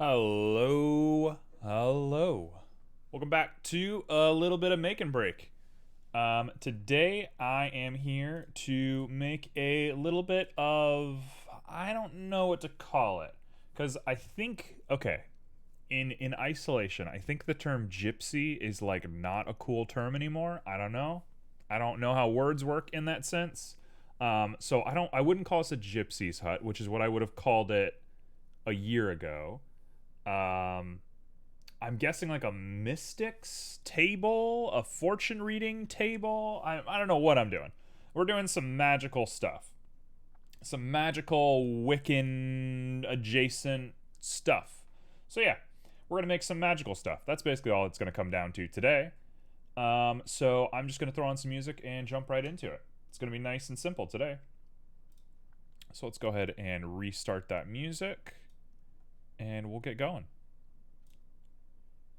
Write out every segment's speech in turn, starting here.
Hello, hello. Welcome back to a little bit of make and break. Today I am here to make a little bit of, I don't know what to call it, because I think, okay, in isolation, I think the term gypsy is like not a cool term anymore. I don't know. I don't know how words work in that sense. So I wouldn't call this a gypsy's hut, which is what I would have called it a year ago. Um, I'm guessing like a mystics table, a fortune reading table. I don't know what I'm doing. We're doing some magical stuff, some magical Wiccan adjacent stuff. So yeah, we're gonna make some magical stuff. That's basically all it's gonna come down to today. So I'm just gonna throw on some music and jump right into it. It's gonna be nice and simple today. So let's go ahead and restart that music and we'll get going.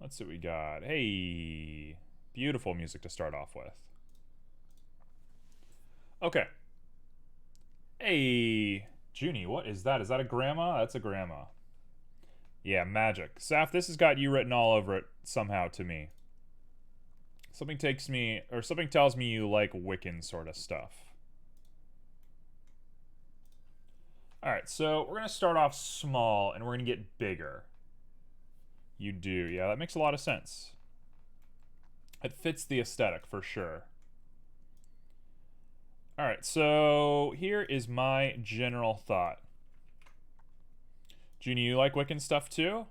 Let's see what we got. Hey, beautiful music to start off with. Okay. Hey, Junie, what is that? Is that a grandma? That's a grandma. Yeah, magic. Saf, this has got you written all over it somehow to me. Something tells me you like Wiccan sort of stuff. Alright, so we're going to start off small and we're going to get bigger. You do. Yeah, that makes a lot of sense. It fits the aesthetic for sure. Alright, so here is my general thought. Junie, you like Wiccan stuff too?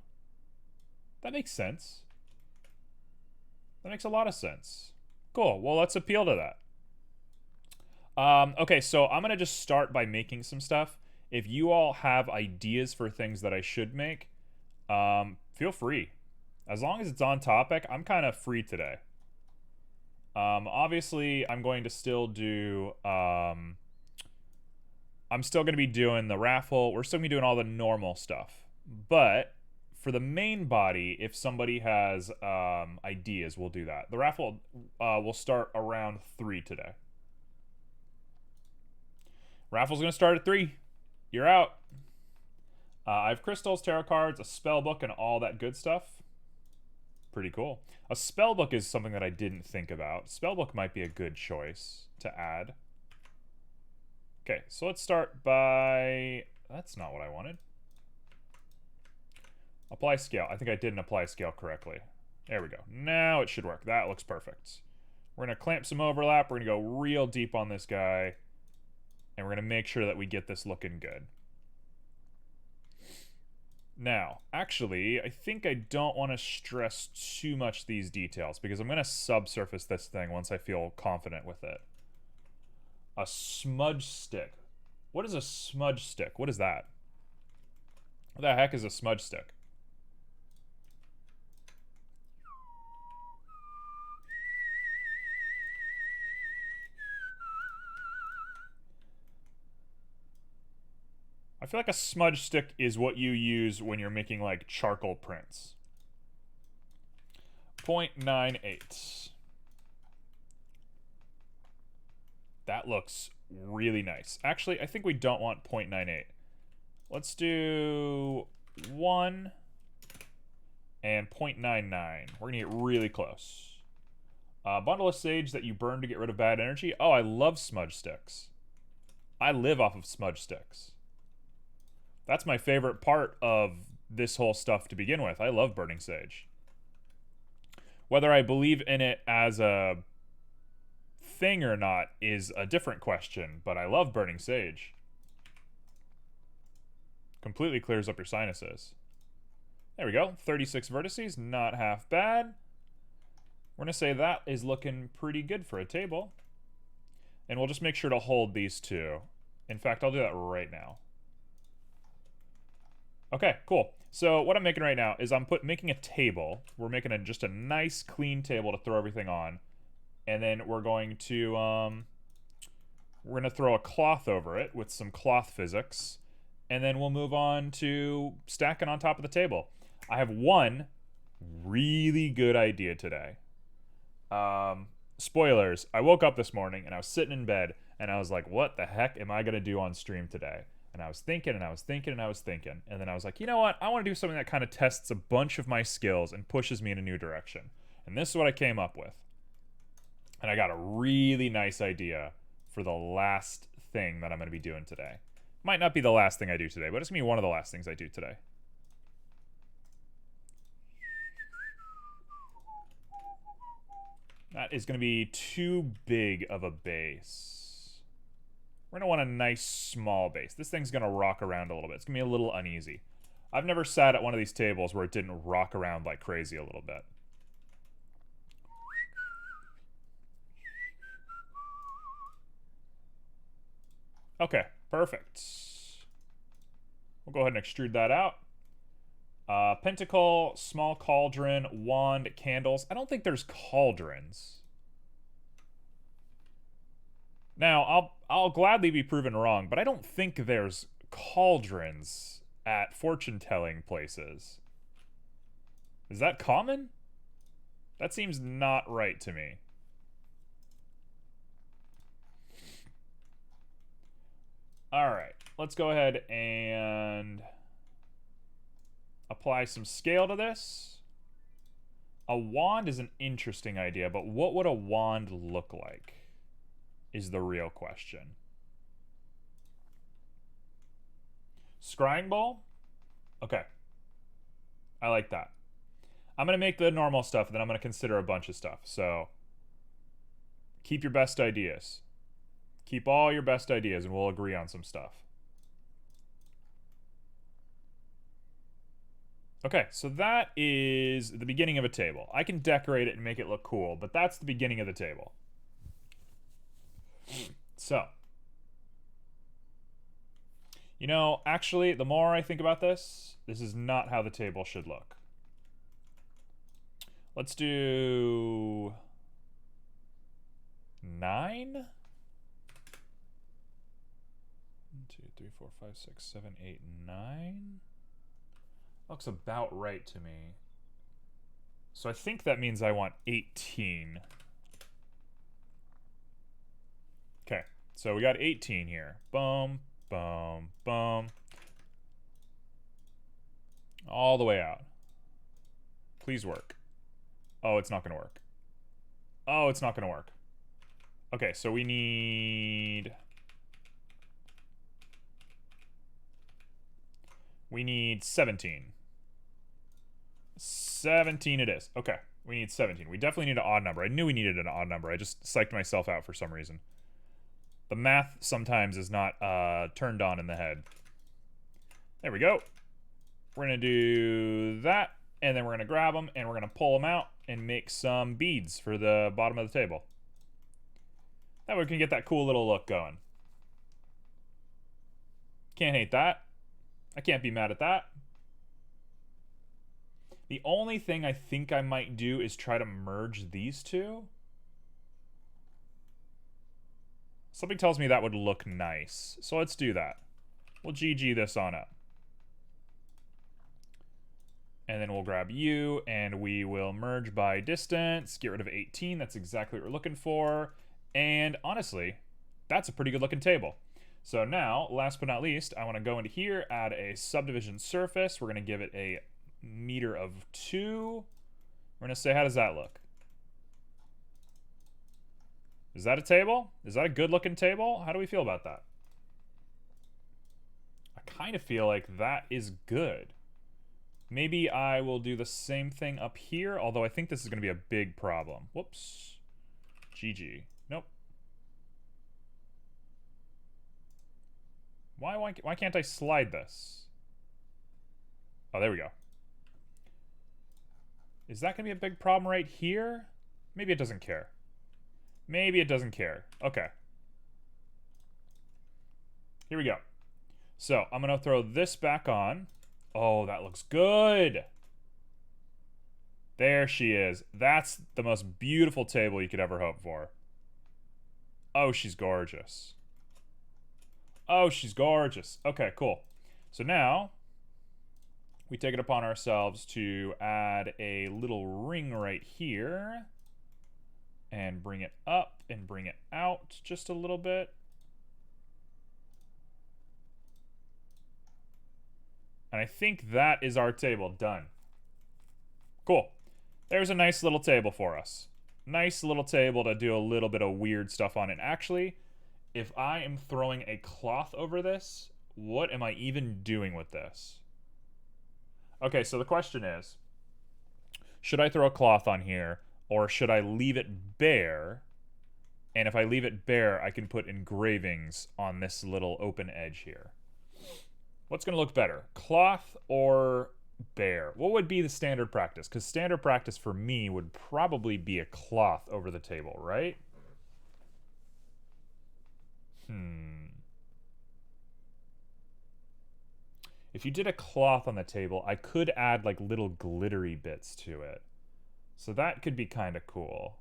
That makes sense. That makes a lot of sense. Cool. Well, let's appeal to that. Okay, so I'm going to just start by making some stuff. If you all have ideas for things that I should make, feel free. As long as it's on topic, I'm kind of free today. Obviously, I'm going to still do... I'm still going to be doing the raffle. We're still going to be doing all the normal stuff. But for the main body, if somebody has ideas, we'll do that. The raffle will start around 3 today. Raffle's going to start at 3. You're out. I have crystals, tarot cards, a spell book, and all that good stuff. Pretty cool. A spell book is something that I didn't think about. Spell book might be a good choice to add. Okay, so let's start by... That's not what I wanted. Apply scale. I think I didn't apply scale correctly. There we go. Now it should work. That looks perfect. We're going to clamp some overlap. We're going to go real deep on this guy. And we're going to make sure that we get this looking good. Now, actually, I think I don't want to stress too much these details because I'm going to subsurface this thing once I feel confident with it. A smudge stick. What is a smudge stick? What is that? What the heck is a smudge stick? I feel like a smudge stick is what you use when you're making like charcoal prints. 0.98. That looks really nice. Actually, I think we don't want 0.98. Let's do 1 and 0.99. We're going to get really close. Bundle of sage that you burn to get rid of bad energy. Oh, I love smudge sticks. I live off of smudge sticks. That's my favorite part of this whole stuff to begin with. I love burning sage. Whether I believe in it as a thing or not is a different question, but I love burning sage. Completely clears up your sinuses. There we go. 36 vertices, not half bad. We're going to say that is looking pretty good for a table. And we'll just make sure to hold these two. In fact, I'll do that right now. Okay, cool. So what I'm making right now is I'm making a table. We're making just a nice, clean table to throw everything on. And then we're going to throw a cloth over it with some cloth physics. And then we'll move on to stacking on top of the table. I have one really good idea today. Spoilers, I woke up this morning and I was sitting in bed and I was like, what the heck am I going to do on stream today? And I was thinking, and I was thinking, and I was thinking. And then I was like, you know what? I want to do something that kind of tests a bunch of my skills and pushes me in a new direction. And this is what I came up with. And I got a really nice idea for the last thing that I'm going to be doing today. Might not be the last thing I do today, but it's going to be one of the last things I do today. That is going to be too big of a base. We're going to want a nice small base. This thing's going to rock around a little bit. It's going to be a little uneasy. I've never sat at one of these tables where it didn't rock around like crazy a little bit. Okay, perfect. We'll go ahead and extrude that out. Pentacle, small cauldron, wand, candles. I don't think there's cauldrons. Now, I'll gladly be proven wrong, but I don't think there's cauldrons at fortune-telling places. Is that common? That seems not right to me. Alright, let's go ahead and apply some scale to this. A wand is an interesting idea, but what would a wand look like is the real question. Scrying bowl? Okay. I like that. I'm going to make the normal stuff, and then I'm going to consider a bunch of stuff. So, keep your best ideas. Keep all your best ideas, and we'll agree on some stuff. Okay, so that is the beginning of a table. I can decorate it and make it look cool, but that's the beginning of the table. So, you know, actually, the more I think about this, this is not how the table should look. Let's do 9? 1, 2, 3, 4, 5, 6, 7, 8, 9. Looks about right to me. So I think that means I want 18. Okay, so we got 18 here. Boom, boom, boom. All the way out. Please work. Oh, it's not going to work. Oh, it's not going to work. Okay, so we need... We need 17. 17 it is. Okay, we need 17. We definitely need an odd number. I knew we needed an odd number. I just psyched myself out for some reason. The math sometimes is not turned on in the head. There we go. We're going to do that, and then we're going to grab them, and we're going to pull them out and make some beads for the bottom of the table. That way we can get that cool little look going. Can't hate that. I can't be mad at that. The only thing I think I might do is try to merge these two. Something tells me that would look nice. So let's do that. We'll GG this on up. And then we'll grab you, and we will merge by distance. Get rid of 18. That's exactly what we're looking for. And honestly, that's a pretty good looking table. So now, last but not least, I want to go into here, add a subdivision surface. We're going to give it a meter of 2. We're going to say, how does that look? Is that a table? Is that a good looking table? How do we feel about that? I kind of feel like that is good. Maybe I will do the same thing up here, although I think this is going to be a big problem. Whoops. GG. Nope. Why can't I slide this? Oh, there we go. Is that going to be a big problem right here? Maybe it doesn't care. Maybe it doesn't care. Okay. Here we go. So, I'm going to throw this back on. Oh, that looks good. There she is. That's the most beautiful table you could ever hope for. Oh, she's gorgeous. Oh, she's gorgeous. Okay, cool. So now, we take it upon ourselves to add a little ring right here. And bring it up and bring it out just a little bit. And I think that is our table done. Cool. There's a nice little table for us. Nice little table to do a little bit of weird stuff on it. Actually, if I am throwing a cloth over this, what am I even doing with this? Okay, so the question is, should I throw a cloth on here, or should I leave it bare? And if I leave it bare, I can put engravings on this little open edge here. What's going to look better, cloth or bare? What would be the standard practice? Because standard practice for me would probably be a cloth over the table, right? If you did a cloth on the table, I could add like little glittery bits to it. So that could be kind of cool.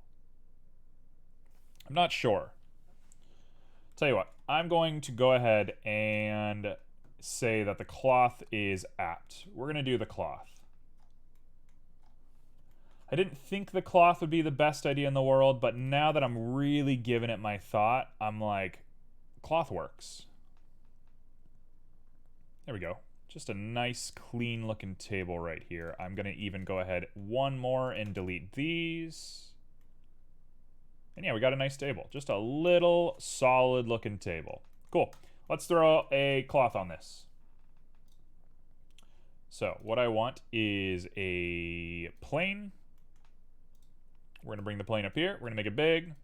I'm not sure. Tell you what, I'm going to go ahead and say that the cloth is apt. We're going to do the cloth. I didn't think the cloth would be the best idea in the world, but now that I'm really giving it my thought, I'm like, cloth works. There we go. Just a nice, clean looking table right here. I'm going to even go ahead one more and delete these. And yeah, we got a nice table. Just a little solid looking table. Cool. Let's throw a cloth on this. So what I want is a plane. We're going to bring the plane up here. We're going to make it big.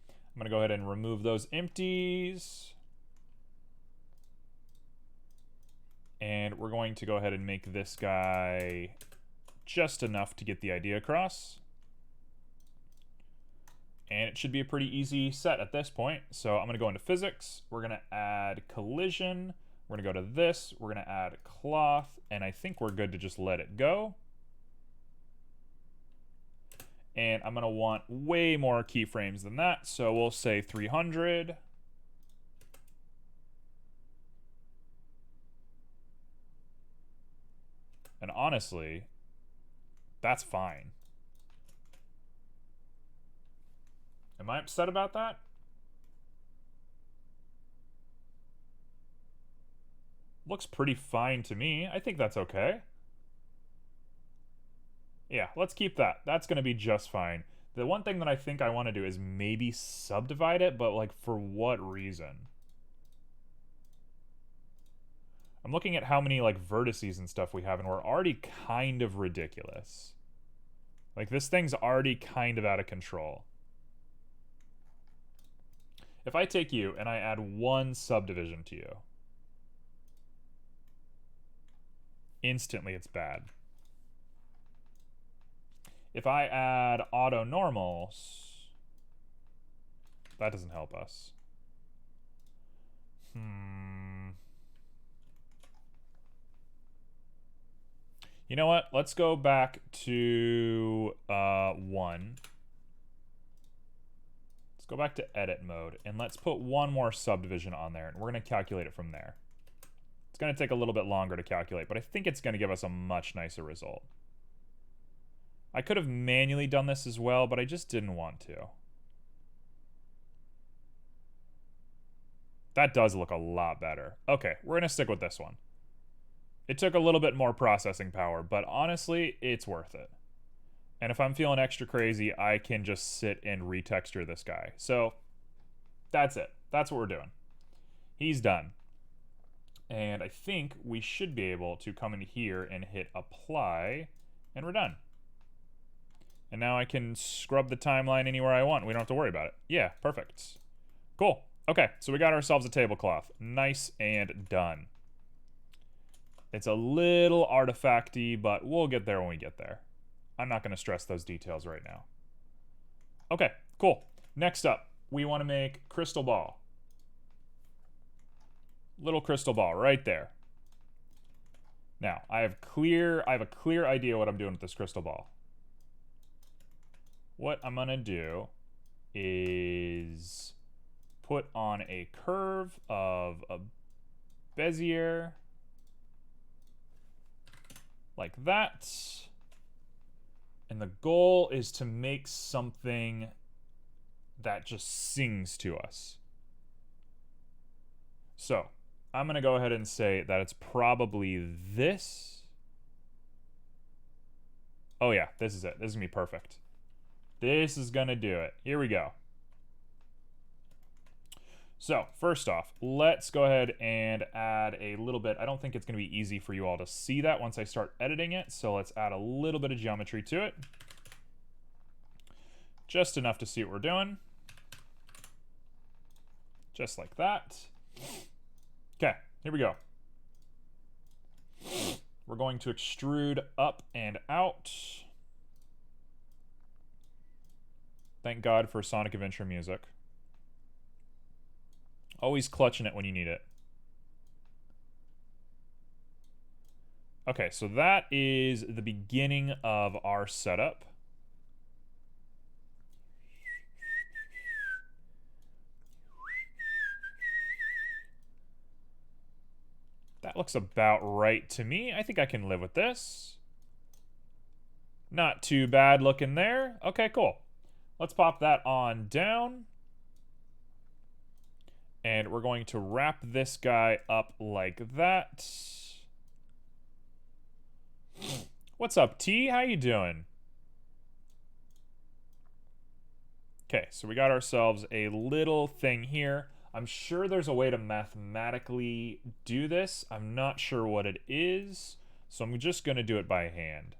I'm going to go ahead and remove those empties. And we're going to go ahead and make this guy just enough to get the idea across. And it should be a pretty easy set at this point. So I'm going to go into physics. We're going to add collision. We're going to go to this. We're going to add cloth. And I think we're good to just let it go. And I'm going to want way more keyframes than that. So we'll say 300. And honestly, that's fine. Am I upset about that? Looks pretty fine to me. I think that's okay. Yeah, let's keep that. That's going to be just fine. The one thing that I think I want to do is maybe subdivide it, but like for what reason? I'm looking at how many like vertices and stuff we have, and we're already kind of ridiculous. Like this thing's already kind of out of control. If I take you and I add one subdivision to you, instantly it's bad. If I add auto normals, that doesn't help us. You know what? Let's go back to 1. Let's go back to edit mode, and let's put one more subdivision on there, and we're going to calculate it from there. It's going to take a little bit longer to calculate, but I think it's going to give us a much nicer result. I could have manually done this as well, but I just didn't want to. That does look a lot better. Okay, we're going to stick with this one. It took a little bit more processing power, but honestly, it's worth it. And if I'm feeling extra crazy, I can just sit and retexture this guy. So that's it. That's what we're doing. He's done. And I think we should be able to come in here and hit apply, and we're done. And now I can scrub the timeline anywhere I want. We don't have to worry about it. Yeah, perfect. Cool. Okay, so we got ourselves a tablecloth. Nice and done. It's a little artifacty, but we'll get there when we get there. I'm not going to stress those details right now. Okay, cool. Next up, we want to make crystal ball. Little crystal ball right there. Now, I have a clear idea what I'm doing with this crystal ball. What I'm going to do is put on a curve of a Bezier like that. And the goal is to make something that just sings to us. So, I'm going to go ahead and say that it's probably this. Oh yeah, this is it. This is going to be perfect. This is going to do it. Here we go. So, first off, let's go ahead and add a little bit. I don't think it's going to be easy for you all to see that once I start editing it, so let's add a little bit of geometry to it. Just enough to see what we're doing. Just like that. Okay, here we go. We're going to extrude up and out. Thank God for Sonic Adventure music. Always clutching it when you need it. Okay, so that is the beginning of our setup. That looks about right to me. I think I can live with this. Not too bad looking there. Okay, cool. Let's pop that on down. And we're going to wrap this guy up like that. What's up, T? How you doing? Okay, so we got ourselves a little thing here. I'm sure there's a way to mathematically do this. I'm not sure what it is, so I'm just going to do it by hand.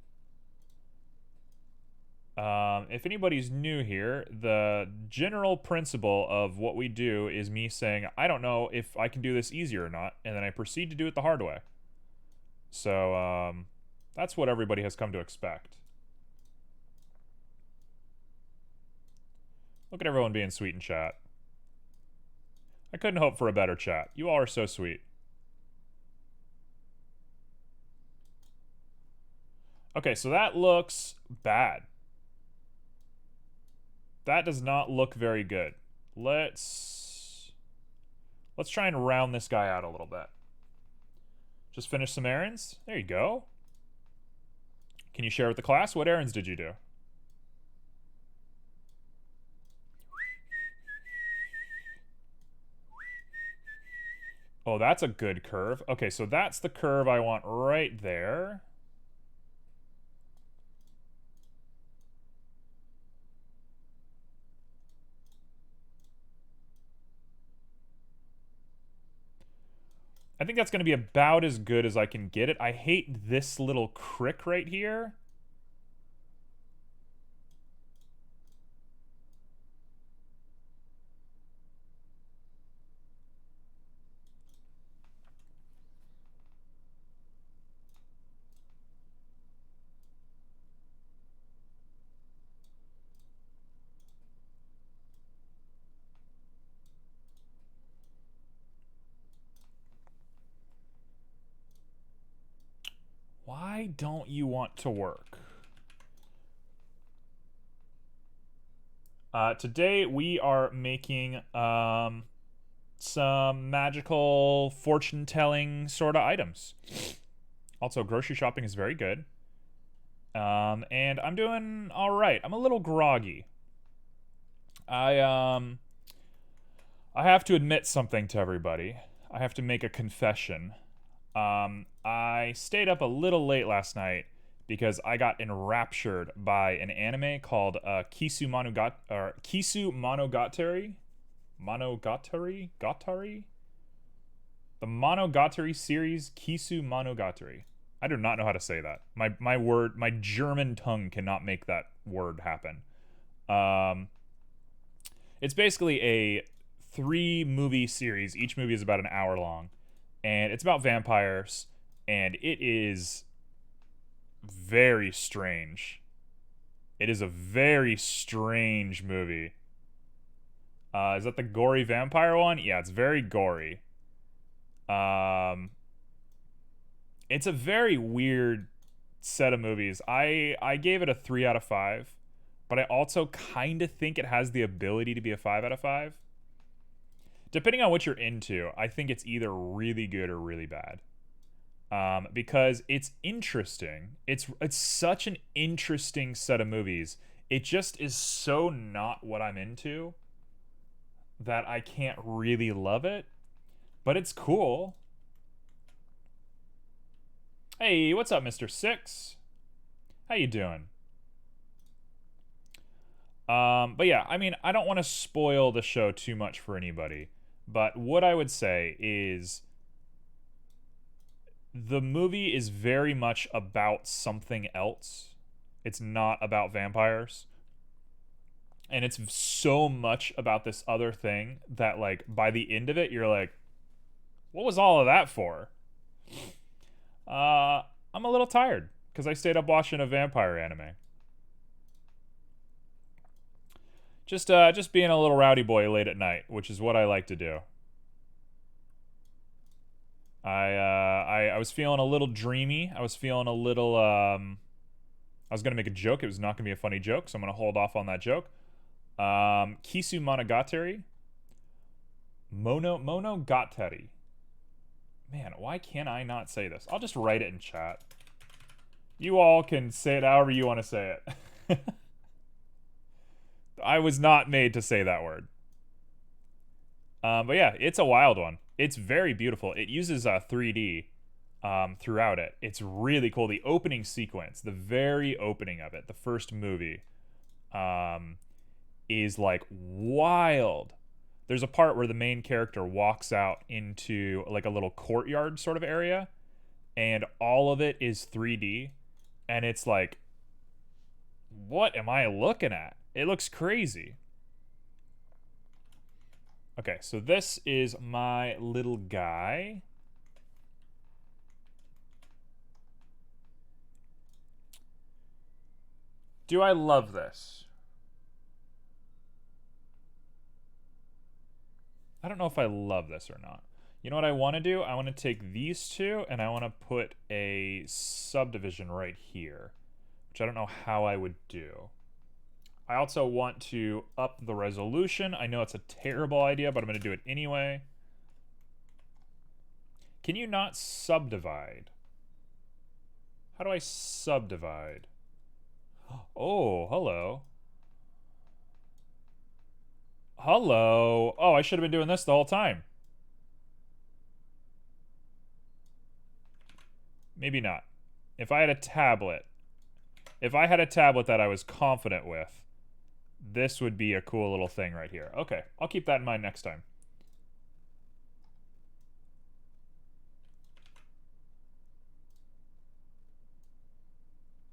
If anybody's new here, the general principle of what we do is me saying, I don't know if I can do this easier or not, and then I proceed to do it the hard way. So, that's what everybody has come to expect. Look at everyone being sweet in chat. I couldn't hope for a better chat. You all are so sweet. Okay, so that looks bad. That does not look very good. Let's try and round this guy out a little bit. Just finish some errands. There you go. Can you share with the class? What errands did you do? Oh, that's a good curve. Okay, so that's the curve I want right there. I think that's going to be about as good as I can get it. I hate this little crick right here. Why don't you want to work? Today we are making some magical fortune-telling sort of items. Also, grocery shopping is very good. And I'm doing all right. I'm a little groggy. I have to admit something to everybody. I have to make a confession. I stayed up a little late last night because I got enraptured by an anime called Kisu Monogatari. Monogatari? The Monogatari series, Kisu Monogatari. I do not know how to say that. My German tongue cannot make that word happen. It's basically a 3-movie series. Each movie is about an hour long. And it's about vampires. And it is very strange. It is a very strange movie. Is that the gory vampire one? Yeah, it's very gory. It's a very weird set of movies. I gave it a 3 out of 5, but I also kind of think it has the ability to be a 5 out of 5. Depending on what you're into, I think it's either really good or really bad. Because it's interesting. It's such an interesting set of movies. It just is so not what I'm into that I can't really love it. But it's cool. Hey, what's up, Mr. Six? How you doing? But yeah, I mean, I don't want to spoil the show too much for anybody, but what I would say is the movie is very much about something else. It's not about vampires. And it's so much about this other thing that, like, by the end of it, you're like, what was all of that for? I'm a little tired because I stayed up watching a vampire anime. Just being a little rowdy boy late at night, which is what I like to do. I was feeling a little dreamy. I was feeling a little I was gonna make a joke. It was not gonna be a funny joke, so I'm gonna hold off on that joke. Kisu Monogatari. Monogatari. Man, why can't I not say this? I'll just write it in chat. You all can say it however you want to say it. I was not made to say that word. But yeah, it's a wild one. It's very beautiful. It uses 3D throughout it. It's really cool. The opening sequence, the very opening of it, the first movie, is like wild. There's a part where the main character walks out into like a little courtyard sort of area, and all of it is 3D, and it's like, what am I looking at? It looks crazy. Okay, so this is my little guy. Do I love this? I don't know if I love this or not. You know what I want to do? I want to take these two and I want to put a subdivision right here, which I don't know how I would do. I also want to up the resolution. I know it's a terrible idea, but I'm going to do it anyway. Can you not subdivide? How do I subdivide? Oh, hello. Hello. Oh, I should have been doing this the whole time. Maybe not. If I had a tablet that I was confident with, this would be a cool little thing right here. Okay, I'll keep that in mind next time.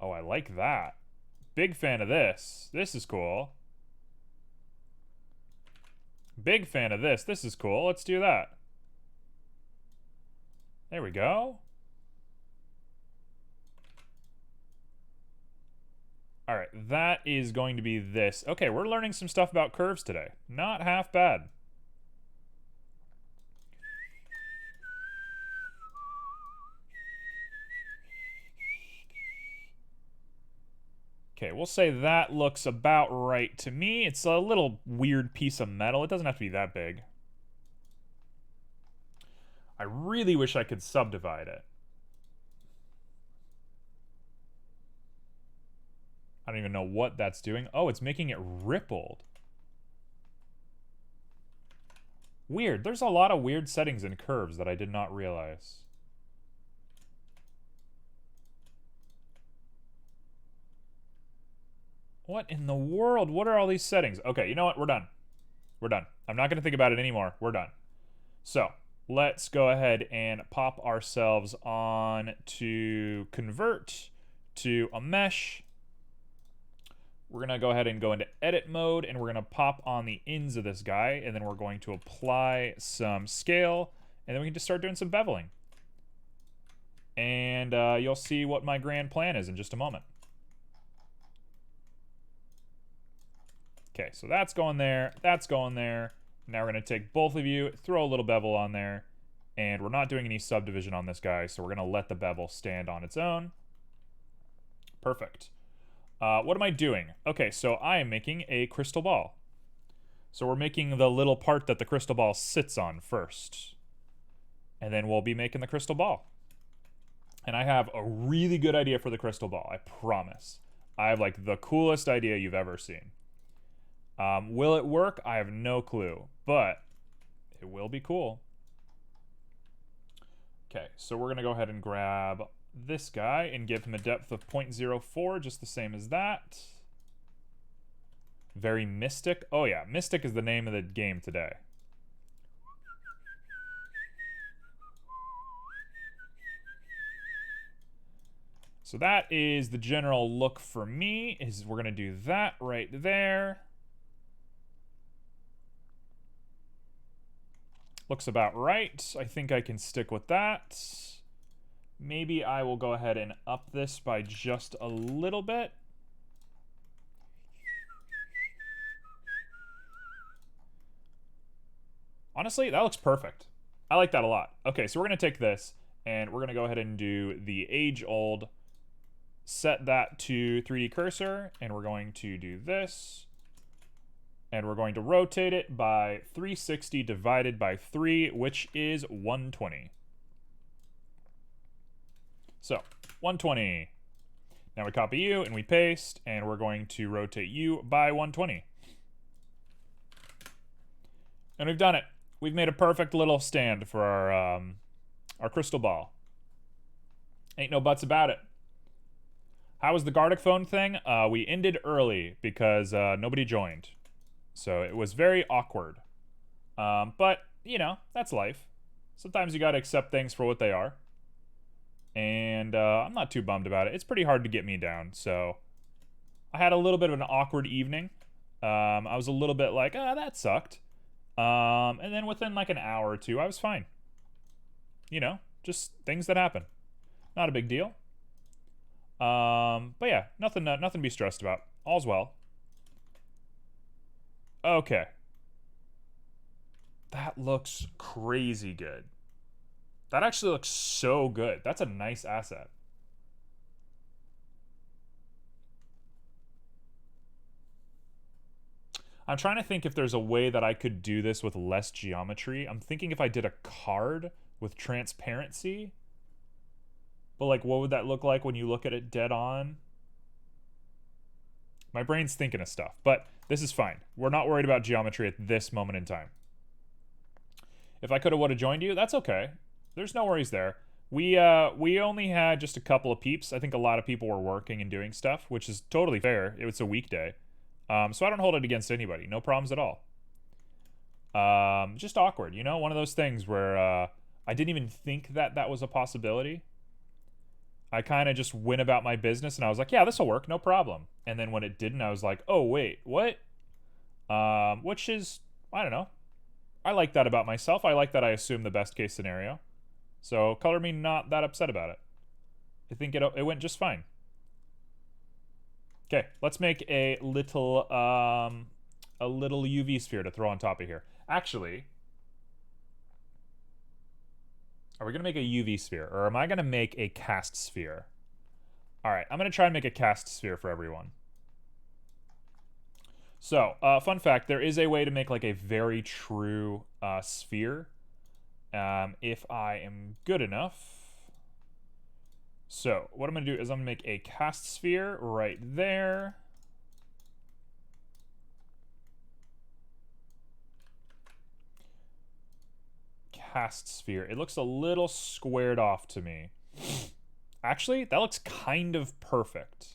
Oh, I like that. Big fan of this. This is cool. Big fan of this. This is cool. Let's do that. There we go. All right, that is going to be this. Okay, we're learning some stuff about curves today. Not half bad. Okay, we'll say that looks about right to me. It's a little weird piece of metal. It doesn't have to be that big. I really wish I could subdivide it. I don't even know what that's doing. Oh, it's making it rippled. Weird. There's a lot of weird settings in curves that I did not realize. What in the world? What are all these settings? Okay, you know what? We're done. We're done. I'm not going to think about it anymore. We're done. So, let's go ahead and pop ourselves on to convert to a mesh. We're going to go ahead and go into edit mode, and we're going to pop on the ends of this guy, and then we're going to apply some scale, and then we can just start doing some beveling. And you'll see what my grand plan is in just a moment. Okay, so that's going there, that's going there. Now we're going to take both of you, throw a little bevel on there, and we're not doing any subdivision on this guy, so we're going to let the bevel stand on its own. Perfect. What am I doing? Okay, so I am making a crystal ball. So we're making the little part that the crystal ball sits on first. And then we'll be making the crystal ball. And I have a really good idea for the crystal ball, I promise. I have like the coolest idea you've ever seen. Will it work? I have no clue, but it will be cool. Okay, so we're gonna go ahead and grab this guy and give him a depth of 0.04, just the same as that. Very mystic. Oh yeah, mystic is the name of the game today. So that is the general look for me. Is we're gonna do that right there. Looks about right. I think I can stick with that. Maybe I will go ahead and up this by just a little bit. Honestly, that looks perfect. I like that a lot. Okay, so we're going to take this, and we're going to go ahead and do the age-old, set that to 3D cursor, and we're going to do this, and we're going to rotate it by 360 divided by 3, which is 120. So, 120. Now we copy you, and we paste, and we're going to rotate you by 120. And we've done it. We've made a perfect little stand for our crystal ball. Ain't no buts about it. How was the Gardic phone thing? We ended early because nobody joined. So it was very awkward. But, you know, that's life. Sometimes you gotta accept things for what they are. And I'm not too bummed about it. It's pretty hard to get me down, so... I had a little bit of an awkward evening. I was a little bit like, that sucked. And then within like an hour or two, I was fine. You know, just things that happen. Not a big deal. But yeah, nothing to be stressed about. All's well. Okay. That looks crazy good. That actually looks so good. That's a nice asset. I'm trying to think if there's a way that I could do this with less geometry. I'm thinking if I did a card with transparency. But like, what would that look like when you look at it dead on? My brain's thinking of stuff, but this is fine. We're not worried about geometry at this moment in time. If I could have would have joined you, that's okay. There's no worries there. We only had just a couple of peeps. I think a lot of people were working and doing stuff, which is totally fair. It was a weekday. So I don't hold it against anybody. No problems at all. Just awkward, you know? One of those things where I didn't even think that that was a possibility. I kind of just went about my business, and I was like, yeah, this will work, no problem. And then when it didn't, I was like, oh, wait, what? Which is, I don't know. I like that about myself. I like that I assume the best case scenario. So color me not that upset about it. I think it went just fine. Okay, let's make a little UV sphere to throw on top of here. Actually, are we gonna make a UV sphere, or am I gonna make a cast sphere? All right, I'm gonna try and make a cast sphere for everyone. So, fun fact: there is a way to make like a very true sphere, if I am good enough. So, what I'm going to do is I'm going to make a cast sphere right there. Cast sphere. It looks a little squared off to me. Actually, that looks kind of perfect.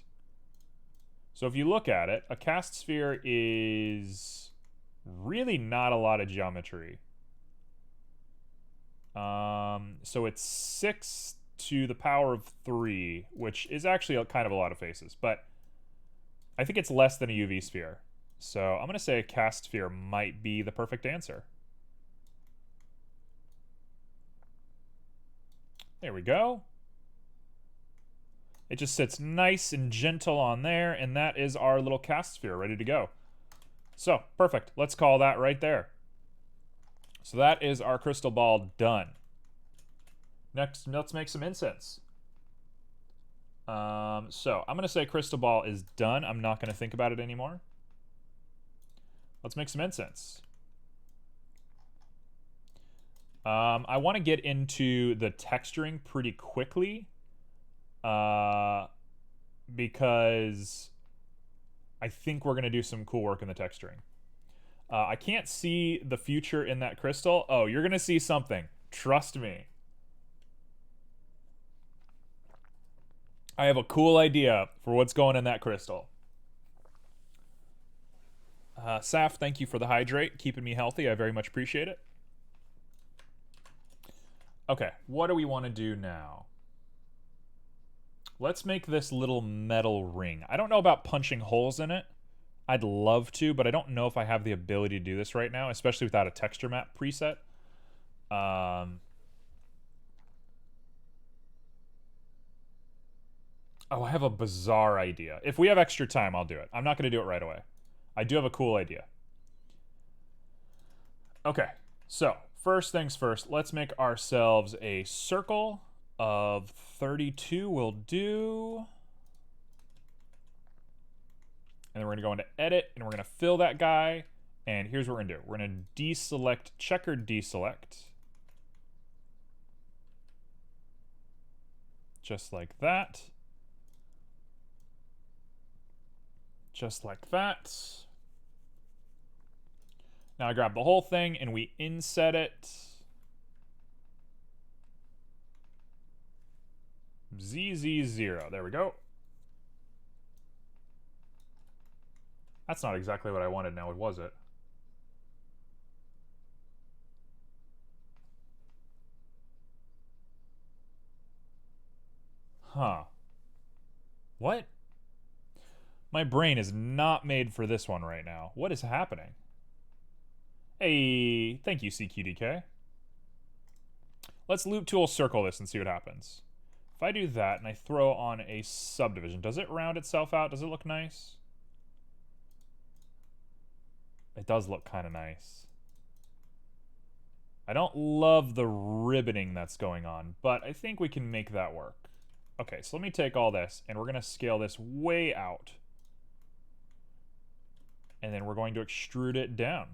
So if you look at it, a cast sphere is really not a lot of geometry. So it's 6 to the power of 3, which is actually kind of a lot of faces, but I think it's less than a UV sphere. So I'm going to say a cast sphere might be the perfect answer. There we go. It just sits nice and gentle on there, and that is our little cast sphere ready to go. So, perfect. Let's call that right there. So that is our crystal ball done. Next, let's make some incense. So I'm going to say crystal ball is done. I'm not going to think about it anymore. Let's make some incense. I want to get into the texturing pretty quickly. Because I think we're going to do some cool work in the texturing. I can't see the future in that crystal. Oh, you're going to see something. Trust me. I have a cool idea for what's going in that crystal. Saf, thank you for the hydrate, keeping me healthy. I very much appreciate it. Okay, what do we want to do now? Let's make this little metal ring. I don't know about punching holes in it. I'd love to, but I don't know if I have the ability to do this right now, especially without a texture map preset. Oh, I have a bizarre idea. If we have extra time, I'll do it. I'm not going to do it right away. I do have a cool idea. Okay, so first things first, let's make ourselves a circle of 32 will do. And then we're going to go into edit, and we're going to fill that guy. And here's what we're going to do. We're going to deselect, checkered deselect. Just like that. Just like that. Now I grab the whole thing and we inset it. ZZ0. There we go. That's not exactly what I wanted now, was it? Huh. What? My brain is not made for this one right now. What is happening? Hey, thank you, CQDK. Let's loop tool circle this and see what happens. If I do that and I throw on a subdivision, does it round itself out? Does it look nice? It does look kind of nice. I don't love the ribboning that's going on, but I think we can make that work. Okay, so let me take all this, and we're going to scale this way out. And then we're going to extrude it down.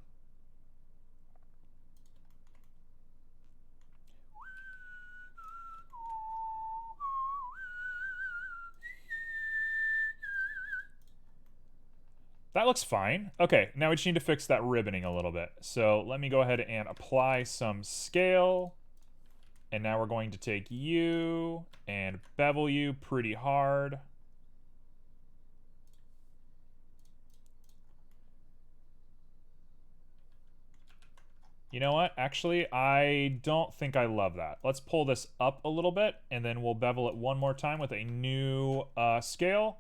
That looks fine. Okay, now we just need to fix that ribboning a little bit. So let me go ahead and apply some scale. And now we're going to take you and bevel you pretty hard. You know what? Actually, I don't think I love that. Let's pull this up a little bit, and then we'll bevel it one more time with a new scale.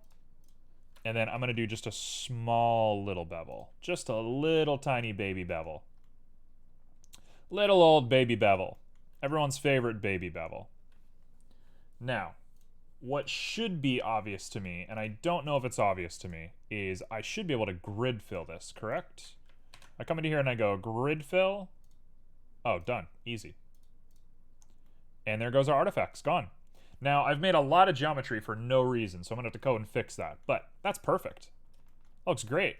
And then I'm going to do just a small little bevel. Just a little tiny baby bevel. Little old baby bevel. Everyone's favorite baby bevel. Now, what should be obvious to me, and I don't know if it's obvious to me, is I should be able to grid fill this, correct? I come into here and I go grid fill. Oh, done. Easy. And there goes our artifacts. Gone. Now, I've made a lot of geometry for no reason, so I'm going to have to go and fix that. But that's perfect. Looks great.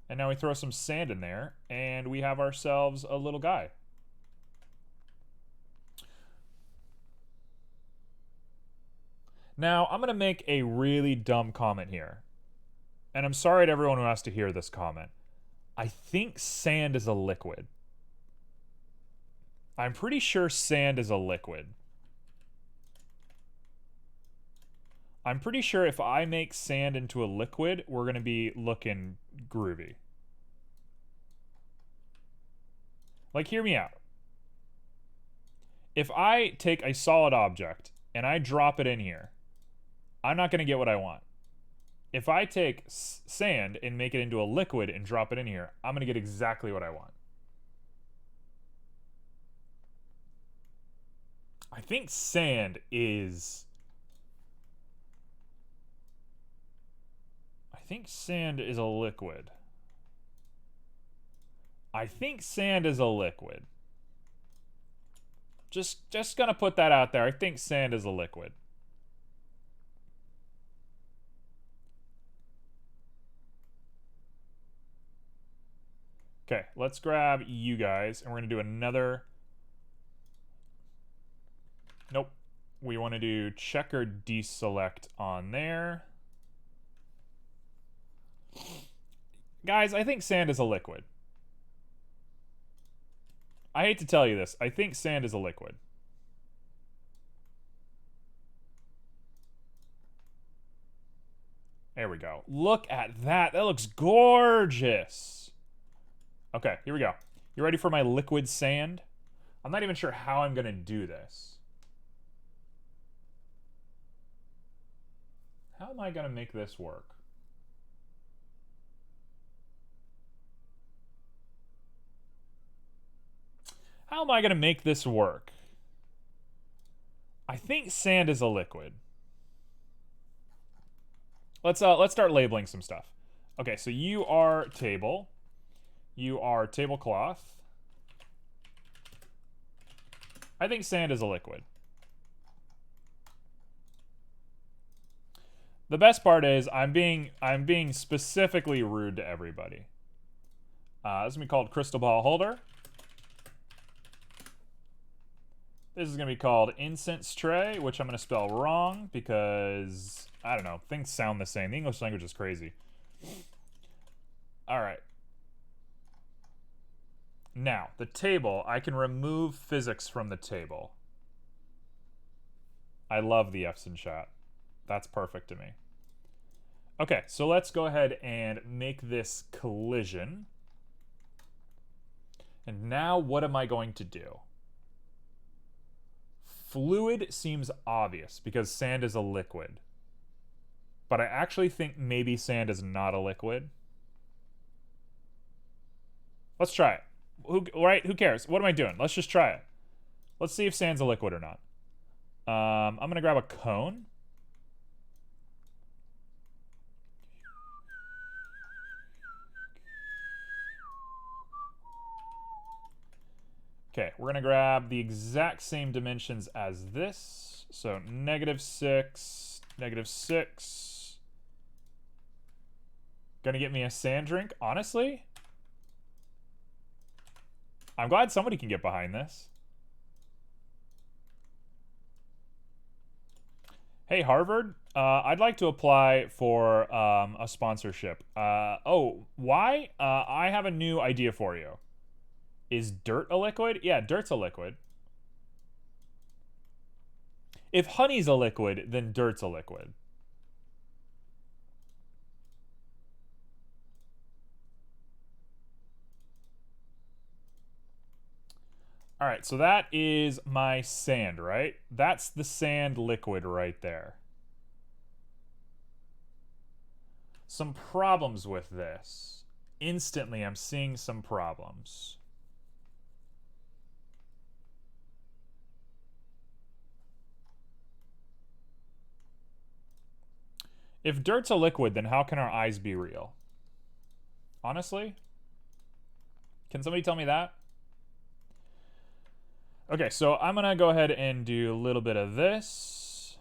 And now we throw some sand in there, and we have ourselves a little guy. Now, I'm going to make a really dumb comment here. And I'm sorry to everyone who has to hear this comment. I think sand is a liquid. I'm pretty sure sand is a liquid. I'm pretty sure if I make sand into a liquid, we're going to be looking groovy. Like, hear me out. If I take a solid object and I drop it in here, I'm not going to get what I want. If I take sand and make it into a liquid and drop it in here, I'm going to get exactly what I want. I think sand is... I think sand is a liquid. I think sand is a liquid. Just gonna put that out there. I think sand is a liquid. Okay, let's grab you guys, and we're gonna do another... Nope. We want to do checker deselect on there. Guys, I think sand is a liquid. I hate to tell you this. I think sand is a liquid. There we go. Look at that. That looks gorgeous. Okay, here we go. You ready for my liquid sand? I'm not even sure how I'm going to do this. How am I going to make this work? How am I going to make this work? I think sand is a liquid. Let's start labeling some stuff. Okay, so you are table. You are tablecloth. I think sand is a liquid. The best part is I'm being specifically rude to everybody. This is gonna be called crystal ball holder. This is gonna be called incense tray, which I'm gonna spell wrong because I don't know, things sound the same. The English language is crazy. All right. Now, the table, I can remove physics from the table. I love the F's in chat. That's perfect to me. Okay, so let's go ahead and make this collision. And now what am I going to do? Fluid seems obvious because sand is a liquid. But I actually think maybe sand is not a liquid. Let's try it. Who cares? What am I doing? Let's just try it. Let's see if sand's a liquid or not. I'm going to grab a cone. Okay, we're going to grab the exact same dimensions as this. So -6, -6. Gonna get me a sand drink, honestly? I'm glad somebody can get behind this. Hey, Harvard, I'd like to apply for a sponsorship. Oh, why? I have a new idea for you. Is dirt a liquid? Yeah, dirt's a liquid. If honey's a liquid, then dirt's a liquid. All right, so that is my sand, right? That's the sand liquid right there. Some problems with this. Instantly, I'm seeing some problems. If dirt's a liquid, then how can our eyes be real? Honestly? Can somebody tell me that? Okay, so I'm going to go ahead and do a little bit of this.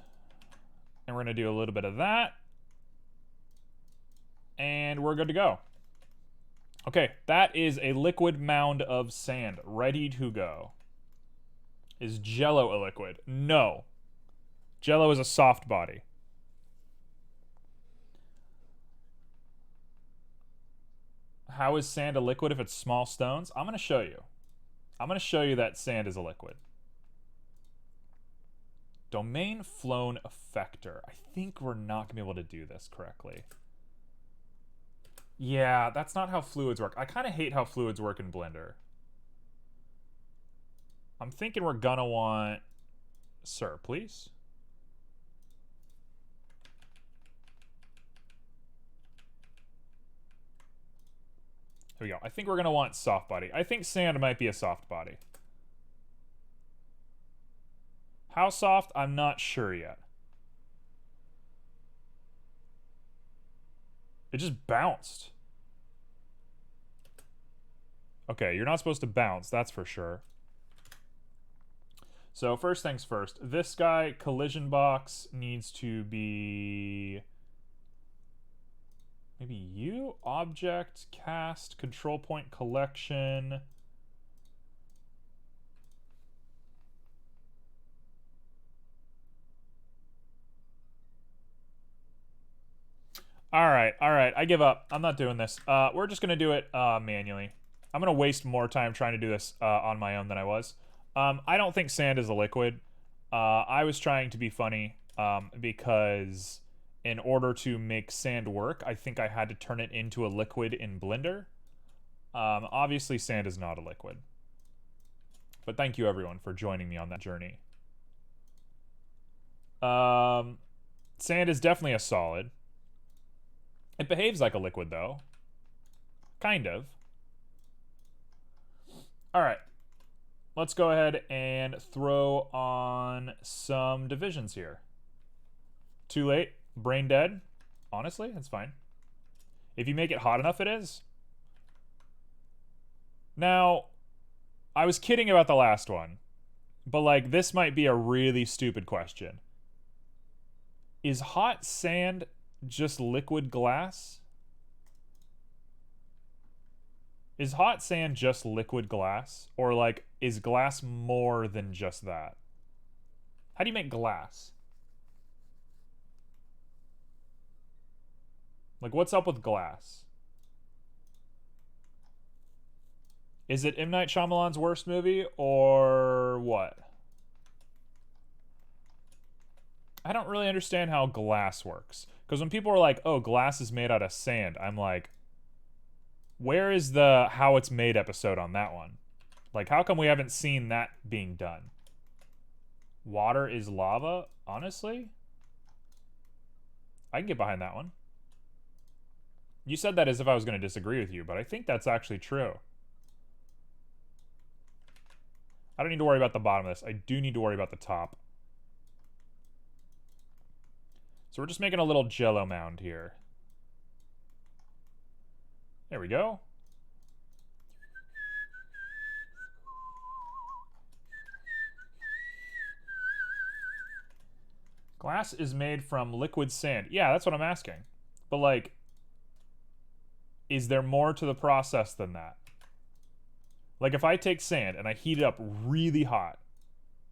And we're going to do a little bit of that. And we're good to go. Okay, that is a liquid mound of sand, ready to go. Is Jello a liquid? No. Jello is a soft body. How is sand a liquid if it's small stones? I'm going to show you. I'm going to show you that sand is a liquid. Domain flown effector. I think we're not going to be able to do this correctly. Yeah, that's not how fluids work. I kind of hate how fluids work in Blender. I'm thinking we're going to want... Sir, please. Here we go. I think we're going to want soft body. I think sand might be a soft body. How soft? I'm not sure yet. It just bounced. Okay, you're not supposed to bounce, that's for sure. So first things first. This guy, collision box, needs to be... Maybe you? Object, cast, control point collection. All right, I give up. I'm not doing this. We're just gonna do it manually. I'm gonna waste more time trying to do this on my own than I was. I don't think sand is a liquid. I was trying to be funny because in order to make sand work, I think I had to turn it into a liquid in Blender. Obviously, sand is not a liquid. But thank you, everyone, for joining me on that journey. Sand is definitely a solid. It behaves like a liquid, though. Kind of. All right. Let's go ahead and throw on some divisions here. Too late. Brain dead. Honestly, that's fine. If you make it hot enough, it is. Now, I was kidding about the last one, but like this might be a really stupid question. Is hot sand just liquid glass? Is hot sand just liquid glass? Or like, is glass more than just that? How do you make glass? Like, what's up with glass? Is it M. Night Shyamalan's worst movie, or what? I don't really understand how glass works. Because when people are like, oh, glass is made out of sand, I'm like, where is the how it's made episode on that one? Like, how come we haven't seen that being done? Water is lava? Honestly? I can get behind that one. You said that as if I was going to disagree with you, but I think that's actually true. I don't need to worry about the bottom of this. I do need to worry about the top. So we're just making a little jello mound here. There we go. Glass is made from liquid sand. Yeah, that's what I'm asking. But like, is there more to the process than that? Like if I take sand and I heat it up really hot,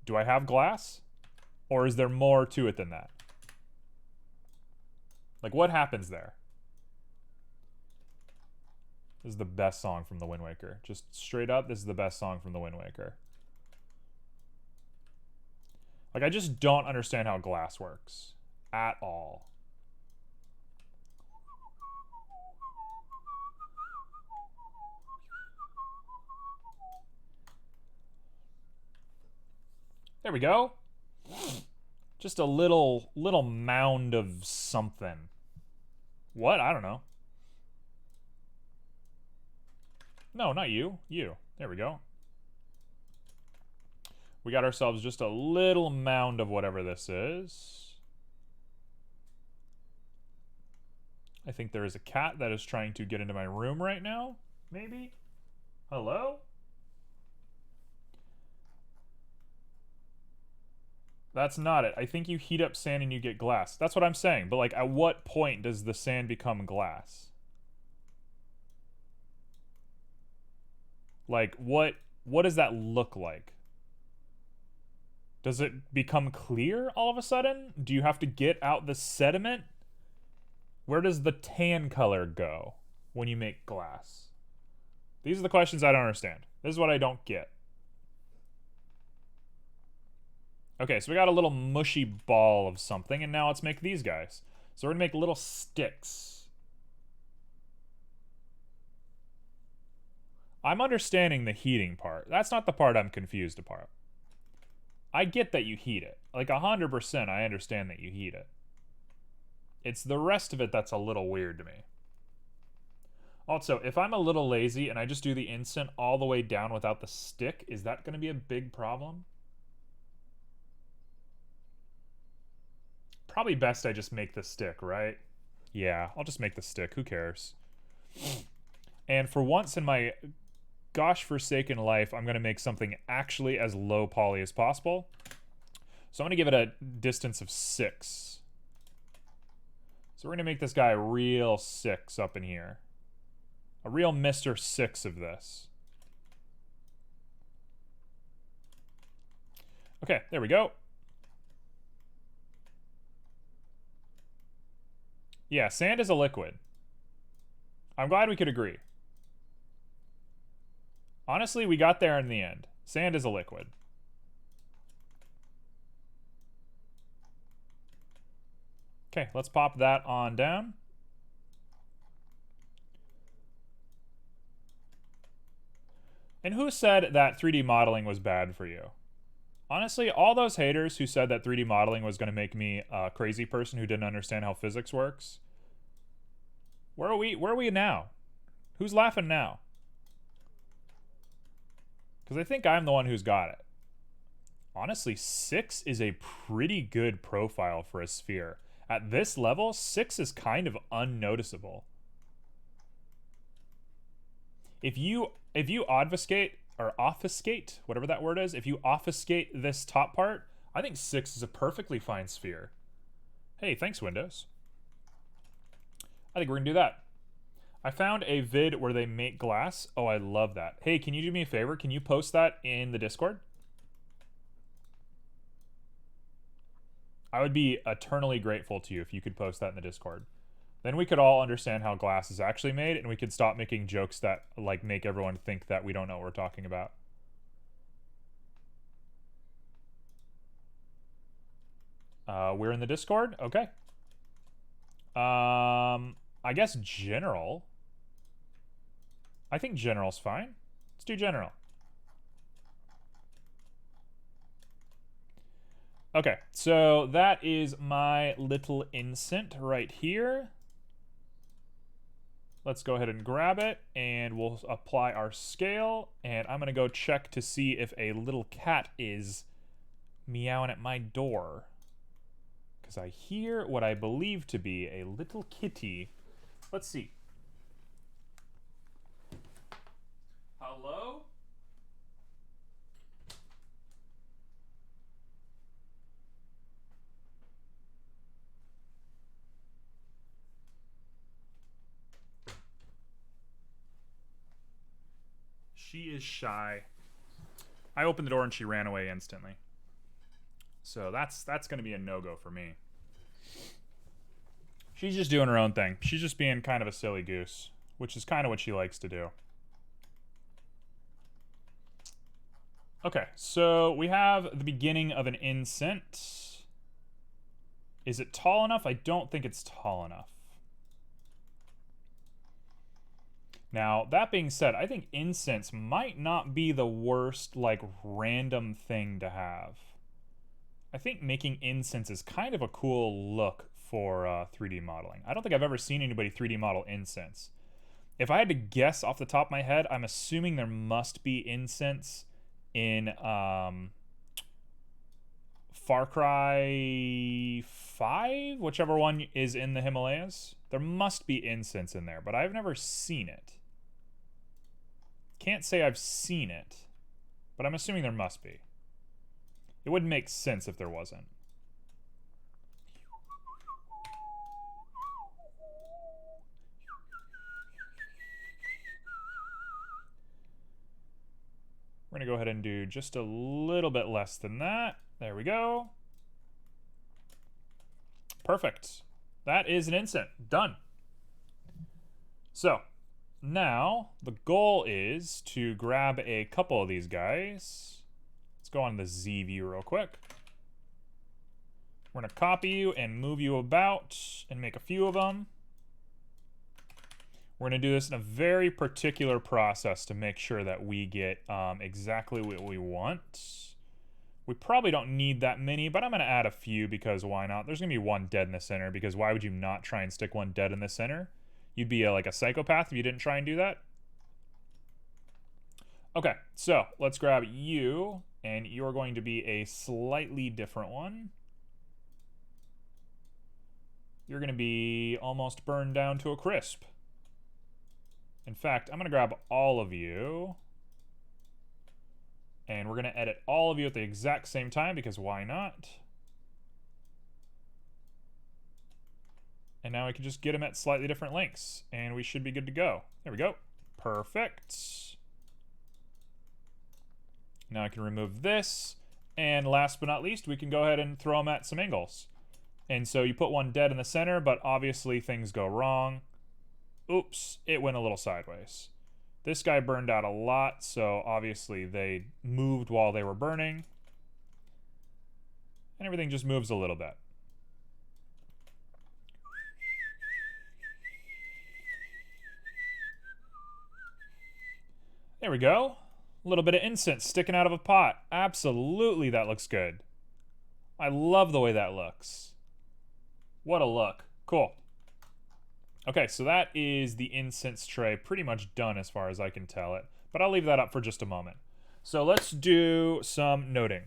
do I have glass? Or is there more to it than that? Like what happens there? This is the best song from The Wind Waker. Just straight up, this is the best song from The Wind Waker. Like, I just don't understand how glass works. At all. There we go. Just a little mound of something. What? I don't know. No, not you. You. There we go. We got ourselves just a little mound of whatever this is. I think there is a cat that is trying to get into my room right now. Maybe? Hello? That's not it. I think you heat up sand and you get glass. That's what I'm saying. But like, at what point does the sand become glass? Like, what does that look like? Does it become clear all of a sudden? Do you have to get out the sediment? Where does the tan color go when you make glass? These are the questions I don't understand. This is what I don't get. Okay, so we got a little mushy ball of something, and now let's make these guys. So we're gonna make little sticks. I'm understanding the heating part. That's not the part I'm confused about. I get that you heat it. Like 100% I understand that you heat it. It's the rest of it that's a little weird to me. Also, if I'm a little lazy and I just do the instant all the way down without the stick, is that going to be a big problem? Probably best I just make the stick, right? Yeah, I'll just make the stick. Who cares? And for once in my gosh forsaken life, I'm going to make something actually as low poly as possible. So I'm going to give it a distance of 6. So we're going to make this guy a real 6 up in here. A real Mr. 6 of this. Okay, there we go. Yeah, sand is a liquid. I'm glad we could agree. Honestly, we got there in the end. Sand is a liquid. Okay, let's pop that on down. And who said that 3D modeling was bad for you? Honestly, all those haters who said that 3D modeling was going to make me a crazy person who didn't understand how physics works, where are we now? Who's laughing now? Because I think I'm the one who's got it. Honestly, 6 is a pretty good profile for a sphere. At this level, 6 is kind of unnoticeable. If you obfuscate or obfuscate, whatever that word is, if you obfuscate this top part, I think 6 is a perfectly fine sphere. Hey, thanks, Windows. I think we're gonna do that. I found a vid where they make glass. Oh, I love that. Hey, can you do me a favor? Can you post that in the Discord? I would be eternally grateful to you if you could post that in the Discord. Then we could all understand how glass is actually made, and we could stop making jokes that like make everyone think that we don't know what we're talking about. We're in the Discord? Okay. I guess general. I think general's fine. Let's do general. Okay, so that is my little incent right here. Let's go ahead and grab it, and we'll apply our scale, and I'm gonna go check to see if a little cat is meowing at my door. Because I hear what I believe to be a little kitty. Let's see. Hello? She is shy. I opened the door and she ran away instantly. So that's going to be a no-go for me. She's just doing her own thing. She's just being kind of a silly goose, which is kind of what she likes to do. Okay, so we have the beginning of an incent. Is it tall enough? I don't think it's tall enough. Now, that being said, I think incense might not be the worst, like, random thing to have. I think making incense is kind of a cool look for 3D modeling. I don't think I've ever seen anybody 3D model incense. If I had to guess off the top of my head, I'm assuming there must be incense in Far Cry 5, whichever one is in the Himalayas. There must be incense in there, but I've never seen it. Can't say I've seen it, but I'm assuming there must be. It wouldn't make sense if there wasn't. We're going to go ahead and do just a little bit less than that. There we go. Perfect. That is an incense. Done. So, now the goal is to grab a couple of these guys. Let's go on the Z view real quick. We're going to copy you and move you about and make a few of them. We're going to do this in a very particular process to make sure that we get exactly what we want. We probably don't need that many, but I'm going to add a few because why not? There's going to be one dead in the center because why would you not try and stick one dead in the center? You'd be like a psychopath if you didn't try and do that. Okay, so let's grab you, and you're going to be a slightly different one. You're going to be almost burned down to a crisp. In fact, I'm going to grab all of you, and we're going to edit all of you at the exact same time because why not? And now we can just get them at slightly different lengths, and we should be good to go. There we go. Perfect. Now I can remove this, and last but not least, we can go ahead and throw them at some angles. And so you put one dead in the center, but obviously things go wrong. Oops, it went a little sideways. This guy burned out a lot, so obviously they moved while they were burning. And everything just moves a little bit. There we go. A little bit of incense sticking out of a pot. Absolutely, that looks good. I love the way that looks. What a look. Cool. Okay, so that is the incense tray pretty much done as far as I can tell it. But I'll leave that up for just a moment. So let's do some noting.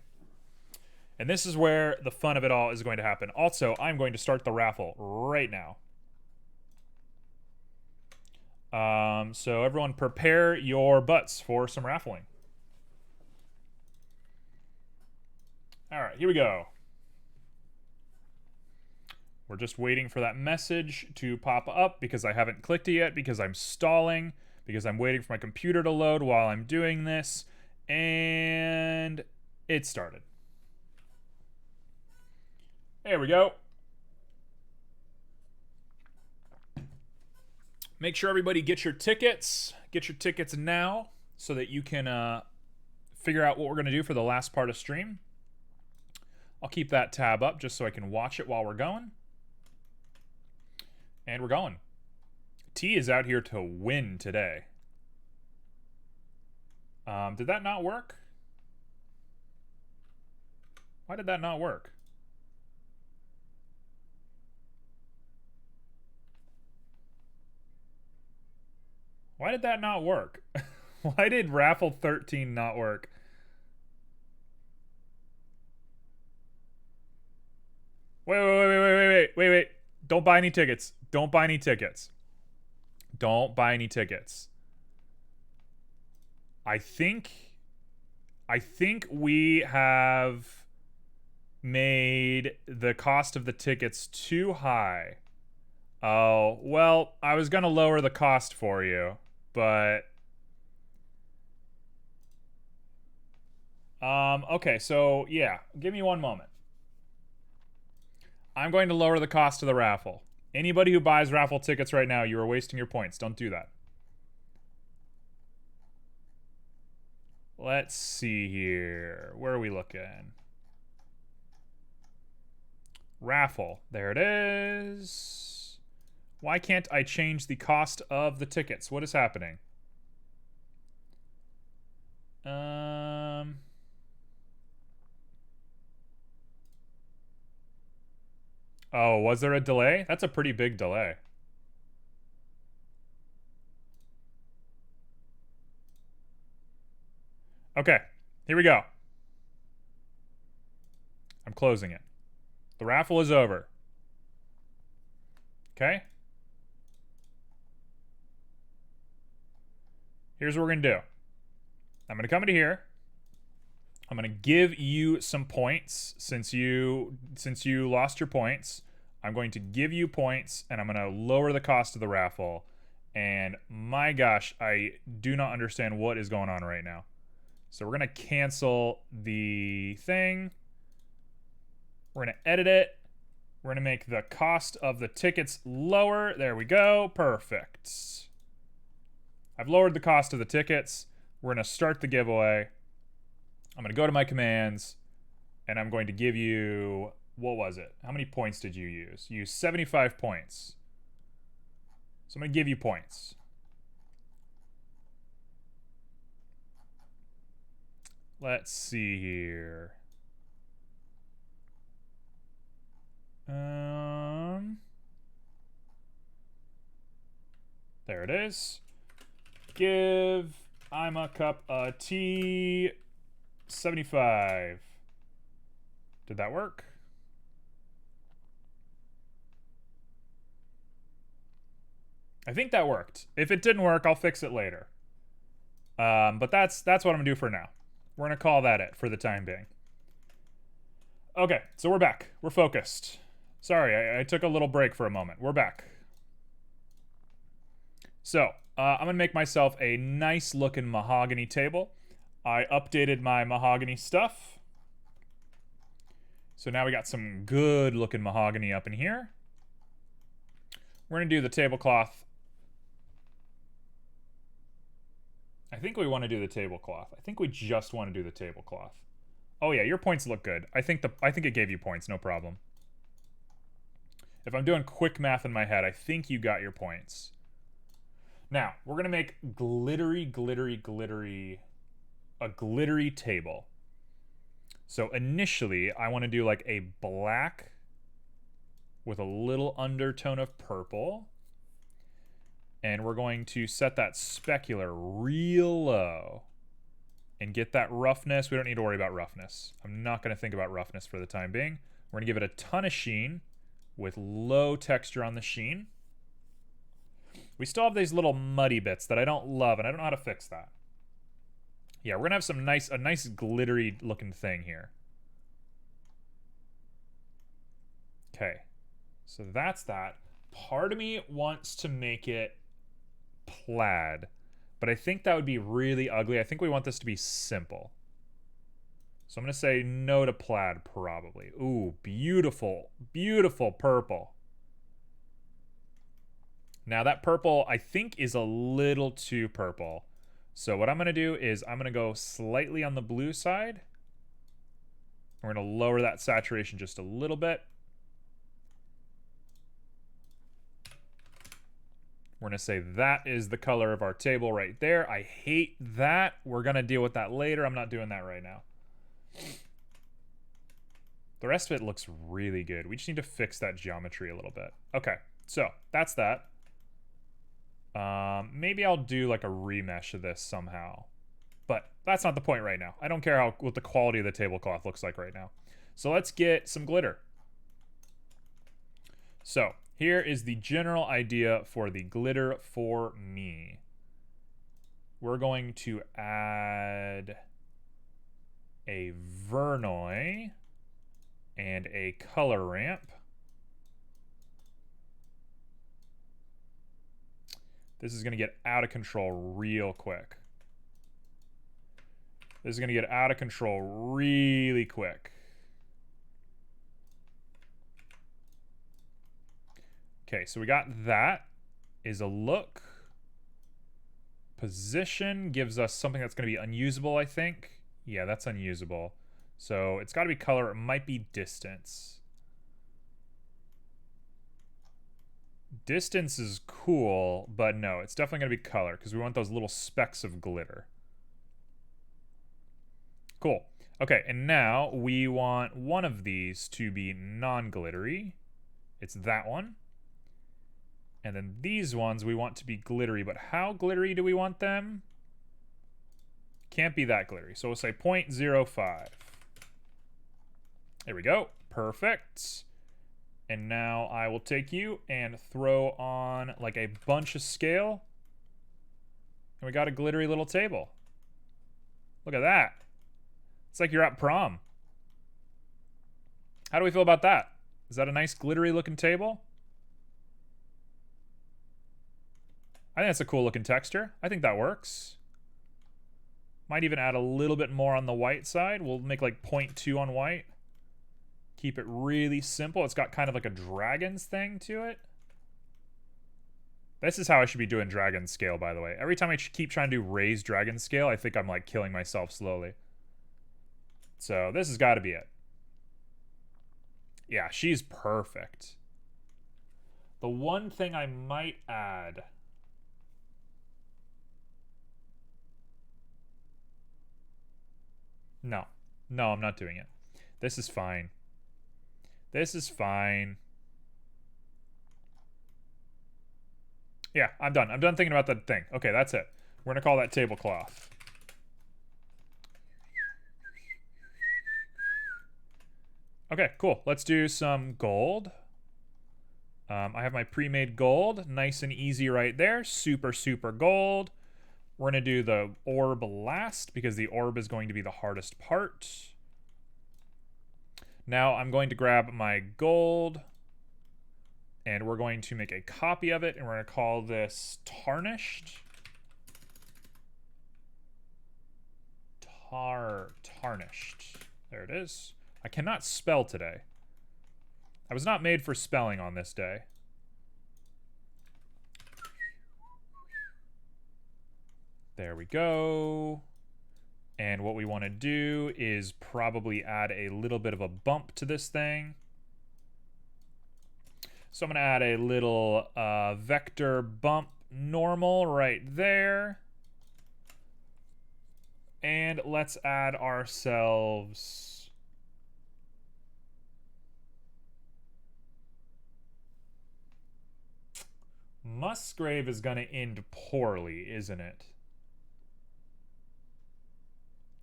And this is where the fun of it all is going to happen. Also, I'm going to start the raffle right now. So everyone prepare your butts for some raffling. All right, here we go. We're just waiting for that message to pop up because I haven't clicked it yet, because I'm stalling, because I'm waiting for my computer to load while I'm doing this. And it started. There we go. Make sure everybody get your tickets. Get your tickets now so that you can figure out what we're going to do for the last part of stream. I'll keep that tab up just so I can watch it while we're going. And we're going. T is out here to win today. Did that not work? Why did that not work? Why did that not work? Why did Raffle 13 not work? Wait. Don't buy any tickets. Don't buy any tickets. Don't buy any tickets. I think we have made the cost of the tickets too high. Oh, well, I was going to lower the cost for you, but okay, so yeah, give me one moment. I'm going to lower the cost of the raffle. Anybody who buys raffle tickets right now, you are wasting your points. Don't do that. Let's see here. Where are we looking? Raffle. There it is. Why can't I change the cost of the tickets? What is happening? Oh, was there a delay? That's a pretty big delay. Okay, here we go. I'm closing it. The raffle is over. Okay? Here's what we're going to do. I'm going to come into here. I'm going to give you some points since you lost your points. I'm going to give you points, and I'm going to lower the cost of the raffle. And my gosh, I do not understand what is going on right now. So we're going to cancel the thing. We're going to edit it. We're going to make the cost of the tickets lower. There we go. Perfect. I've lowered the cost of the tickets. We're going to start the giveaway. I'm going to go to my commands, and I'm going to give you, what was it? How many points did you use? You used 75 points. So I'm going to give you points. Let's see here. There it is. Give I'm a cup of tea 75. Did that work? I think that worked. If it didn't work, I'll fix it later. But that's what I'm gonna do for now. We're gonna call that it for the time being. Okay, so we're back. We're focused. Sorry, I took a little break for a moment. We're back. So, I'm gonna make myself a nice looking mahogany table. I updated my mahogany stuff. So now we got some good looking mahogany up in here. We're gonna do the tablecloth. I think we want to do the tablecloth. I think we just want to do the tablecloth. Oh yeah, your points look good. I think it gave you points, no problem. If I'm doing quick math in my head, I think you got your points. Now, we're going to make glittery, a glittery table. So initially, I want to do like a black with a little undertone of purple. And we're going to set that specular real low and get that roughness. We don't need to worry about roughness. I'm not going to think about roughness for the time being. We're going to give it a ton of sheen with low texture on the sheen. We still have these little muddy bits that I don't love, and I don't know how to fix that. Yeah, we're going to have a nice glittery looking thing here. Okay, so that's that. Part of me wants to make it plaid, but I think that would be really ugly. I think we want this to be simple. So I'm going to say no to plaid, probably. Ooh, beautiful, beautiful purple. Now that purple, I think, is a little too purple. So what I'm going to do is I'm going to go slightly on the blue side. We're going to lower that saturation just a little bit. We're going to say that is the color of our table right there. I hate that. We're going to deal with that later. I'm not doing that right now. The rest of it looks really good. We just need to fix that geometry a little bit. Okay, so that's that. Maybe I'll do like a remesh of this somehow. But that's not the point right now. I don't care what the quality of the tablecloth looks like right now. So let's get some glitter. So here is the general idea for the glitter for me. We're going to add a Verneuil and a color ramp. This is going to get out of control real quick. This is going to get out of control really quick. Okay, so we got that is a look. Position gives us something that's going to be unusable, I think. Yeah, that's unusable. So it's got to be color. It might be distance. Distance is cool, but no, it's definitely going to be color because we want those little specks of glitter. Cool. Okay, and now we want one of these to be non-glittery. It's that one. And then these ones we want to be glittery, but how glittery do we want them? Can't be that glittery. So we'll say 0.05. There we go. Perfect. And now I will take you and throw on like a bunch of scale. And we got a glittery little table. Look at that. It's like you're at prom. How do we feel about that? Is that a nice glittery looking table? I think that's a cool looking texture. I think that works. Might even add a little bit more on the white side. We'll make like 0.2 on white. Keep it really simple. It's got kind of like a dragon's thing to it. This is how I should be doing dragon scale, by the way. Every time I keep trying to do raised dragon scale, I think I'm like killing myself slowly. So this has got to be it. Yeah, she's perfect. The one thing I might add... No. No, I'm not doing it. This is fine. This is fine. Yeah, I'm done. I'm done thinking about that thing. Okay, that's it. We're going to call that tablecloth. Okay, cool. Let's do some gold. I have my pre-made gold. Nice and easy right there. Super, super gold. We're going to do the orb last because the orb is going to be the hardest part. Now I'm going to grab my gold and we're going to make a copy of it and we're going to call this tarnished. Tarnished. There it is. I cannot spell today. I was not made for spelling on this day. There we go. And what we want to do is probably add a little bit of a bump to this thing. So I'm going to add a little vector bump normal right there. And let's add ourselves... Musgrave is going to end poorly, isn't it?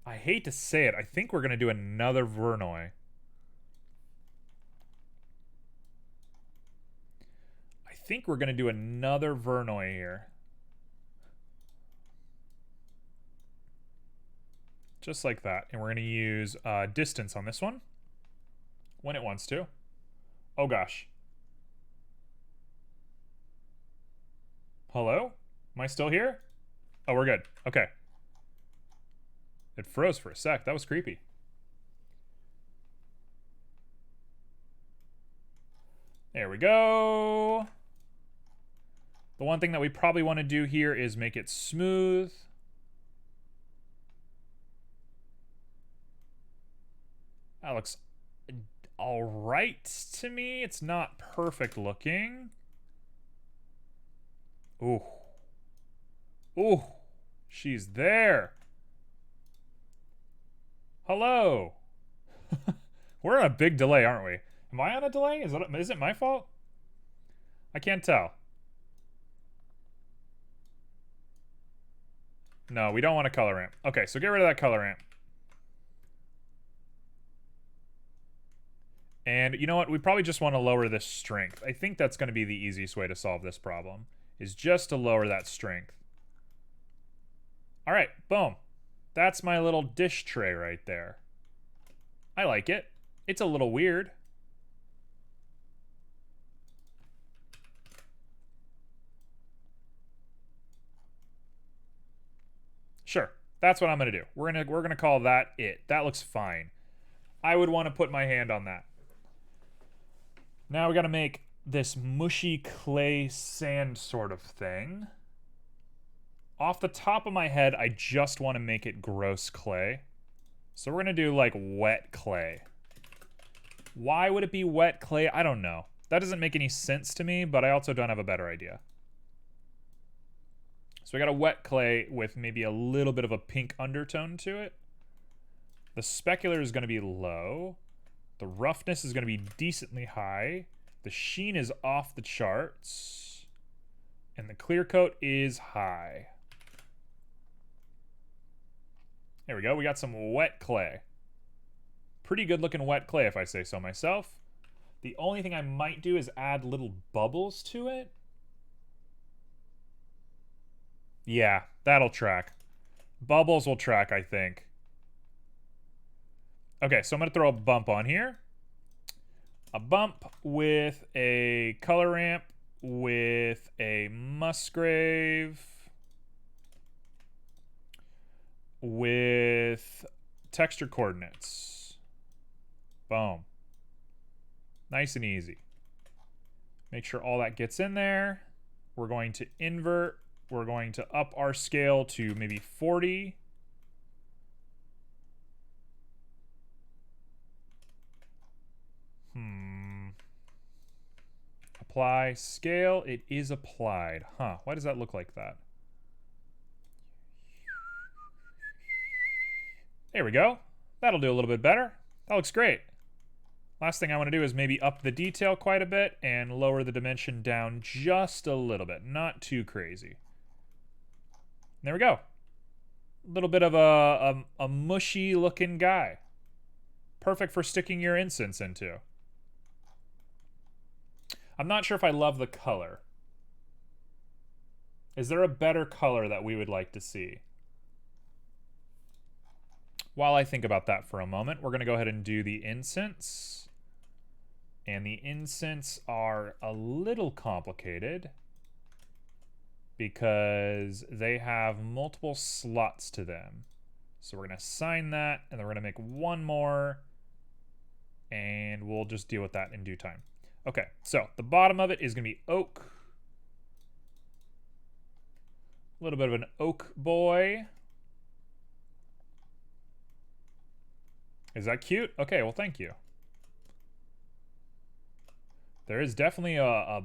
I hate to say it. I think we're going to do another Vernoi. I think we're going to do another Vernoi here. Just like that. And we're going to use distance on this one. When it wants to. Oh gosh. Hello? Am I still here? Oh, we're good. Okay. It froze for a sec. That was creepy. There we go. The one thing that we probably want to do here is make it smooth. That looks all right to me. It's not perfect looking. Ooh. Ooh. She's there. Hello. We're on a big delay, aren't we? Am I on a delay? Is it my fault? I can't tell. No, we don't want a color ramp. Okay, so get rid of that color ramp. And you know what? We probably just want to lower this strength. I think that's going to be the easiest way to solve this problem, is just to lower that strength. All right, boom. That's my little dish tray right there. I like it. It's a little weird. Sure, that's what I'm gonna do. We're gonna call that it. That looks fine. I would want to put my hand on that. Now we gotta make this mushy clay sand sort of thing. Off the top of my head, I just want to make it gross clay. So we're gonna do like wet clay. Why would it be wet clay? I don't know. That doesn't make any sense to me, but I also don't have a better idea. So we got a wet clay with maybe a little bit of a pink undertone to it. The specular is going to be low. The roughness is going to be decently high. The sheen is off the charts. And the clear coat is high. There we go. We got some wet clay. Pretty good looking wet clay if I say so myself. The only thing I might do is add little bubbles to it. Yeah, that'll track. Bubbles will track, I think. Okay, so I'm going to throw a bump on here. A bump with a color ramp with a Musgrave with texture coordinates. Boom. Nice and easy. Make sure all that gets in there. We're going to invert. We're going to up our scale to maybe 40. Apply scale. It is applied. Huh. Why does that look like that? There we go. That'll do a little bit better. That looks great. Last thing I want to do is maybe up the detail quite a bit and lower the dimension down just a little bit. Not too crazy. There we go. A little bit of a mushy looking guy. Perfect for sticking your incense into. I'm not sure if I love the color. Is there a better color that we would like to see? While I think about that for a moment, we're going to go ahead and do the incense. And the incense are a little complicated because they have multiple slots to them. So we're going to assign that, and then we're going to make one more, and we'll just deal with that in due time. Okay, so the bottom of it is going to be oak. A little bit of an oak boy. Is that cute? Okay, well, thank you. There is definitely a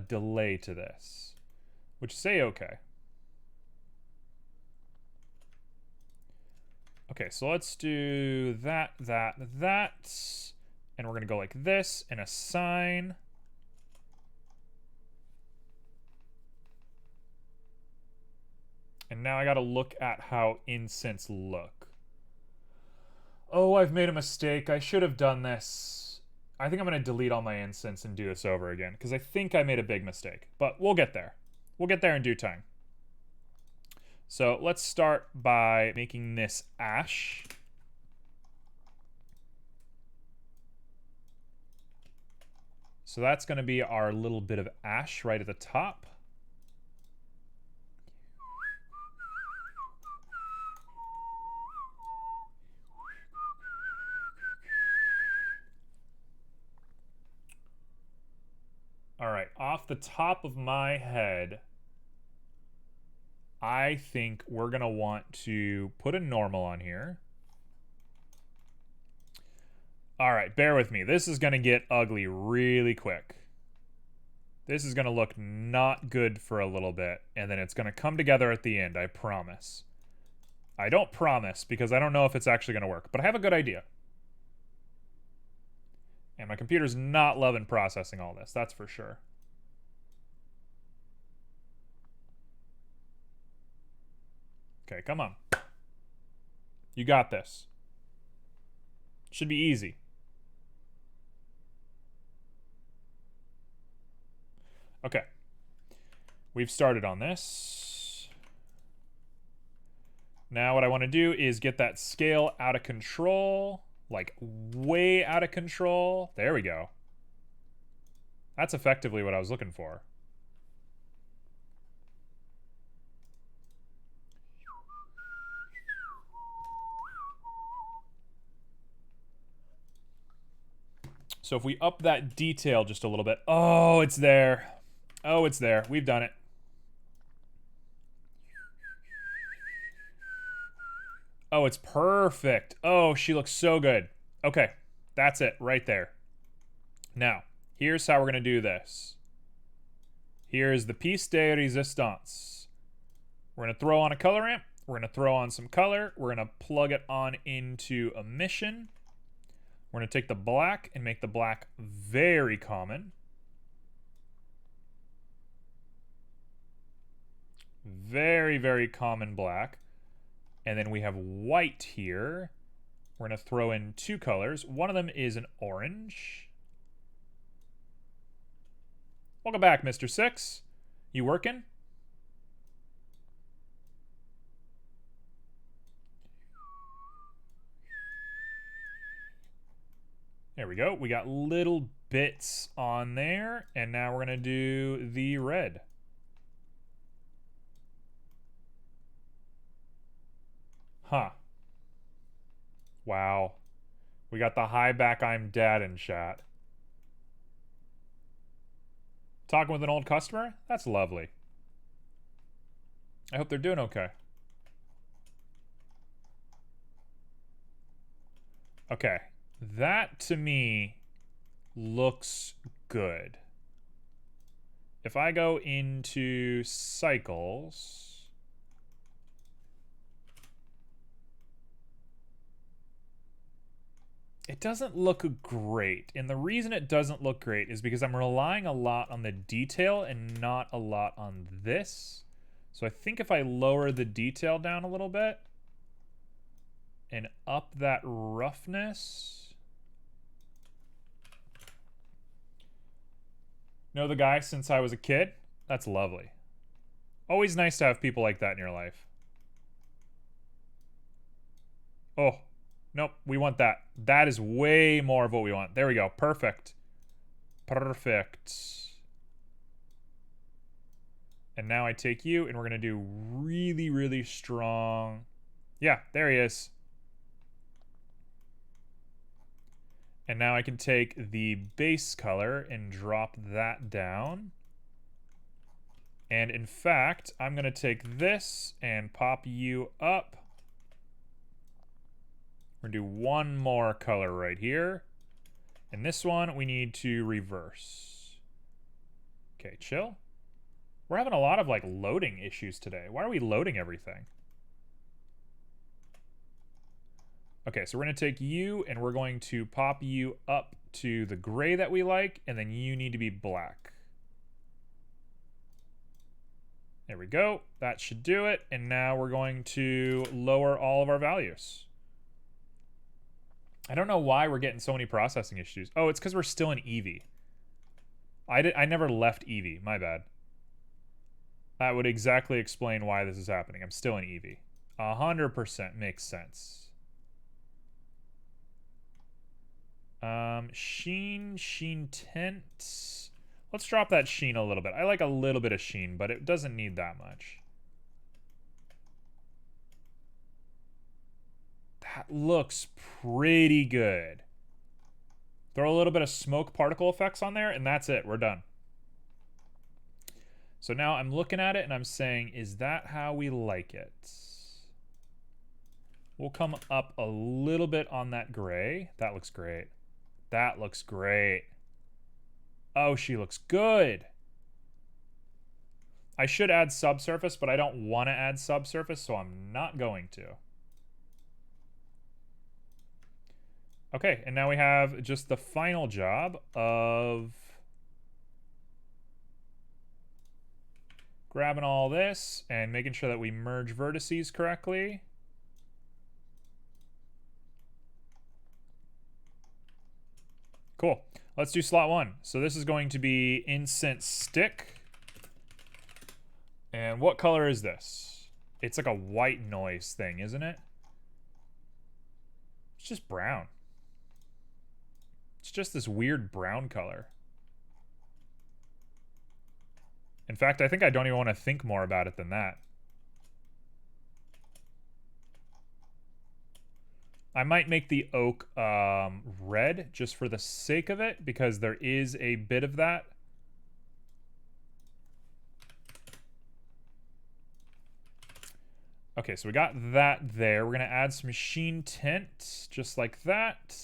delay to this. which is okay. Okay, so let's do that. And we're going to go like this and assign. And now I got to look at how incense look. Oh, I've made a mistake. I should have done this. I think I'm going to delete all my incense and do this over again, because I think I made a big mistake. But we'll get there. We'll get there in due time. So let's start by making this ash. So that's going to be our little bit of ash right at the top. All right, off the top of my head, I think we're going to want to put a normal on here. All right, bear with me. This is going to get ugly really quick. This is going to look not good for a little bit, and then it's going to come together at the end, I promise. I don't promise, because I don't know if it's actually going to work, but I have a good idea. And my computer's not loving processing all this, that's for sure. Okay, come on. You got this. Should be easy. Okay. We've started on this. Now what I want to do is get that scale out of control. Like, way out of control. There we go. That's effectively what I was looking for. So if we up that detail just a little bit. Oh, it's there. Oh, it's there. We've done it. Oh, it's perfect. Oh, she looks so good. Okay, that's it right there. Now, here's how we're going to do this. Here's the piece de resistance. We're going to throw on a color ramp. We're going to throw on some color. We're going to plug it on into emission. We're going to take the black and make the black very common. Very, very common black. And then we have white here. We're going to throw in two colors. One of them is an orange. Welcome back, Mr. Six. You working? There we go. We got little bits on there. And now we're going to do the red. Huh. Wow. We got the high back I'm dad in chat. Talking with an old customer? That's lovely. I hope they're doing okay. Okay. That, to me, looks good. If I go into cycles... it doesn't look great. And the reason it doesn't look great is because I'm relying a lot on the detail and not a lot on this. So I think if I lower the detail down a little bit and up that roughness. Know the guy since I was a kid? That's lovely. Always nice to have people like that in your life. Oh. Nope, we want that. That is way more of what we want. There we go. Perfect. Perfect. And now I take you, and we're going to do really, really strong. Yeah, there he is. And now I can take the base color and drop that down. And in fact, I'm going to take this and pop you up. We're going to do one more color right here. And this one we need to reverse. Okay, chill. We're having a lot of like loading issues today. Why are we loading everything? Okay, so we're going to take you and we're going to pop you up to the gray that we like, and then you need to be black. There we go. That should do it. And now we're going to lower all of our values. I don't know why we're getting so many processing issues. Oh, it's because we're still in Eevee. I never left Eevee. My bad. That would exactly explain why this is happening. I'm still in Eevee. 100% makes sense. Sheen tint. Let's drop that sheen a little bit. I like a little bit of sheen, but it doesn't need that much. That looks pretty good. Throw a little bit of smoke particle effects on there, and that's it. We're done. So now I'm looking at it, and I'm saying, is that how we like it? We'll come up a little bit on that gray. That looks great. That looks great. Oh, she looks good. I should add subsurface, but I don't want to add subsurface, so I'm not going to. Okay, and now we have just the final job of grabbing all this and making sure that we merge vertices correctly. Cool. Let's do slot 1. So this is going to be incense stick. And what color is this? It's like a white noise thing, isn't it? It's just brown. It's just this weird brown color. In fact, I think I don't even want to think more about it than that. I might make the oak red just for the sake of it, because there is a bit of that. Okay, so we got that there. We're going to add some sheen tint, just like that.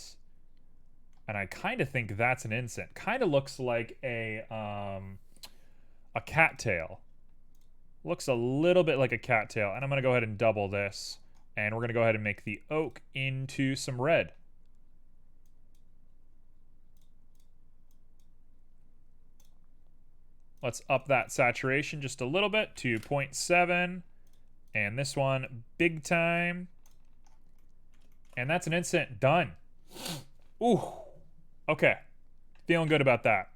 And I kind of think that's an incense. Kind of looks like a cattail. Looks a little bit like a cattail. And I'm going to go ahead and double this. And we're going to go ahead and make the oak into some red. Let's up that saturation just a little bit to 0.7. And this one, big time. And that's an incense. Done. Ooh. Okay. Feeling good about that.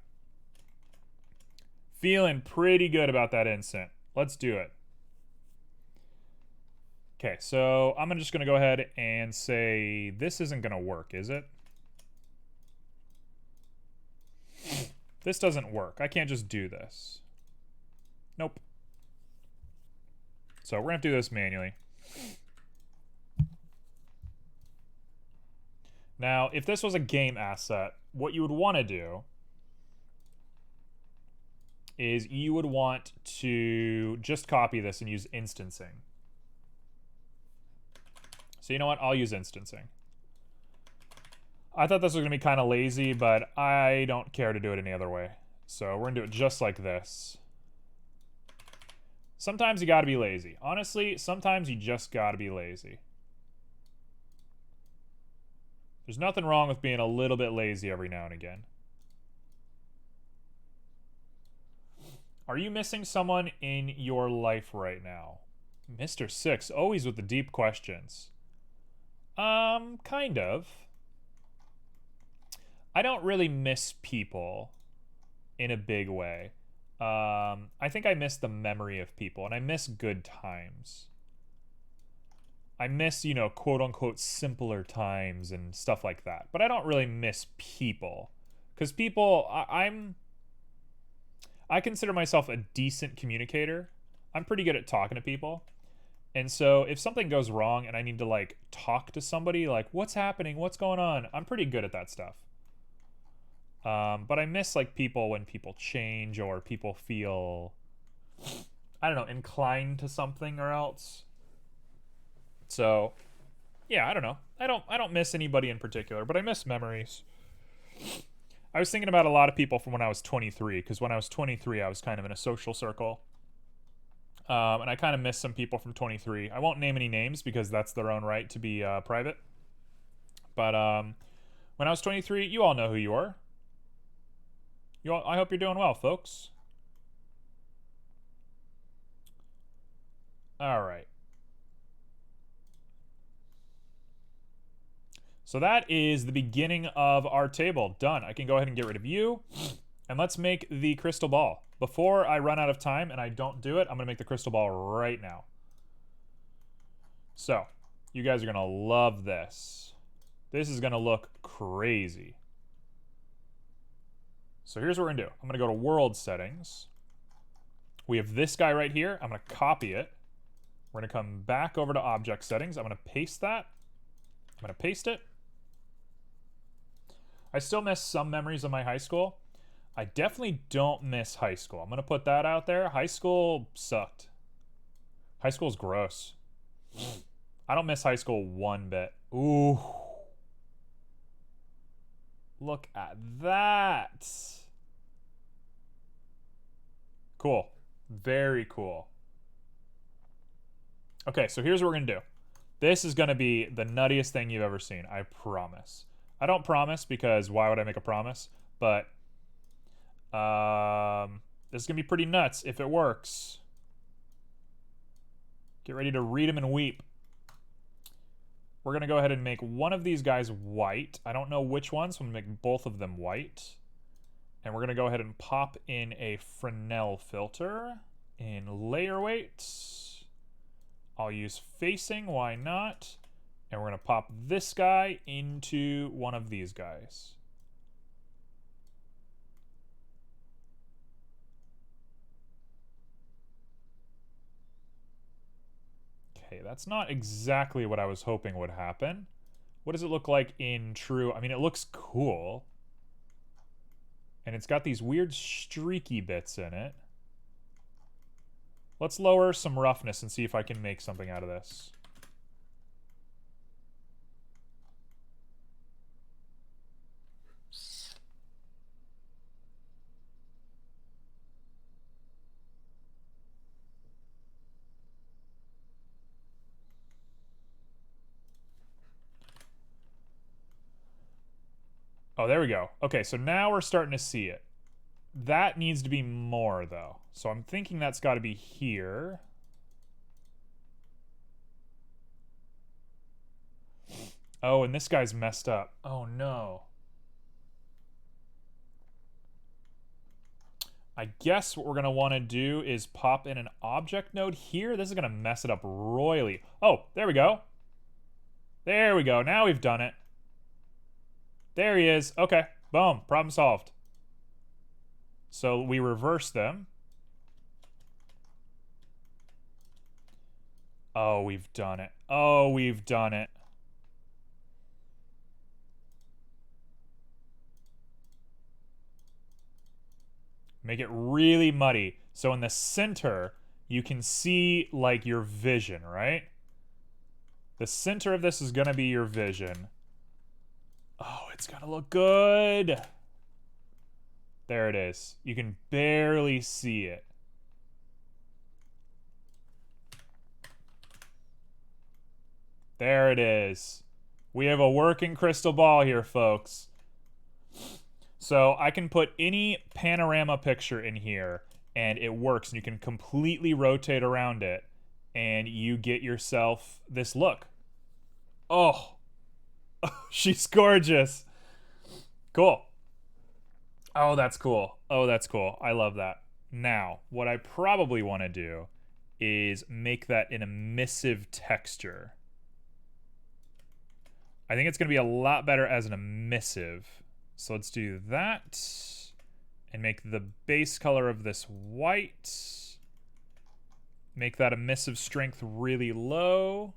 Feeling pretty good about that incense. Let's do it. Okay, so I'm just going to go ahead and say this isn't going to work, is it? This doesn't work. I can't just do this. Nope. So we're going to do this manually. Now, if this was a game asset, what you would want to do is you would want to just copy this and use instancing. So you know what? I'll use instancing. I thought this was going to be kind of lazy, but I don't care to do it any other way. So we're going to do it just like this. Sometimes you got to be lazy. Honestly, sometimes you just got to be lazy. There's nothing wrong with being a little bit lazy every now and again. Are you missing someone in your life right now? Mr. Six, always with the deep questions. Kind of. I don't really miss people in a big way. I think I miss the memory of people, and I miss good times. I miss, you know, quote-unquote simpler times and stuff like that. But I don't really miss people. Because people, I consider myself a decent communicator. I'm pretty good at talking to people. And so if something goes wrong and I need to, like, talk to somebody, like, what's happening? What's going on? I'm pretty good at that stuff. But I miss, like, people when people change or people feel, I don't know, inclined to something or else. So, yeah, I don't know. I don't miss anybody in particular, but I miss memories. I was thinking about a lot of people from when I was 23, because when I was 23, I was kind of in a social circle. And I kind of miss some people from 23. I won't name any names because that's their own right to be private. But when I was 23, you all know who you are. I hope you're doing well, folks. All right. So that is the beginning of our table. Done. I can go ahead and get rid of you. And let's make the crystal ball. Before I run out of time and I don't do it, I'm going to make the crystal ball right now. So, you guys are going to love this. This is going to look crazy. So here's what we're going to do. I'm going to go to World Settings. We have this guy right here. I'm going to copy it. We're going to come back over to Object Settings. I'm going to paste that. I'm going to paste it. I still miss some memories of my high school. I definitely don't miss high school. I'm going to put that out there. High school sucked. High school's gross. I don't miss high school one bit. Ooh. Look at that. Cool. Very cool. Okay, so here's what we're going to do. This is going to be the nuttiest thing you've ever seen. I promise. I don't promise because why would I make a promise? But this is going to be pretty nuts if it works. Get ready to read them and weep. We're going to go ahead and make one of these guys white. I don't know which one, so I'm going to make both of them white. And we're going to go ahead and pop in a Fresnel filter in layer weight. I'll use facing, why not? And we're going to pop this guy into one of these guys. Okay, that's not exactly what I was hoping would happen. What does it look like in true? I mean, it looks cool. And it's got these weird streaky bits in it. Let's lower some roughness and see if I can make something out of this. Oh, there we go. Okay, so now we're starting to see it. That needs to be more, though. So I'm thinking that's got to be here. Oh, and this guy's messed up. Oh, no. I guess what we're going to want to do is pop in an object node here. This is going to mess it up royally. Oh, there we go. There we go. Now we've done it. There he is. Okay. Boom. Problem solved. So we reverse them. Oh, we've done it. Oh, we've done it. Make it really muddy. So in the center, you can see, like, your vision, right? The center of this is going to be your vision. Oh, it's going to look good. There it is. You can barely see it. There it is. We have a working crystal ball here, folks. So I can put any panorama picture in here and it works, and you can completely rotate around it and you get yourself this look. Oh, she's gorgeous. Cool. Oh, that's cool. Oh, that's cool. I love that. Now, what I probably want to do is make that an emissive texture. I think it's going to be a lot better as an emissive. So let's do that and make the base color of this white. Make that emissive strength really low.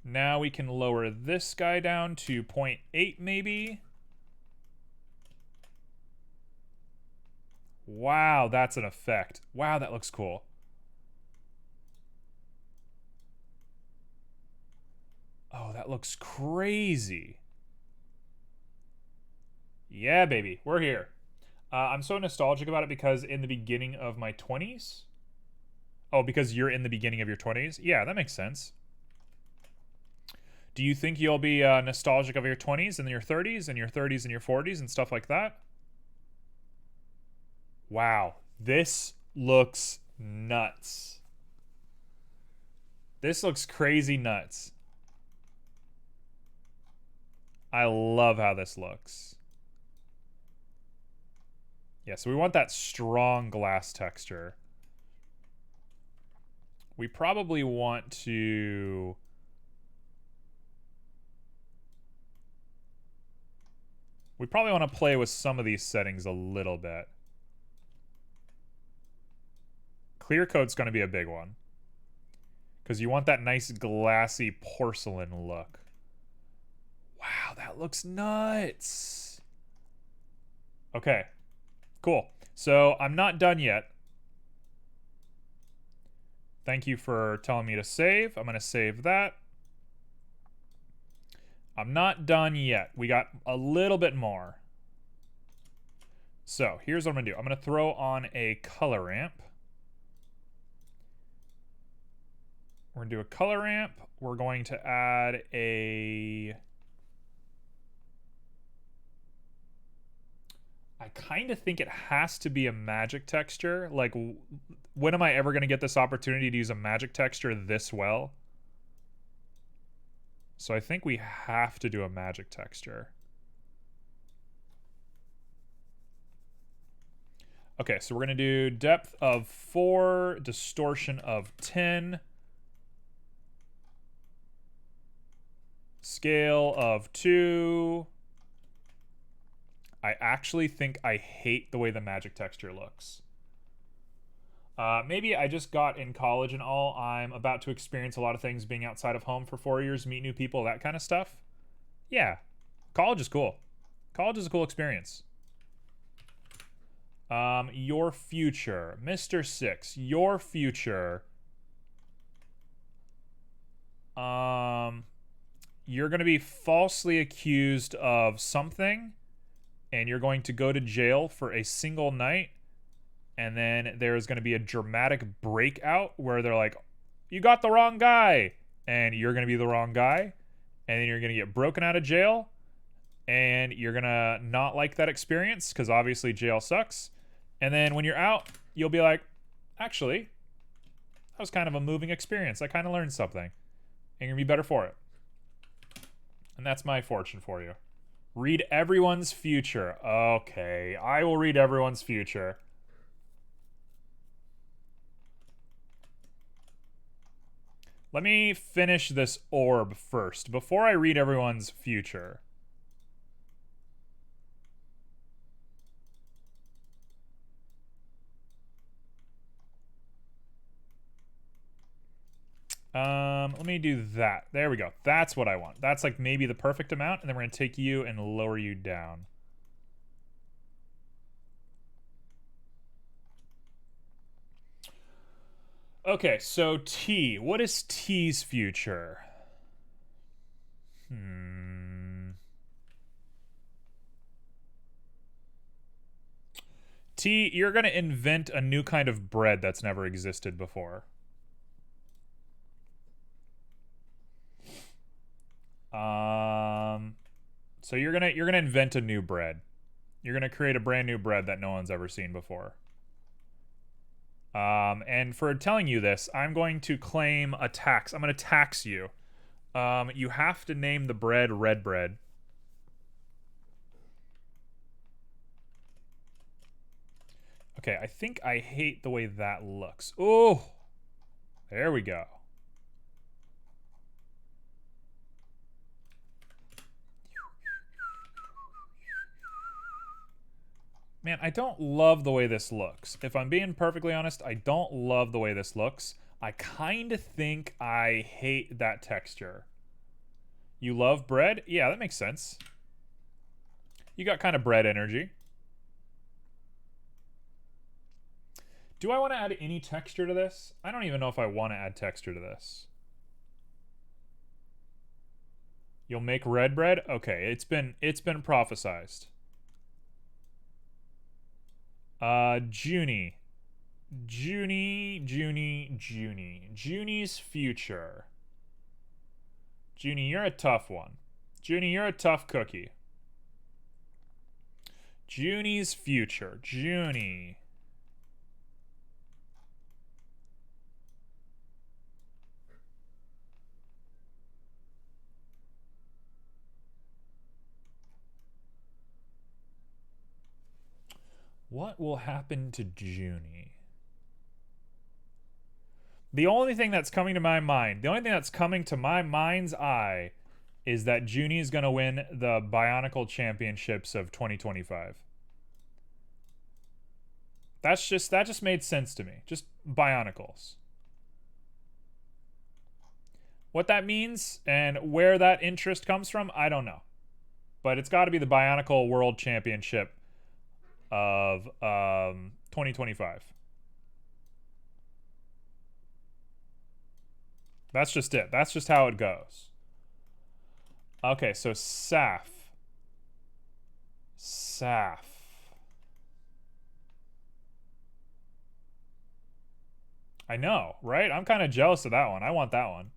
Now we can lower this guy down to 0.8 maybe. Wow, that's an effect. Wow, that looks cool. Oh, that looks crazy. Yeah, baby, we're here. I'm so nostalgic about it because in the beginning of my 20s. Oh, because you're in the beginning of your 20s? Yeah, that makes sense. Do you think you'll be nostalgic of your 20s and your 30s and your 30s and your 40s and stuff like that? Wow, this looks nuts. This looks crazy nuts. I love how this looks. Yeah, so we want that strong glass texture. We probably want to... We probably want to play with some of these settings a little bit. Clear coat's going to be a big one. Because you want that nice glassy porcelain look. Wow, that looks nuts. Okay, cool. So I'm not done yet. Thank you for telling me to save. I'm going to save that. I'm not done yet. We got a little bit more. So here's what I'm going to do. I'm going to throw on a color ramp. We're going to do a color ramp. We're going to add a... I kind of think it has to be a magic texture. Like, when am I ever going to get this opportunity to use a magic texture this well? So I think we have to do a magic texture. Okay, so we're going to do depth of 4, distortion of 10, scale of 2. I actually think I hate the way the magic texture looks. Maybe I just got in college and all. I'm about to experience a lot of things being outside of home for 4 years, meet new people, that kind of stuff. Yeah, college is cool. College is a cool experience. Your future. Mr. Six, your future. You're going to be falsely accused of something, and you're going to go to jail for a single night. And then there's going to be a dramatic breakout where they're like, you got the wrong guy. And you're going to be the wrong guy. And then you're going to get broken out of jail. And you're going to not like that experience because obviously jail sucks. And then when you're out, you'll be like, actually, that was kind of a moving experience. I kind of learned something. And you're going to be better for it. And that's my fortune for you. Read everyone's future. Okay, I will read everyone's future. Let me finish this orb first before I read everyone's future. Let me do that. There we go. That's what I want. That's like maybe the perfect amount, and then we're going to take you and lower you down. Okay, so T. What is T's future? T, you're going to invent a new kind of bread that's never existed before. So you're gonna invent a new bread. You're gonna create a brand new bread that no one's ever seen before. And for telling you this, I'm going to claim a tax. I'm gonna tax you. You have to name the bread red bread. Okay, I think I hate the way that looks. Oh, there we go. Man, I don't love the way this looks. If I'm being perfectly honest, I don't love the way this looks. I kind of think I hate that texture. You love bread? Yeah, that makes sense. You got kind of bread energy. Do I want to add any texture to this? I don't even know if I want to add texture to this. You'll make red bread? Okay, it's been prophesized. Junie. Junie's future. Junie, you're a tough one. Junie, you're a tough cookie. Junie's future. Junie. What will happen to Junie? The only thing that's coming to my mind, the only thing that's coming to my mind's eye is that Junie is going to win the Bionicle Championships of 2025. That just made sense to me. Just Bionicles. What that means and where that interest comes from, I don't know. But it's got to be the Bionicle World Championship of 2025. That's just it. That's just how it goes. Okay, so Saf. I know, right? I'm kind of jealous of that one. I want that one.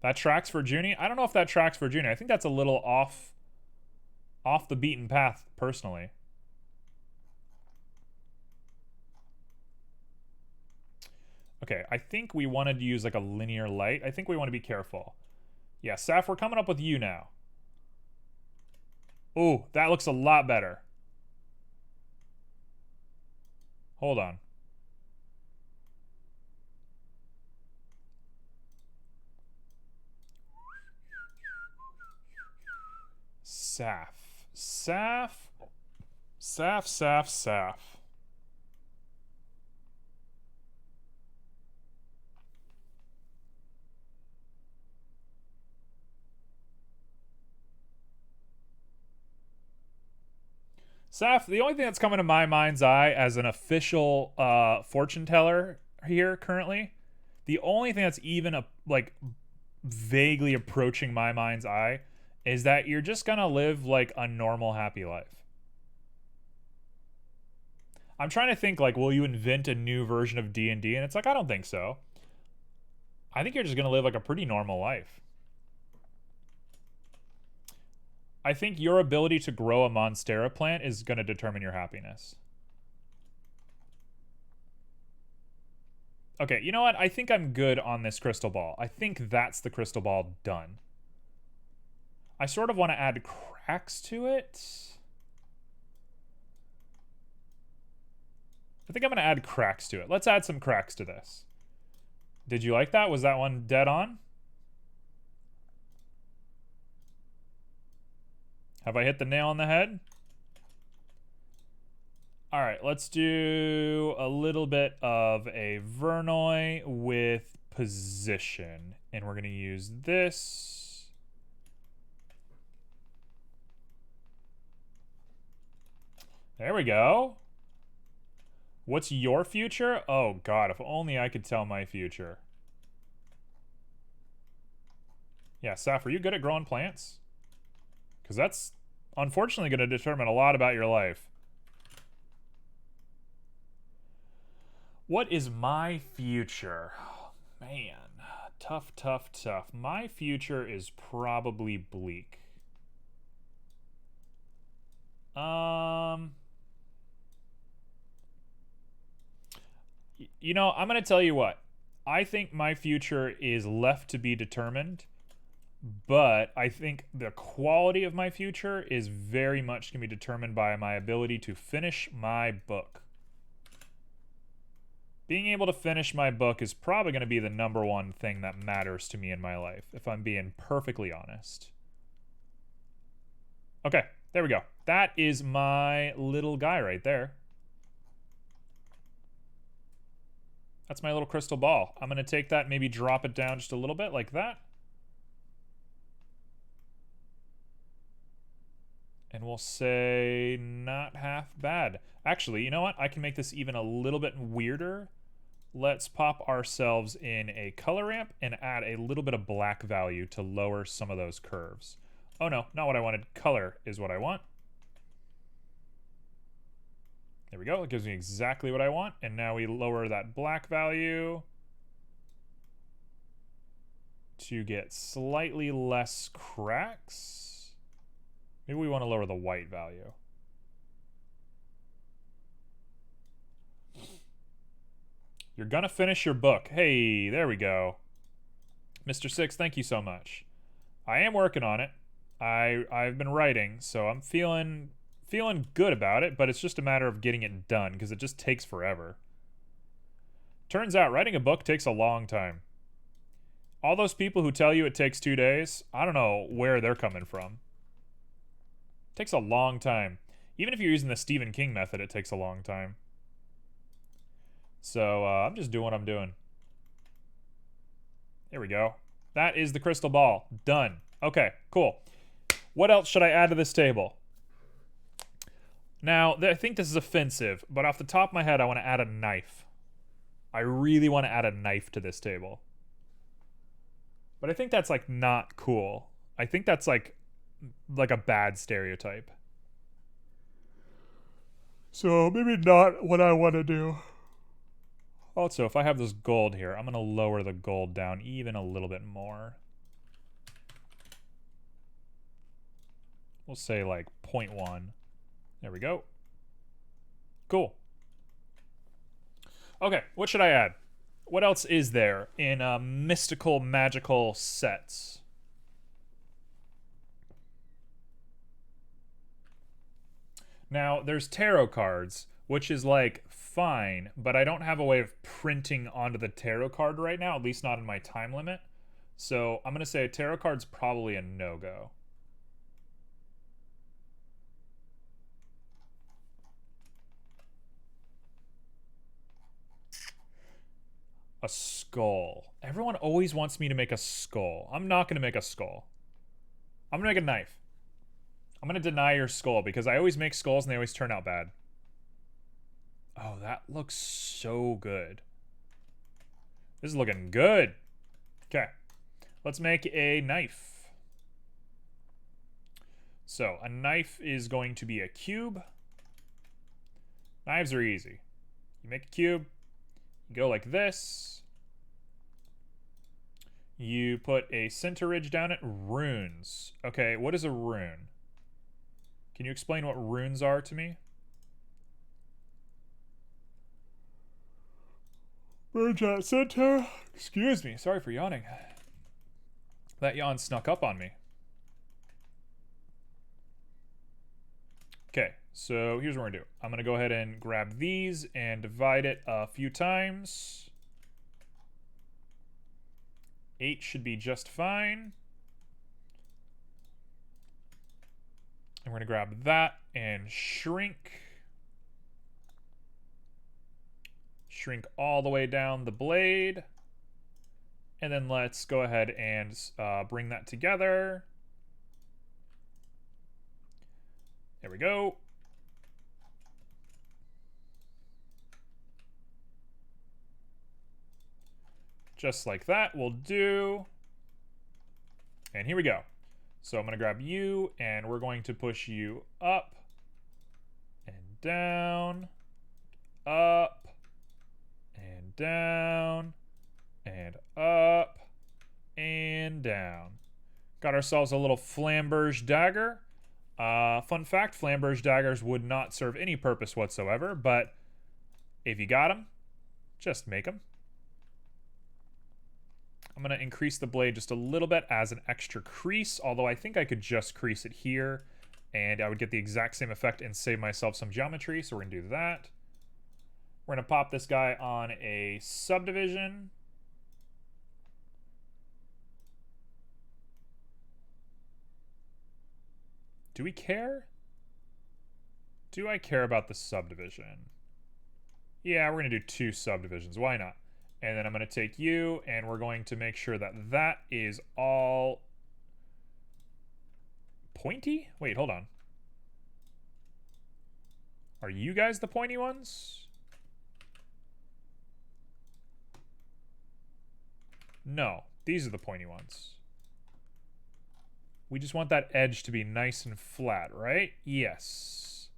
That tracks for Junie? I don't know if that tracks for Junie. I think that's a little off the beaten path, personally. Okay, I think we wanted to use like a linear light. I think we want to be careful. Yeah, Saf, we're coming up with you now. Ooh, that looks a lot better. Hold on. Saf. Saf, the only thing that's coming to my mind's eye as an official fortune teller here currently, the only thing that's even like vaguely approaching my mind's eye is that you're just gonna live like a normal, happy life. I'm trying to think like, will you invent a new version of D&D? And it's like, I don't think so. I think you're just gonna live like a pretty normal life. I think your ability to grow a Monstera plant is going to determine your happiness. Okay, you know what? I think I'm good on this crystal ball. I think that's the crystal ball done. I sort of want to add cracks to it. I think I'm going to add cracks to it. Let's add some cracks to this. Did you like that? Was that one dead on? Have I hit the nail on the head? All right, let's do a little bit of a Vernoy with position. And we're going to use this. There we go. What's your future? Oh, God, if only I could tell my future. Yeah, Saf, are you good at growing plants? Because that's unfortunately going to determine a lot about your life. What is my future? Oh, man, tough. My future is probably bleak. You know, I'm going to tell you what. I think my future is left to be determined. But I think the quality of my future is very much going to be determined by my ability to finish my book. Being able to finish my book is probably going to be the #1 thing that matters to me in my life, if I'm being perfectly honest. Okay, there we go. That is my little guy right there. That's my little crystal ball. I'm going to take that and maybe drop it down just a little bit like that. And we'll say not half bad. Actually, you know what? I can make this even a little bit weirder. Let's pop ourselves in a color ramp and add a little bit of black value to lower some of those curves. Oh no, not what I wanted. Color is what I want. There we go. It gives me exactly what I want. And now we lower that black value to get slightly less cracks. Maybe we want to lower the white value. You're gonna finish your book. Hey, there we go. Mr. Six, thank you so much. I am working on it. I've been writing, so I'm feeling good about it, but it's just a matter of getting it done because it just takes forever. Turns out writing a book takes a long time. All those people who tell you it takes 2 days, I don't know where they're coming from. It takes a long time. Even if you're using the Stephen King method, it takes a long time. So I'm just doing what I'm doing. There we go. That is the crystal ball. Done. Okay, cool. What else should I add to this table? Now, I think this is offensive, but off the top of my head, I want to add a knife. I really want to add a knife to this table. But I think that's, like, not cool. I think that's, like a bad stereotype. So, maybe not what I want to do. Also, if I have this gold here, I'm going to lower the gold down even a little bit more. We'll say like 0.1. There we go. Cool. Okay, what should I add? What else is there in mystical, magical sets? Now, there's tarot cards, which is like fine, but I don't have a way of printing onto the tarot card right now, at least not in my time limit. So I'm going to say a tarot card's probably a no-go. A skull. Everyone always wants me to make a skull. I'm not going to make a skull. I'm going to make a knife. I'm going to deny your skull because I always make skulls and they always turn out bad. Oh, that looks so good. This is looking good. Okay. Let's make a knife. So, a knife is going to be a cube. Knives are easy. You make a cube. You go like this. You put a center ridge down it. Runes. Okay, what is a rune? Can you explain what runes are to me? Merge at center. Excuse me, sorry for yawning. That yawn snuck up on me. Okay, so here's what we're gonna do. I'm gonna go ahead and grab these and divide it a few times. 8 should be just fine. And we're gonna grab that and shrink. Shrink all the way down the blade. And then let's go ahead and bring that together. There we go. Just like that will do. And here we go. So I'm going to grab you, and we're going to push you up and down, up and down, and up and down. Got ourselves a little flamberge dagger. Fun fact, flamberge daggers would not serve any purpose whatsoever, but if you got them, just make them. I'm going to increase the blade just a little bit as an extra crease, although I think I could just crease it here, and I would get the exact same effect and save myself some geometry, so we're going to do that. We're going to pop this guy on a subdivision. Do we care? Do I care about the subdivision? Yeah, we're going to do 2 subdivisions. Why not? And then I'm going to take you, and we're going to make sure that that is all pointy? Wait, hold on. Are you guys the pointy ones? No, these are the pointy ones. We just want that edge to be nice and flat, right? Yes.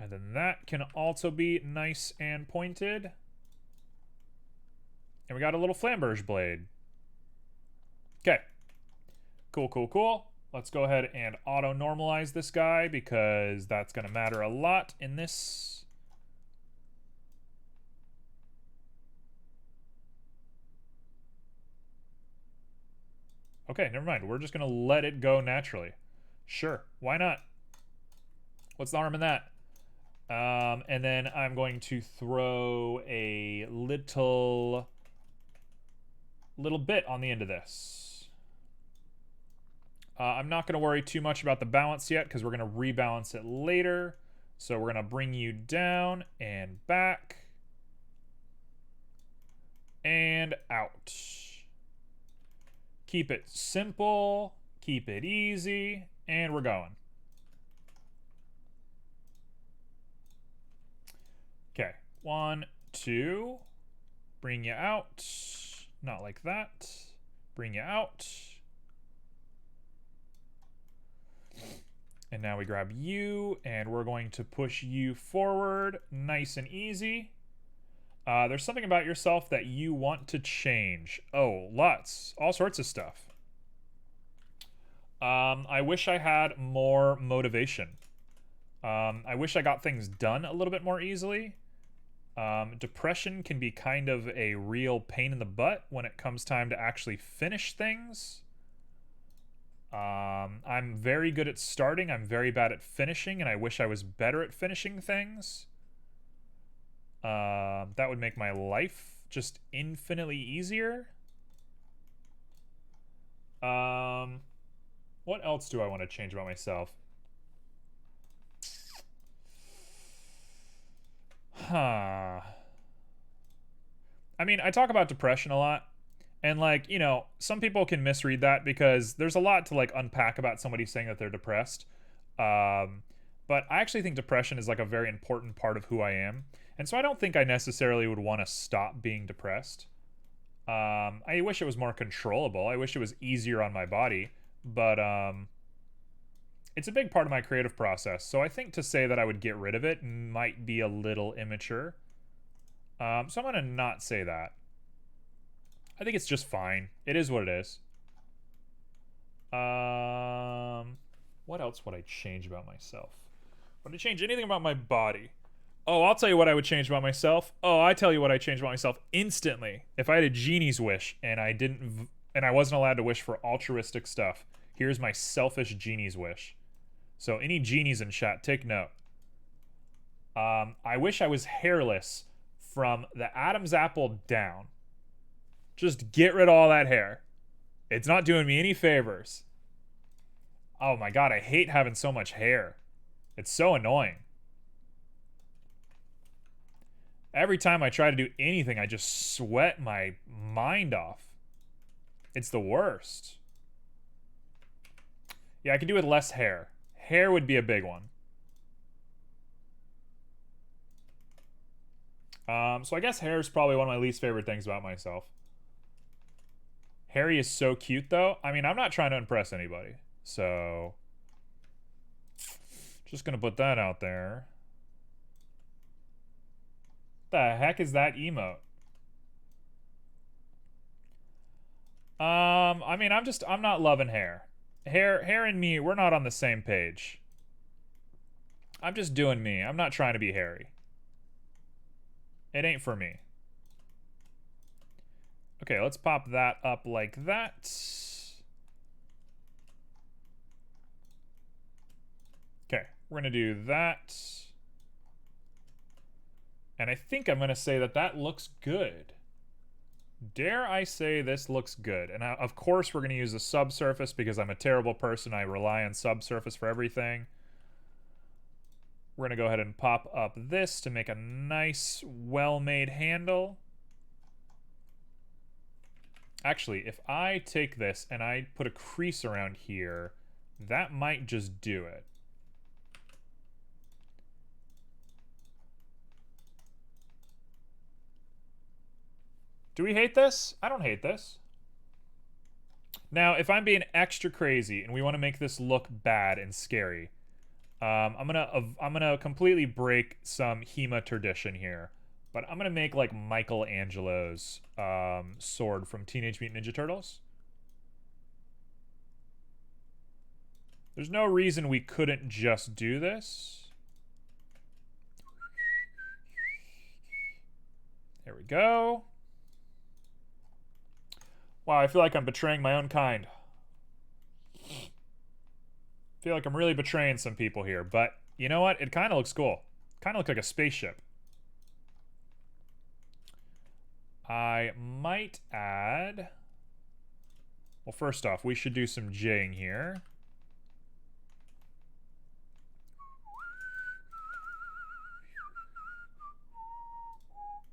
And then that can also be nice and pointed. And we got a little flamberge blade. Okay. Cool, cool, cool. Let's go ahead and auto-normalize this guy because that's going to matter a lot in this. Okay, never mind. We're just going to let it go naturally. Sure, why not? What's the harm in that? And then I'm going to throw a little bit on the end of this. I'm not going to worry too much about the balance yet because we're going to rebalance it later. So we're going to bring you down and back and out. Keep it simple, keep it easy, and we're going. Okay, 1, 2, bring you out, not like that, bring you out. And now we grab you, and we're going to push you forward, nice and easy. There's something about yourself that you want to change. Oh, lots. All sorts of stuff. I wish I had more motivation. I wish I got things done a little bit more easily. Depression can be kind of a real pain in the butt when it comes time to actually finish things. I'm very good at starting. I'm very bad at finishing, and I wish I was better at finishing things. That would make my life just infinitely easier. What else do I want to change about myself? Huh. I mean, I talk about depression a lot. And, like, you know, some people can misread that because there's a lot to, like, unpack about somebody saying that they're depressed. But I actually think depression is, like, a very important part of who I am. And so I don't think I necessarily would want to stop being depressed. I wish it was more controllable. I wish it was easier on my body. But it's a big part of my creative process. So I think to say that I would get rid of it might be a little immature. So I'm going to not say that. I think it's just fine. It is what it is. What else would I change about myself? Would I change anything about my body? Oh, I'll tell you what I would change about myself. Oh, I tell you what I changed about myself instantly. If I had a genie's wish and I wasn't allowed to wish for altruistic stuff, here's my selfish genie's wish. So any genies in chat, take note. I wish I was hairless from the Adam's apple down. Just get rid of all that hair. It's not doing me any favors. Oh my god, I hate having so much hair. It's so annoying. Every time I try to do anything, I just sweat my mind off. It's the worst. Yeah, I could do with less hair. Hair would be a big one. So I guess hair is probably one of my least favorite things about myself. Harry is so cute, though. I mean, I'm not trying to impress anybody. So, just going to put that out there. The heck is that emote? I mean, I'm not loving hair. Hair and me, we're not on the same page. I'm just doing me. I'm not trying to be hairy. It ain't for me. Okay, let's pop that up like that. Okay, we're gonna do that. And I think I'm gonna say that that looks good. Dare I say this looks good? And of course we're gonna use a subsurface because I'm a terrible person. I rely on subsurface for everything. We're gonna go ahead and pop up this to make a nice, well-made handle. Actually, if I take this and I put a crease around here, that might just do it. Do we hate this? I don't hate this. Now, if I'm being extra crazy and we want to make this look bad and scary, I'm gonna completely break some HEMA tradition here, but I'm gonna make like Michelangelo's sword from Teenage Mutant Ninja Turtles. There's no reason we couldn't just do this. There we go. Wow, I feel like I'm betraying my own kind. I feel like I'm really betraying some people here, but you know what? It kind of looks cool. Kind of looks like a spaceship. I might add... Well, first off, we should do some J'ing here.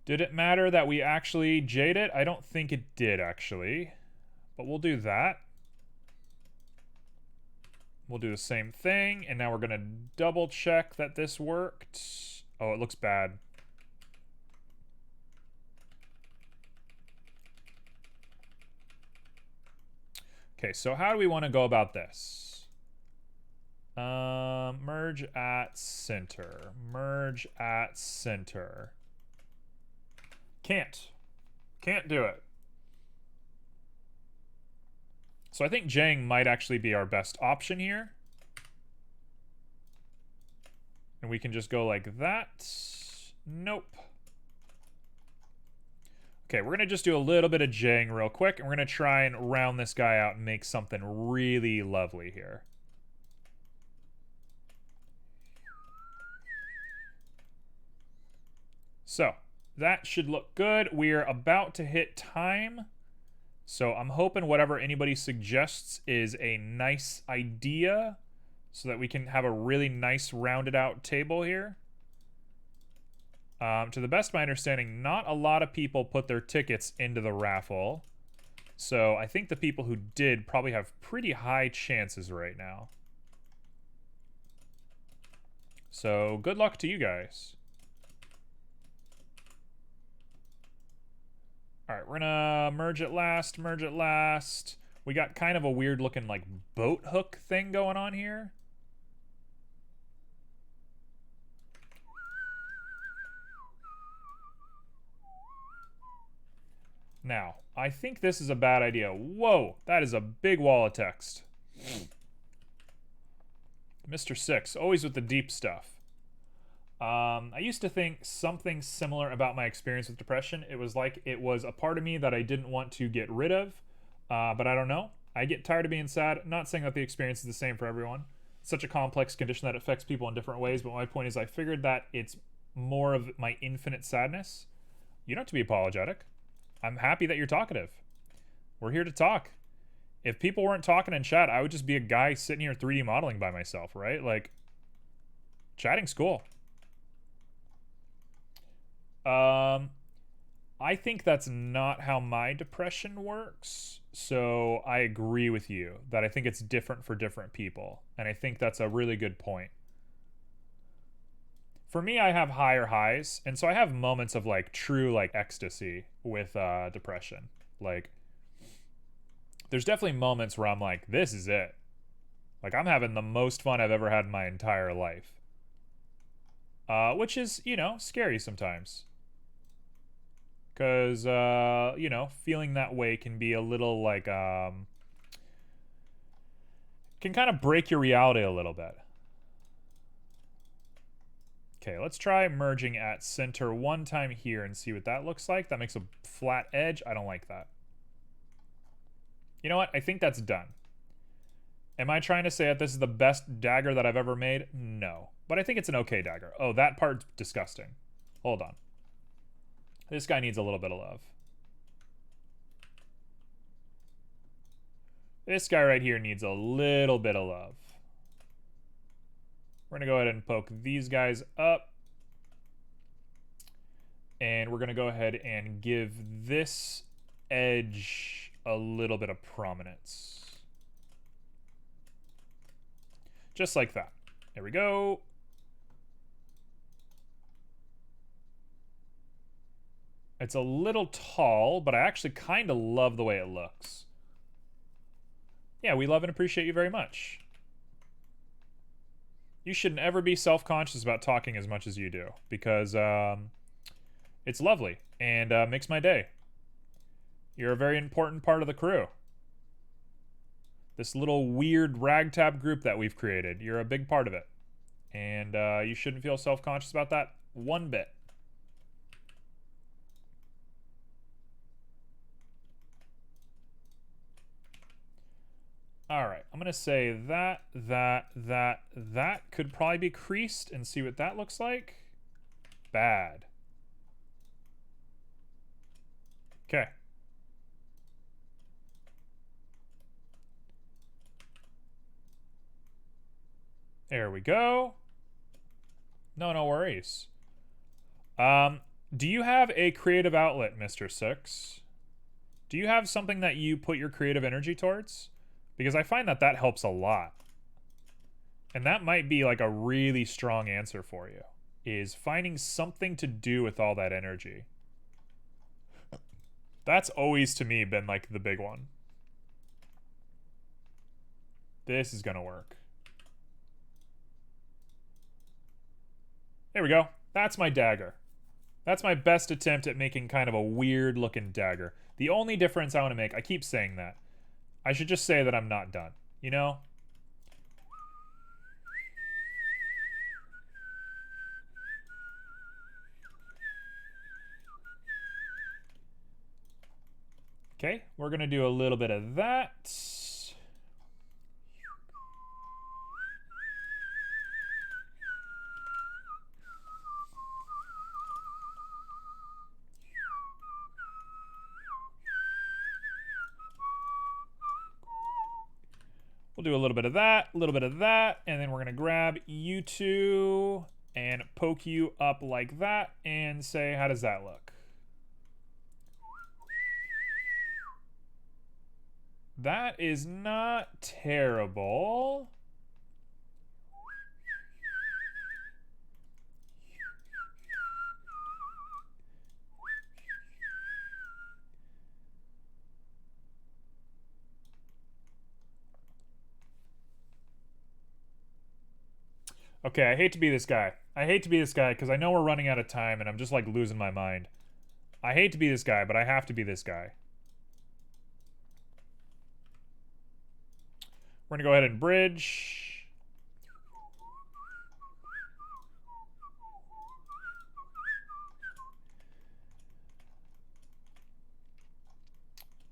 Did it matter that we actually J'd it? I don't think it did, actually. But we'll do that. We'll do the same thing, and now we're gonna double check that this worked. Oh, it looks bad. Okay, so how do we want to go about this? Merge at center. Merge at center. Can't do it. So I think J'ing might actually be our best option here. And we can just go like that. Nope. Okay, we're gonna just do a little bit of J'ing real quick, and we're gonna try and round this guy out and make something really lovely here. So, that should look good. We're about to hit time. So I'm hoping whatever anybody suggests is a nice idea so that we can have a really nice rounded out table here. To the best of my understanding, not a lot of people put their tickets into the raffle. So I think the people who did probably have pretty high chances right now. So good luck to you guys. Alright, we're gonna merge it last, merge it last. We got kind of a weird looking like boat hook thing going on here. Now, I think this is a bad idea. Whoa, that is a big wall of text. Mr. Six, always with the deep stuff. I used to think something similar about my experience with depression. It was like it was a part of me that I didn't want to get rid of, but I don't know. I get tired of being sad. Not saying that the experience is the same for everyone. It's such a complex condition that affects people in different ways, but my point is I figured that it's more of my infinite sadness. You don't have to be apologetic. I'm happy that you're talkative. We're here to talk. If people weren't talking in chat, I would just be a guy sitting here 3D modeling by myself, right? Like, chatting's cool. I think that's not how my depression works. So I agree with you that I think it's different for different people. And I think that's a really good point. For me, I have higher highs. And so I have moments of like true like ecstasy with depression. Like, there's definitely moments where I'm like, this is it. Like, I'm having the most fun I've ever had in my entire life. Which is, you know, scary sometimes. Because, you know, feeling that way can be a little, like, can kind of break your reality a little bit. Okay, let's try merging at center one time here and see what that looks like. That makes a flat edge. I don't like that. You know what? I think that's done. Am I trying to say that this is the best dagger that I've ever made? No. But I think it's an okay dagger. Oh, that part's disgusting. Hold on. This guy needs a little bit of love. This guy right here needs a little bit of love. We're going to go ahead and poke these guys up. And we're going to go ahead and give this edge a little bit of prominence. Just like that. There we go. It's a little tall, but I actually kind of love the way it looks. Yeah, we love and appreciate you very much. You shouldn't ever be self-conscious about talking as much as you do, because it's lovely and makes my day. You're a very important part of the crew. This little weird ragtag group that we've created, you're a big part of it. And you shouldn't feel self-conscious about that one bit. All right, I'm gonna say that could probably be creased and see what that looks like. Bad. Okay. There we go. No worries. Do you have a creative outlet, Mr. Six? Do you have something that you put your creative energy towards? Because I find that that helps a lot. And that might be like a really strong answer for you, is finding something to do with all that energy. That's always, to me, been like the big one. This is gonna work. There we go. That's my dagger. That's my best attempt at making kind of a weird looking dagger. The only difference I want to make, I keep saying that. I should just say that I'm not done, you know? Okay, we're gonna do a little bit of that. We'll do a little bit of that, a little bit of that, and then we're gonna grab you two and poke you up like that and say, how does that look? That is not terrible. Okay, I hate to be this guy. I hate to be this guy because I know we're running out of time and I'm just like losing my mind. I hate to be this guy, but I have to be this guy. We're gonna go ahead and bridge.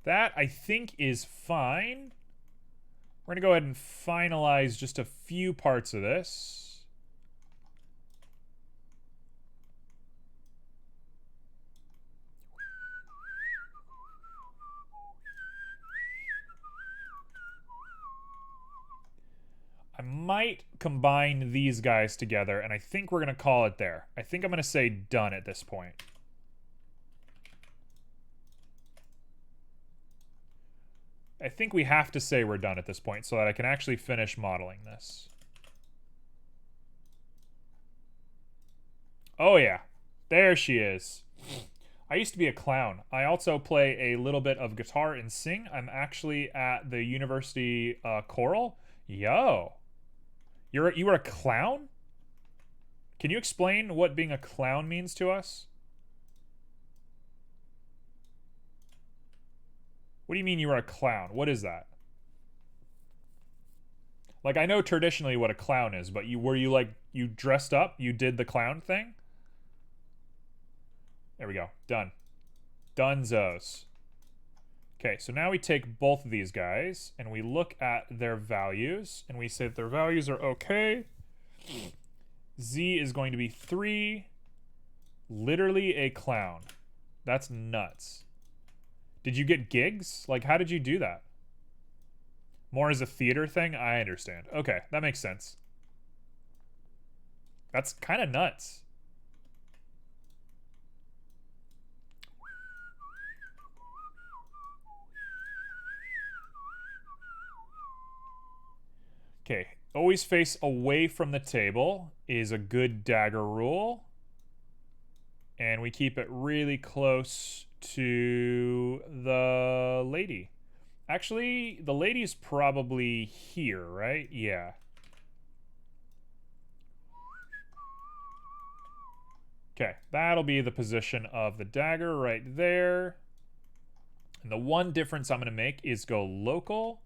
That, I think, is fine. We're gonna go ahead and finalize just a few parts of this. I might combine these guys together, and I think we're gonna call it there. I think I'm gonna say done at this point. I think we have to say we're done at this point so that I can actually finish modeling this. Oh yeah, there she is. I used to be a clown. I also play a little bit of guitar and sing. I'm actually at the university choral. Yo. You were a clown? Can you explain what being a clown means to us? What do you mean you were a clown? What is that? Like, I know traditionally what a clown is, but were you like, you dressed up? You did the clown thing? There we go. Done. Dunzos. Okay, so now we take both of these guys and we look at their values and we say that their values are okay. Z is going to be 3. Literally a clown. That's nuts. Did you get gigs? Like, how did you do that? More as a theater thing? I understand. Okay, that makes sense. That's kind of nuts. Okay, always face away from the table is a good dagger rule. And we keep it really close to the lady. Actually, the lady's probably here, right? Yeah. Okay, that'll be the position of the dagger right there. And the one difference I'm going to make is go local,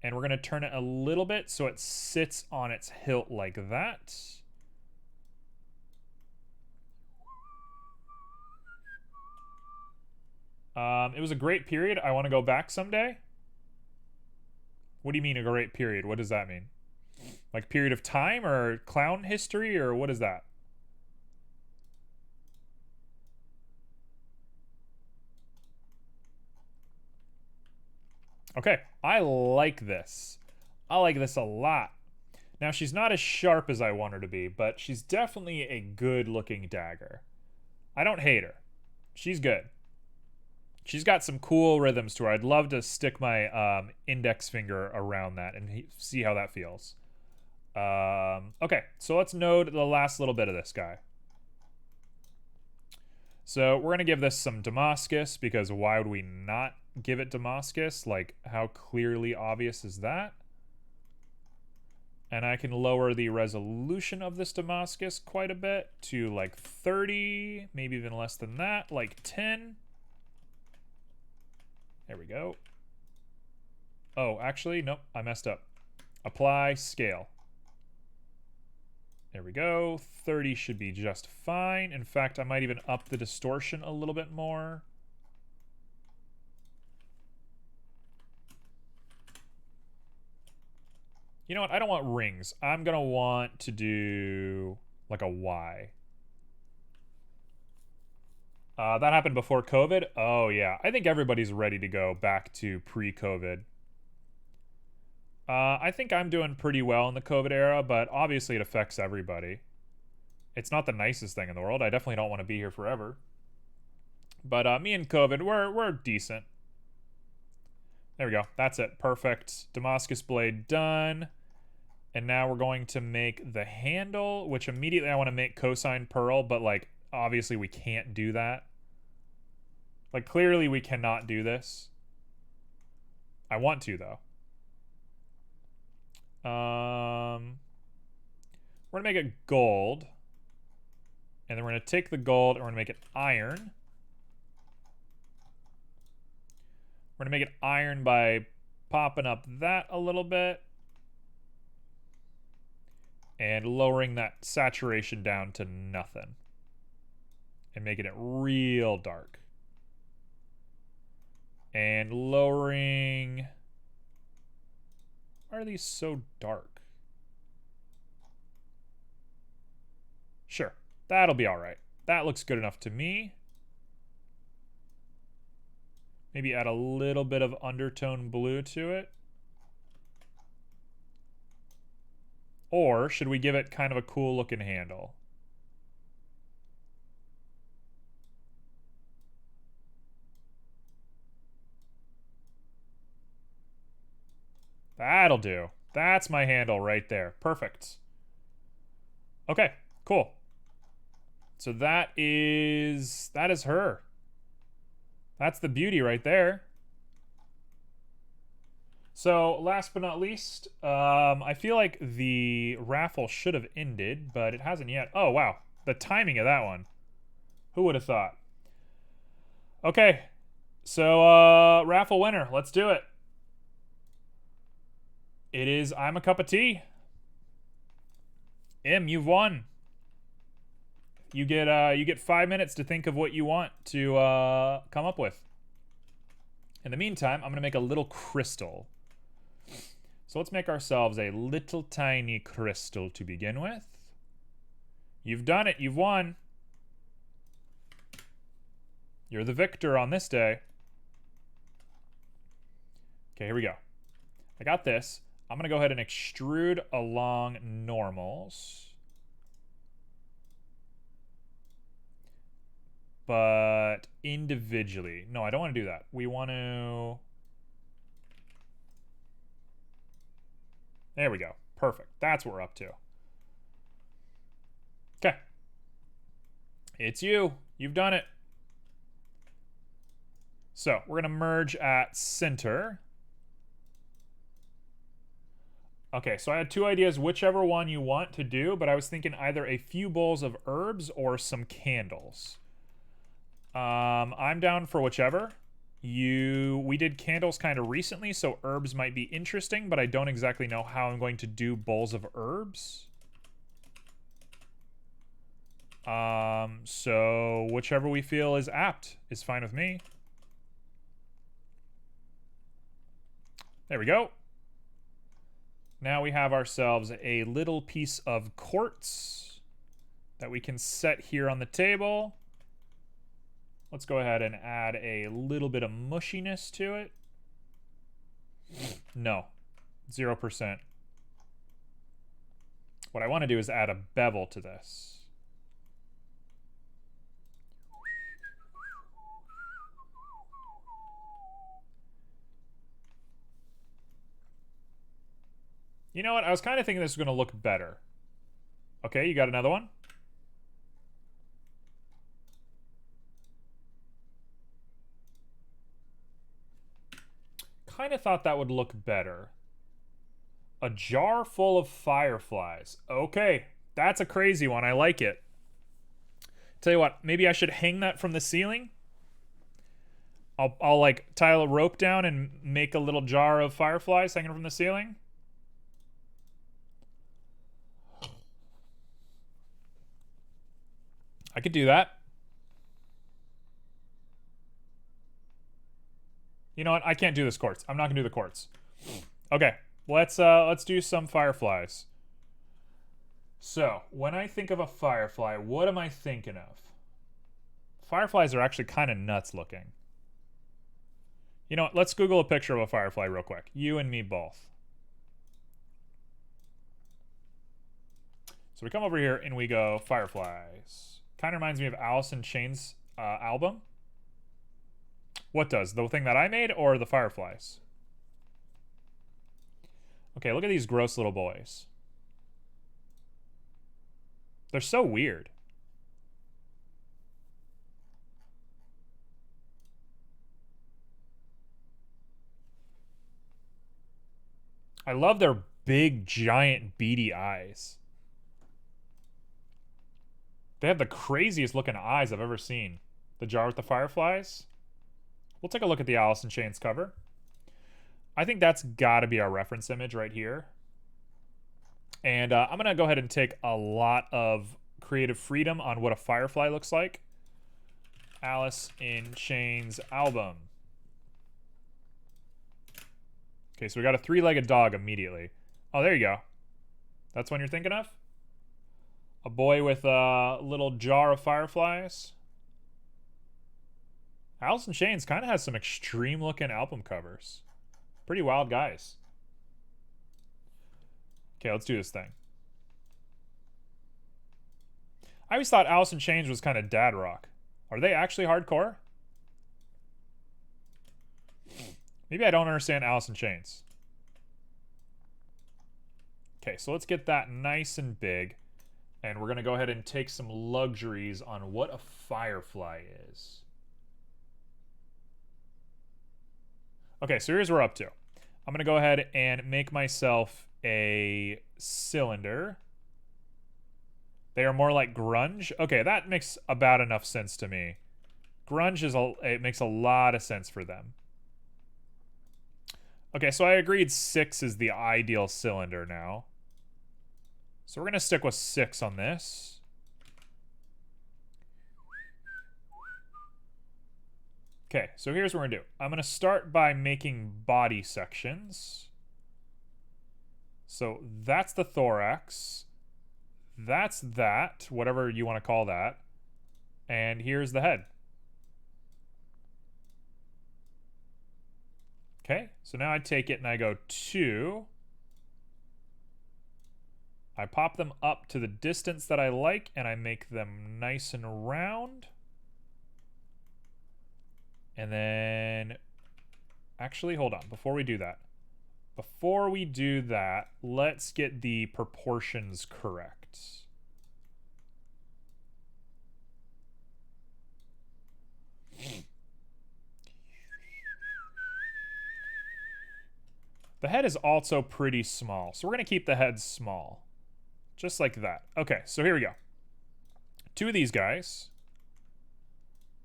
and we're going to turn it a little bit so it sits on its hilt like that. It was a great period. I want to go back someday. What do you mean a great period? What does that mean? Like period of time or clown history or what is that? Okay, I like this. I like this a lot. Now, she's not as sharp as I want her to be, but she's definitely a good-looking dagger. I don't hate her. She's good. She's got some cool rhythms to her. I'd love to stick my index finger around that and see how that feels. Okay, so let's node the last little bit of this guy. So we're going to give this some Damascus, because why would we not give it Damascus? Like, how clearly obvious is that? And I can lower the resolution of this Damascus quite a bit to like 30, maybe even less than that, like 10. There we go. Oh, actually, nope, I messed up. Apply scale. There we go. 30 should be just fine. In fact, I might even up the distortion a little bit more. You know what? I don't want rings. I'm going to want to do like a Y. That happened before COVID? Oh, yeah. I think everybody's ready to go back to pre-COVID. I think I'm doing pretty well in the COVID era, but obviously it affects everybody. It's not the nicest thing in the world. I definitely don't want to be here forever. But me and COVID, we're decent. There we go. That's it. Perfect. Damascus blade done. And now we're going to make the handle, which immediately I want to make cosine pearl, but like obviously we can't do that. Like clearly we cannot do this. I want to though. We're gonna make it gold. And then we're gonna take the gold and we're gonna make it iron. We're gonna make it iron by popping up that a little bit. And lowering that saturation down to nothing. And making it real dark. And lowering... Why are these so dark? Sure, that'll be alright. That looks good enough to me. Maybe add a little bit of undertone blue to it. Or should we give it kind of a cool looking handle? That'll do. That's my handle right there. Perfect. Okay, cool. So that is her. That's the beauty right there. So last but not least, I feel like the raffle should have ended, but it hasn't yet. Oh, wow. The timing of that one. Who would have thought? Okay. So, raffle winner. Let's do it. It is I'm a Cup of Tea. Em, you've won. You get 5 minutes to think of what you want to come up with. In the meantime, I'm gonna make a little crystal. So let's make ourselves a little tiny crystal to begin with. You've done it. You've won. You're the victor on this day. Okay, here we go. I got this. I'm going to go ahead and extrude along normals. But individually. No, I don't want to do that. We want to... There we go. Perfect. That's what we're up to. Okay. It's you. You've done it. So, we're going to merge at center. Okay, so I had two ideas, whichever one you want to do, but I was thinking either a few bowls of herbs or some candles. I'm down for whichever. We did candles kind of recently, so herbs might be interesting, but I don't exactly know how I'm going to do bowls of herbs. So whichever we feel is apt is fine with me. There we go. Now we have ourselves a little piece of quartz that we can set here on the table. Let's go ahead and add a little bit of mushiness to it. No, 0%. What I want to do is add a bevel to this. You know what? I was kind of thinking this was going to look better. Okay, you got another one? Kind of thought that would look better. A jar full of fireflies. Okay, that's a crazy one. I like it. Tell you what, maybe I should hang that from the ceiling. I'll like tie a rope down and make a little jar of fireflies hanging from the ceiling. I could do that. You know what? I can't do this quartz. I'm not gonna do the quartz. Okay, let's do some fireflies. So, when I think of a firefly, what am I thinking of? Fireflies are actually kind of nuts looking. You know what? Let's Google a picture of a firefly real quick. You and me both. So we come over here and we go fireflies. Kind of reminds me of Alice in Chains' album. What does? The thing that I made or the fireflies? Okay, look at these gross little boys. They're so weird. I love their big, giant, beady eyes. They have the craziest looking eyes I've ever seen. The jar with the fireflies. We'll take a look at the Alice in Chains cover. I think that's got to be our reference image right here. And I'm going to go ahead and take a lot of creative freedom on what a firefly looks like. Alice in Chains album. Okay, so we got a three-legged dog immediately. Oh, there you go. That's one you're thinking of? A boy with a little jar of fireflies. Alice in Chains kind of has some extreme-looking album covers. Pretty wild guys. Okay, let's do this thing. I always thought Alice in Chains was kind of dad rock. Are they actually hardcore? Maybe I don't understand Alice in Chains. Okay, so let's get that nice and big. And we're going to go ahead and take some luxuries on what a firefly is. Okay, so here's what we're up to. I'm going to go ahead and make myself a cylinder. They are more like grunge. Okay, that makes about enough sense to me. Grunge it makes a lot of sense for them. Okay, so I agreed 6 is the ideal cylinder now. So we're going to stick with 6 on this. Okay, so here's what we're going to do. I'm going to start by making body sections. So that's the thorax. That's that, whatever you want to call that. And here's the head. Okay, so now I take it and I go 2. I pop them up to the distance that I like, and I make them nice and round. And then, actually, hold on, before we do that. Before we do that, let's get the proportions correct. The head is also pretty small, so we're going to keep the head small. Just like that. Okay, so here we go. Two of these guys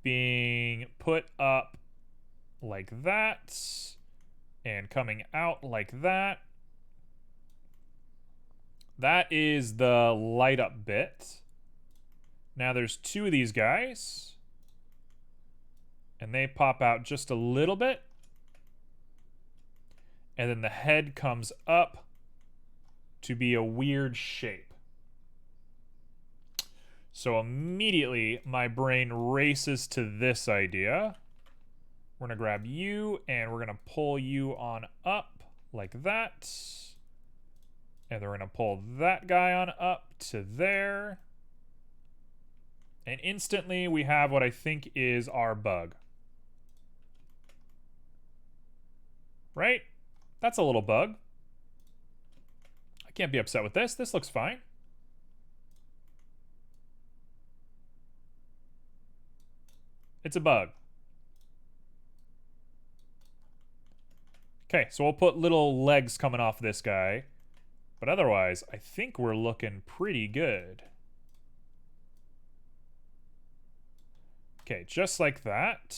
being put up like that and coming out like that. That is the light up bit. Now there's two of these guys, and they pop out just a little bit. And then the head comes up to be a weird shape. So immediately my brain races to this idea. We're gonna grab you and we're gonna pull you on up like that. And then we're gonna pull that guy on up to there. And instantly we have what I think is our bug. Right? That's a little bug. I can't be upset with this. This looks fine. It's a bug. Okay, so we'll put little legs coming off this guy. But otherwise, I think we're looking pretty good. Okay, just like that.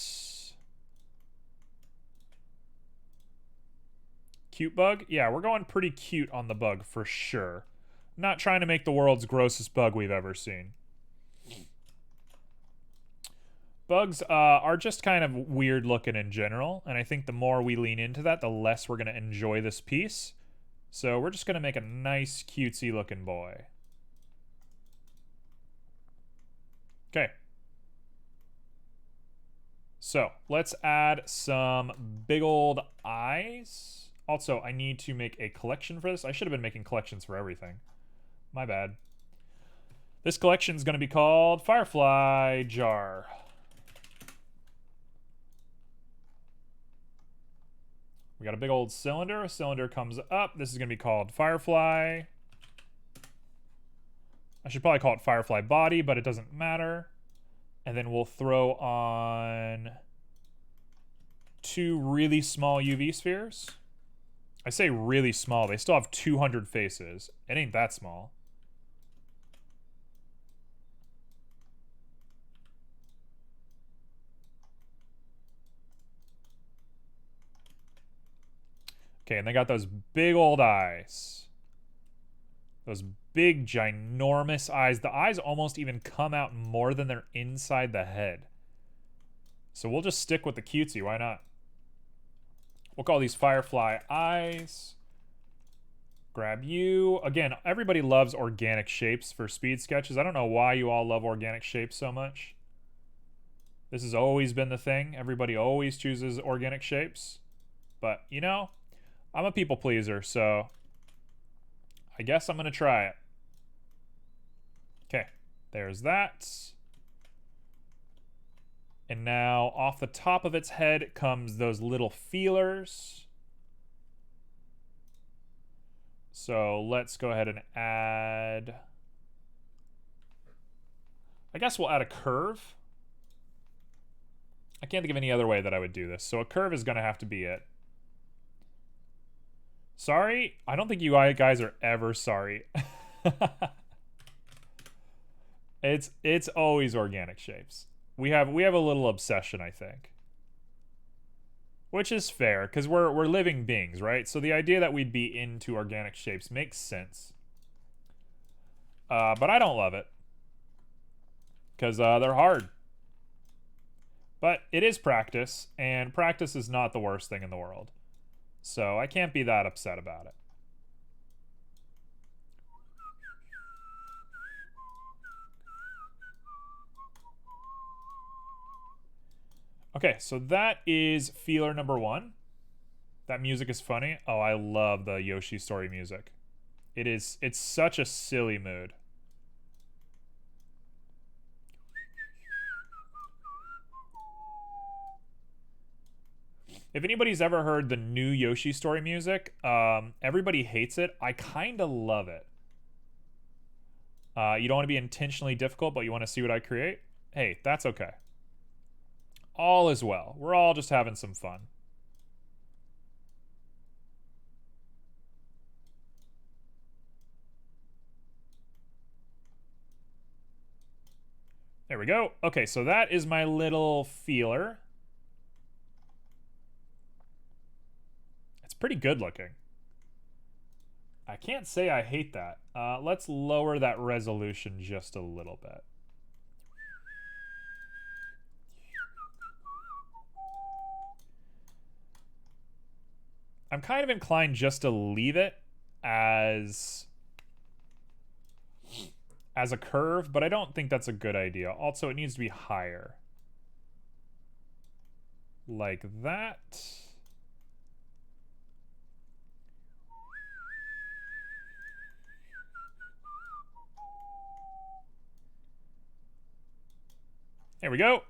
Cute bug? Yeah, we're going pretty cute on the bug for sure. Not trying to make the world's grossest bug we've ever seen. Bugs are just kind of weird looking in general, and I think the more we lean into that, the less we're going to enjoy this piece. So we're just going to make a nice, cutesy looking boy. Okay. So let's add some big old eyes. Also, I need to make a collection for this. I should have been making collections for everything. My bad. This collection is going to be called Firefly Jar. We got a big old cylinder. A cylinder comes up. This is going to be called Firefly. I should probably call it Firefly Body, but it doesn't matter. And then we'll throw on two really small UV spheres. I say really small. They still have 200 faces. It ain't that small. Okay, and they got those big old eyes. Those big, ginormous eyes. The eyes almost even come out more than they're inside the head. So we'll just stick with the cutesy. Why not? We'll call these Firefly Eyes. Grab you. Again, everybody loves organic shapes for speed sketches. I don't know why you all love organic shapes so much. This has always been the thing. Everybody always chooses organic shapes. But, you know, I'm a people pleaser, so I guess I'm going to try it. Okay, there's that. And now off the top of its head comes those little feelers. So let's go ahead and add... I guess we'll add a curve. I can't think of any other way that I would do this. So a curve is going to have to be it. Sorry? I don't think you guys are ever sorry. It's always organic shapes. We have a little obsession, I think. Which is fair, because we're living beings, right? So the idea that we'd be into organic shapes makes sense. But I don't love it. Because they're hard. But it is practice, and practice is not the worst thing in the world. So I can't be that upset about it. Okay, so that is feeler number 1. That music is funny. Oh, I love the Yoshi story music. It's such a silly mood. If anybody's ever heard the new Yoshi story music, everybody hates it. I kind of love it. You don't want to be intentionally difficult, but you want to see what I create? Hey, that's okay. All is well. We're all just having some fun. There we go. Okay, so that is my little feeler. It's pretty good looking. I can't say I hate that. Let's lower that resolution just a little bit. I'm kind of inclined just to leave it as a curve, but I don't think that's a good idea. Also, it needs to be higher. Like that. There we go.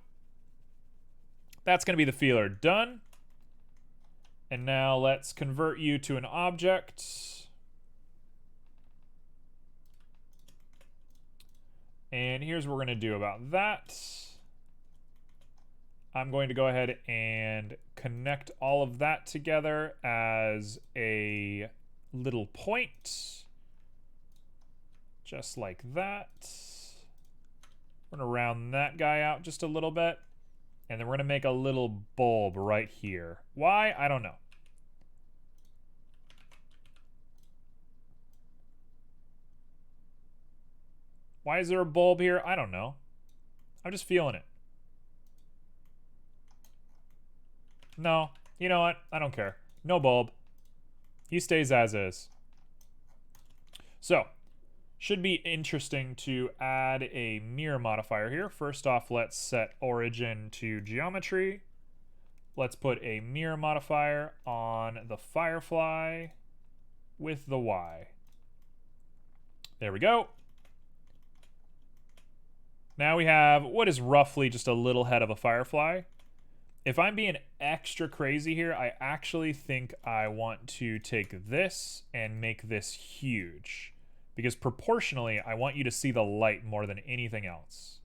That's going to be the feeler done. And now let's convert you to an object. And here's what we're going to do about that. I'm going to go ahead and connect all of that together as a little point. Just like that. We're going to round that guy out just a little bit. And then we're going to make a little bulb right here. Why? I don't know. Why is there a bulb here? I don't know. I'm just feeling it. No. You know what? I don't care. No bulb. He stays as is. So, should be interesting to add a mirror modifier here. First off, let's set origin to geometry. Let's put a mirror modifier on the Firefly with the Y. There we go. Now we have what is roughly just a little head of a Firefly. If I'm being extra crazy here, I actually think I want to take this and make this huge. Because proportionally, I want you to see the light more than anything else.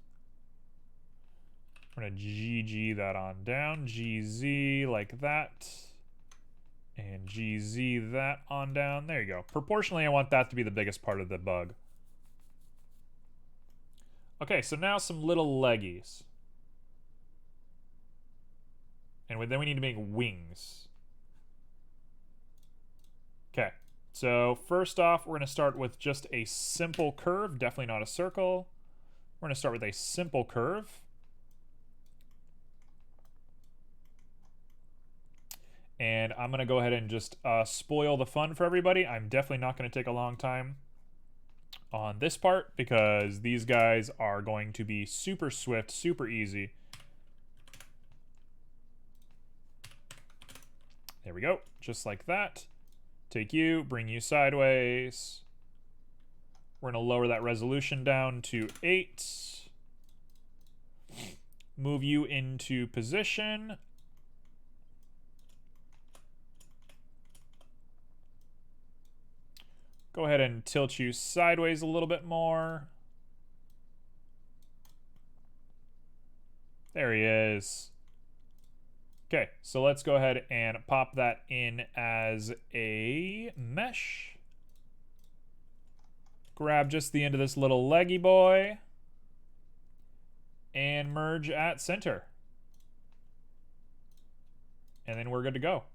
We're going to GG that on down. GZ like that. And GZ that on down. There you go. Proportionally, I want that to be the biggest part of the bug. Okay, so now some little leggies. And then we need to make wings. Okay, so first off, we're going to start with just a simple curve. Definitely not a circle. We're going to start with a simple curve. And I'm going to go ahead and just spoil the fun for everybody. I'm definitely not going to take a long time on this part because these guys are going to be super swift, super easy. There we go, just like that. Take you, bring you sideways. We're going to lower that resolution down to 8. Move you into position. Go ahead and tilt you sideways a little bit more. There he is. Okay, so let's go ahead and pop that in as a mesh. Grab just the end of this little leggy boy. And merge at center. And then we're good to go.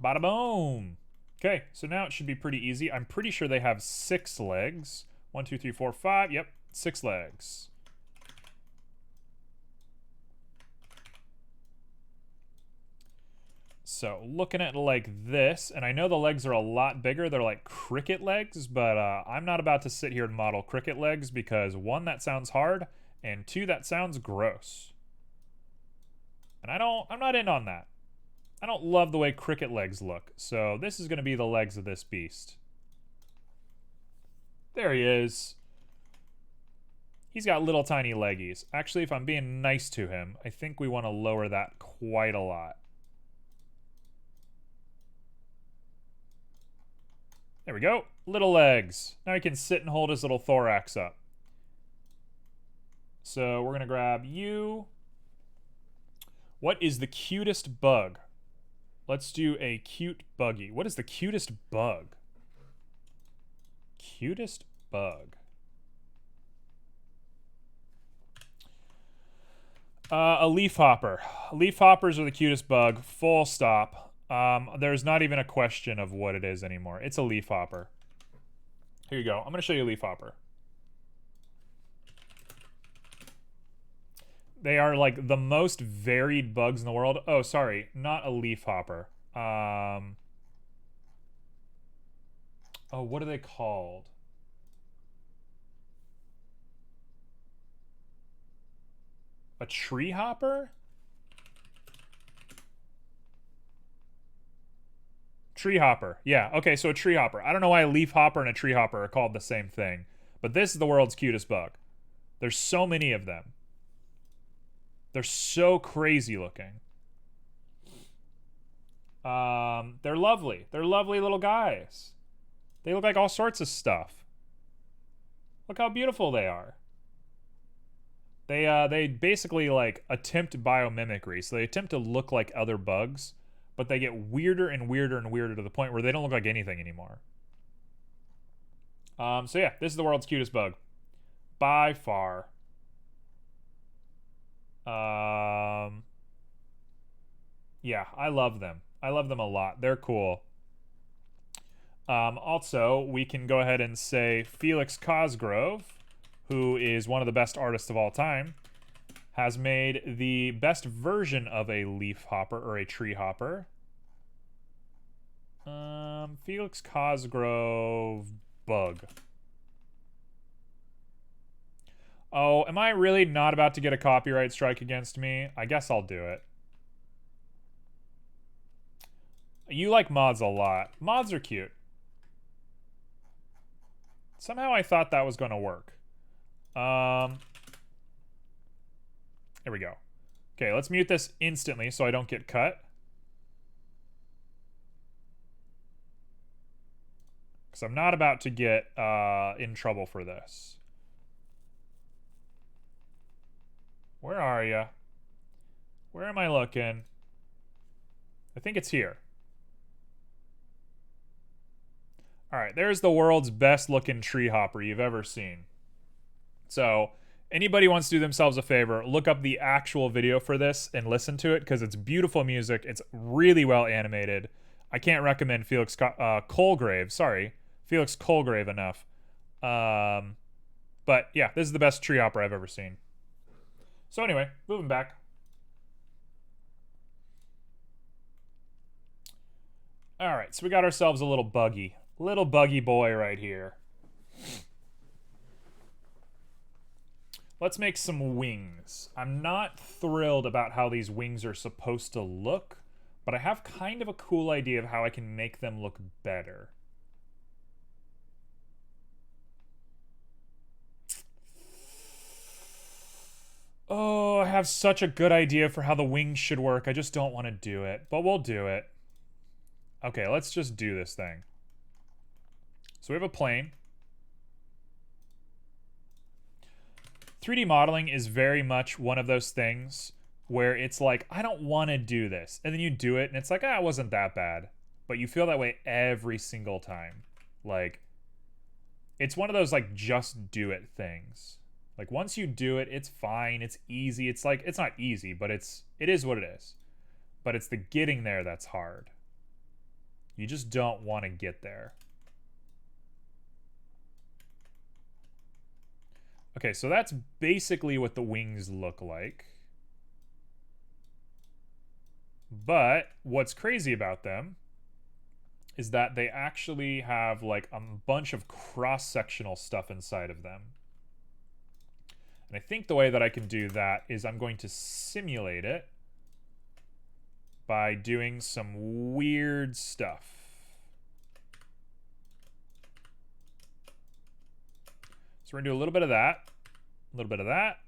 Bada boom. Okay, so now it should be pretty easy. I'm pretty sure they have 6 legs. 1, 2, 3, 4, 5. Yep, 6 legs. So looking at it like this, and I know the legs are a lot bigger. They're like cricket legs, but I'm not about to sit here and model cricket legs because 1, that sounds hard, and 2, that sounds gross. And I'm not in on that. I don't love the way cricket legs look, so this is going to be the legs of this beast. There he is. He's got little tiny leggies. Actually, if I'm being nice to him, I think we want to lower that quite a lot. There we go. Little legs. Now he can sit and hold his little thorax up. So we're going to grab you. What is the cutest bug? Let's do a cute buggy. What is the cutest bug? Cutest bug. A leaf hopper. Leaf hoppers are the cutest bug. Full stop. There's not even a question of what it is anymore. It's a leaf hopper. Here you go. I'm going to show you a leaf hopper. They are like the most varied bugs in the world. Oh, sorry. Not a leaf hopper. Oh, what are they called? A tree hopper? Tree hopper. Yeah, okay, so a tree hopper. I don't know why a leaf hopper and a tree hopper are called the same thing, but this is the world's cutest bug. There's so many of them. They're so crazy looking. They're lovely. They're lovely little guys. They look like all sorts of stuff. Look how beautiful they are. They basically like attempt biomimicry, so they attempt to look like other bugs, but they get weirder and weirder and weirder to the point where they don't look like anything anymore. So yeah, this is the world's cutest bug. By far. Yeah, I love them. I love them a lot. They're cool. Also, we can go ahead and say Felix Cosgrove, who is one of the best artists of all time, has made the best version of a leaf hopper or a tree hopper. Felix Cosgrove bug. Oh, am I really not about to get a copyright strike against me? I guess I'll do it. You like mods a lot. Mods are cute. Somehow I thought that was going to work. There we go. Okay, let's mute this instantly so I don't get cut. Because I'm not about to get in trouble for this. Where are you? Where am I looking? I think it's here. Alright, there's the world's best looking tree hopper you've ever seen. So, anybody wants to do themselves a favor, look up the actual video for this and listen to it, because it's beautiful music. It's really well animated. I can't recommend Felix Colgrave, Felix Colgrave enough. But yeah, this is the best tree hopper I've ever seen. So anyway, moving back. Alright, so we got ourselves a little buggy. Little buggy boy right here. Let's make some wings. I'm not thrilled about how these wings are supposed to look, but I have kind of a cool idea of how I can make them look better. Oh, I have such a good idea for how the wings should work. I just don't want to do it, but we'll do it. Okay, let's just do this thing. So we have a plane. 3D modeling is very much one of those things where it's like, I don't want to do this. And then you do it, and it's like, ah, it wasn't that bad. But you feel that way every single time. Like, it's one of those, like, just do it things. Like, once you do it, it's fine, it's easy. It's like, it's not easy, but it is what it is. But it's the getting there that's hard. You just don't want to get there. Okay, so that's basically what the wings look like. But what's crazy about them is that they actually have like a bunch of cross-sectional stuff inside of them. And I think the way that I can do that is I'm going to simulate it by doing some weird stuff. So we're going to do a little bit of that, a little bit of that,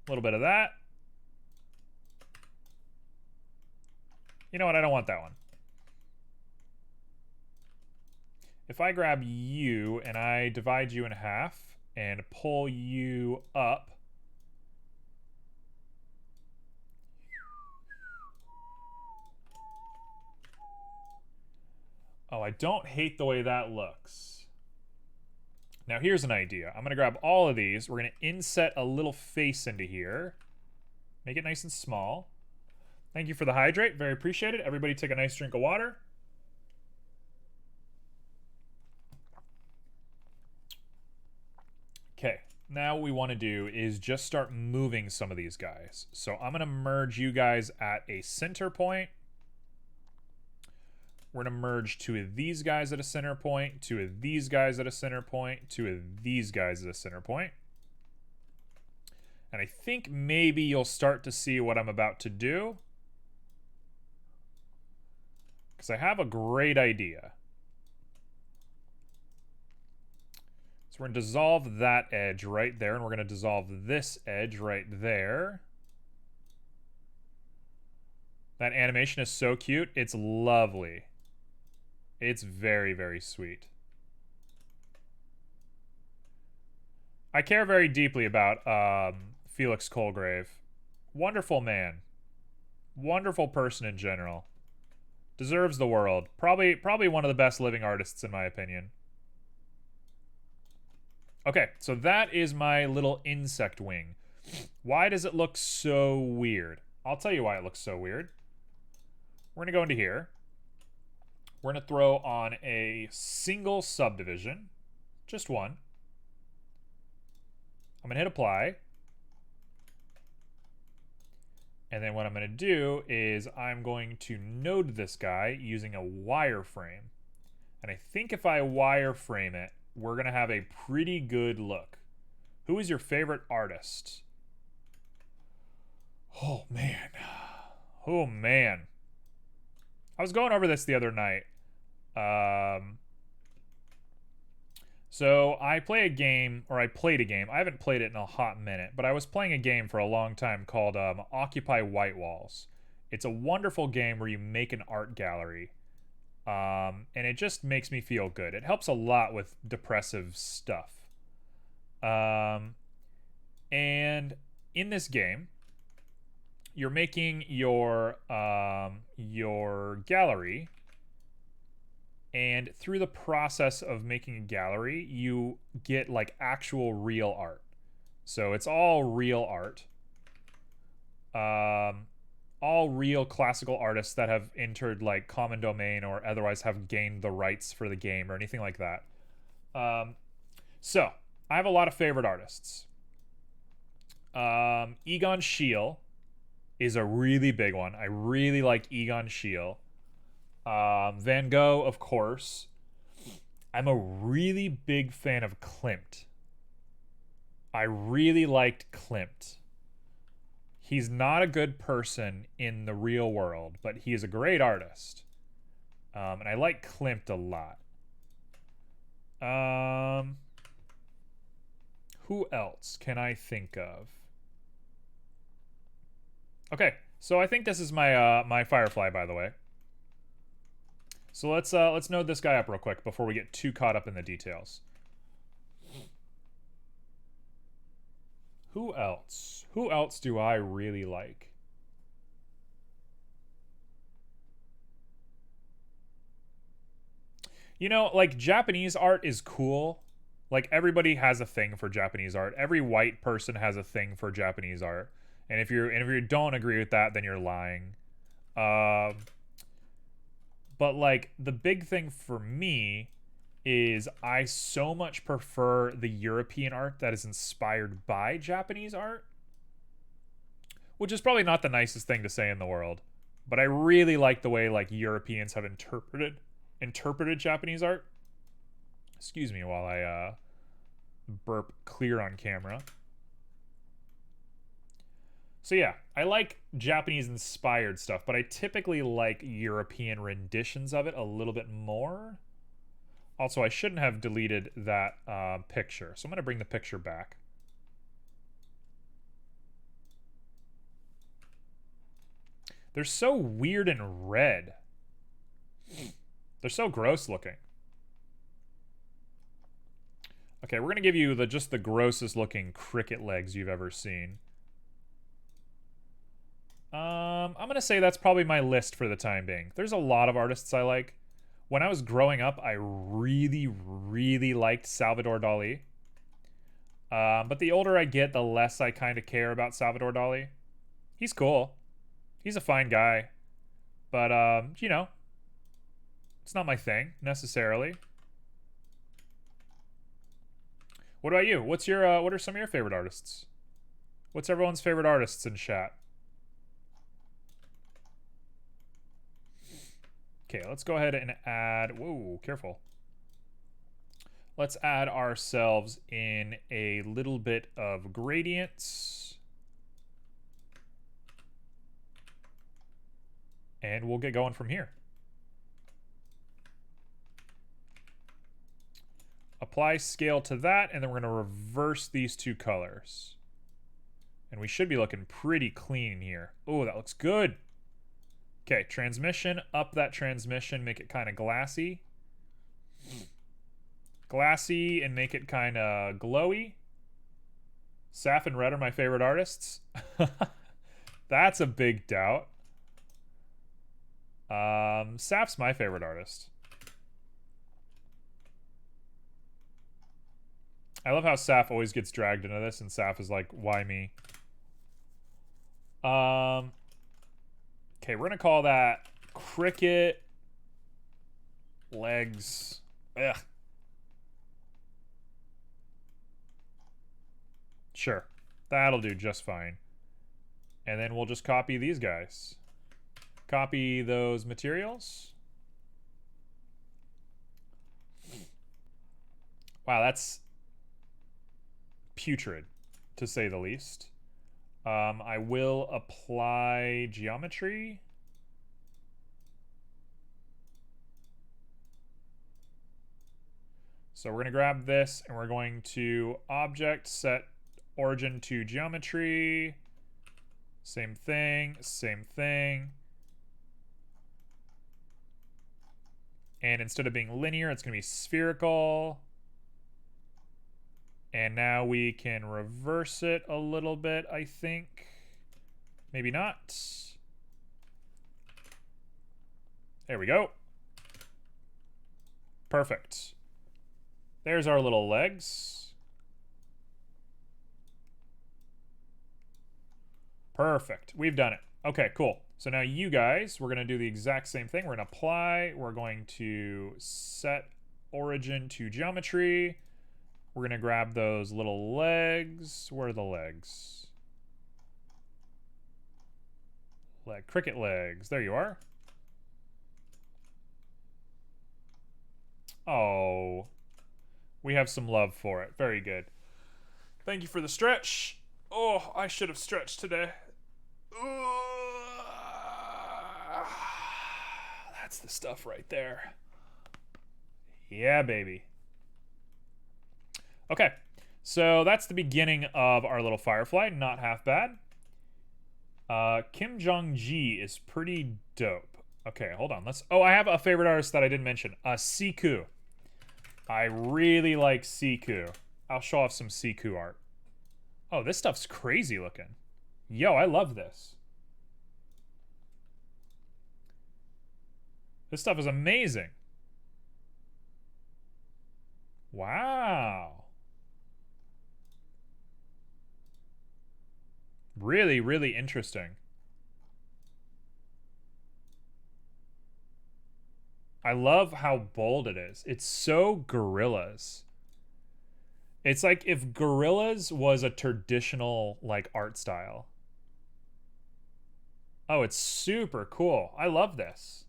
a little bit of that. You know what? I don't want that one. If I grab you and I divide you in half and pull you up, oh, I don't hate the way that looks. Now here's an idea. I'm going to grab all of these. We're going to inset a little face into here. Make it nice and small. Thank you for the hydrate. Very appreciated. Everybody take a nice drink of water. Okay, now what we want to do is just start moving some of these guys. So I'm going to merge you guys at a center point. We're going to merge two of these guys at a center point, two of these guys at a center point, two of these guys at a center point. And I think maybe you'll start to see what I'm about to do, because I have a great idea. So we're going to dissolve that edge right there, and we're going to dissolve this edge right there. That animation is so cute. It's lovely. It's very, very sweet. I care very deeply about Felix Colgrave. Wonderful man. Wonderful person in general. Deserves the world. Probably one of the best living artists in my opinion. Okay, so that is my little insect wing. Why does it look so weird? I'll tell you why it looks so weird. We're going to go into here. We're going to throw on a single subdivision. Just one. I'm going to hit apply. And then what I'm going to do is I'm going to node this guy using a wireframe. And I think if I wireframe it, we're going to have a pretty good look. Who is your favorite artist? Oh, man. Oh, man. I was going over this the other night. So I play a game, or I played a game. I haven't played it in a hot minute, but I was playing a game for a long time called Occupy White Walls. It's a wonderful game where you make an art gallery. And it just makes me feel good. It helps a lot with depressive stuff. And in this game, you're making your gallery, and through the process of making a gallery, you get like actual real art. So it's all real art. All real classical artists that have entered like common domain or otherwise have gained the rights for the game or anything like that. So I have a lot of favorite artists. Egon Shiel is a really big one. I really like Egon Shiel. Van Gogh, of course. I'm a really big fan of Klimt. I really liked Klimt. He's not a good person in the real world, but he is a great artist. And I like Klimt a lot. Who else can I think of? Okay, so I think this is my my Firefly, by the way. So let's node this guy up real quick before we get too caught up in the details. Who else? Who else do I really like? You know, like Japanese art is cool. Like everybody has a thing for Japanese art. Every white person has a thing for Japanese art. And if you don't agree with that, then you're lying. But like the big thing for me is I so much prefer the European art that is inspired by Japanese art, which is probably not the nicest thing to say in the world, but I really like the way like Europeans have interpreted Japanese art. Excuse me while I burp clear on camera. So yeah, I like Japanese inspired stuff, but I typically like European renditions of it a little bit more. Also, I shouldn't have deleted that picture, so I'm going to bring the picture back. They're so weird and red. They're so gross looking. Okay, we're going to give you just the grossest looking cricket legs you've ever seen. I'm going to say that's probably my list for the time being. There's a lot of artists I like. When I was growing up, I really, really liked Salvador Dali. But the older I get, the less I kind of care about Salvador Dali. He's cool. He's a fine guy. But, you know, it's not my thing, necessarily. What about you? What are some of your favorite artists? What's everyone's favorite artists in chat? Okay, let's go ahead and add... Whoa, careful. Let's add ourselves in a little bit of gradients. And we'll get going from here. Apply scale to that, and then we're going to reverse these two colors. And we should be looking pretty clean here. Oh, that looks good. Okay, transmission, up that transmission, make it kind of glassy. Glassy and make it kind of glowy. Saf and Red are my favorite artists. That's a big doubt. Saf's my favorite artist. I love how Saf always gets dragged into this, and Saf is like, why me? Okay, we're gonna call that Cricket Legs. Ugh. Sure, that'll do just fine. And then we'll just copy these guys. Copy those materials. Wow, that's putrid, to say the least. I will apply geometry. So we're going to grab this and we're going to object set origin to geometry. Same thing, same thing. And instead of being linear, it's going to be spherical. And now we can reverse it a little bit, I think. Maybe not. There we go. Perfect. There's our little legs. Perfect. We've done it. Okay, cool. So now you guys, we're going to do the exact same thing. We're going to apply. We're going to set origin to geometry. We're going to grab those little legs. Where are the legs? Cricket legs. There you are. Oh. We have some love for it. Very good. Thank you for the stretch. Oh, I should have stretched today. That's the stuff right there. Yeah, baby. Okay, so that's the beginning of our little Firefly. Not half bad. Kim Jong-ji is pretty dope. Okay, hold on. Oh, I have a favorite artist that I didn't mention. Siku. I really like Siku. I'll show off some Siku art. Oh, this stuff's crazy looking. Yo, I love this. This stuff is amazing. Wow. Really, really interesting. I love how bold it is. It's so Gorillas. It's like if Gorillas was a traditional, like, art style. Oh, it's super cool. I love this.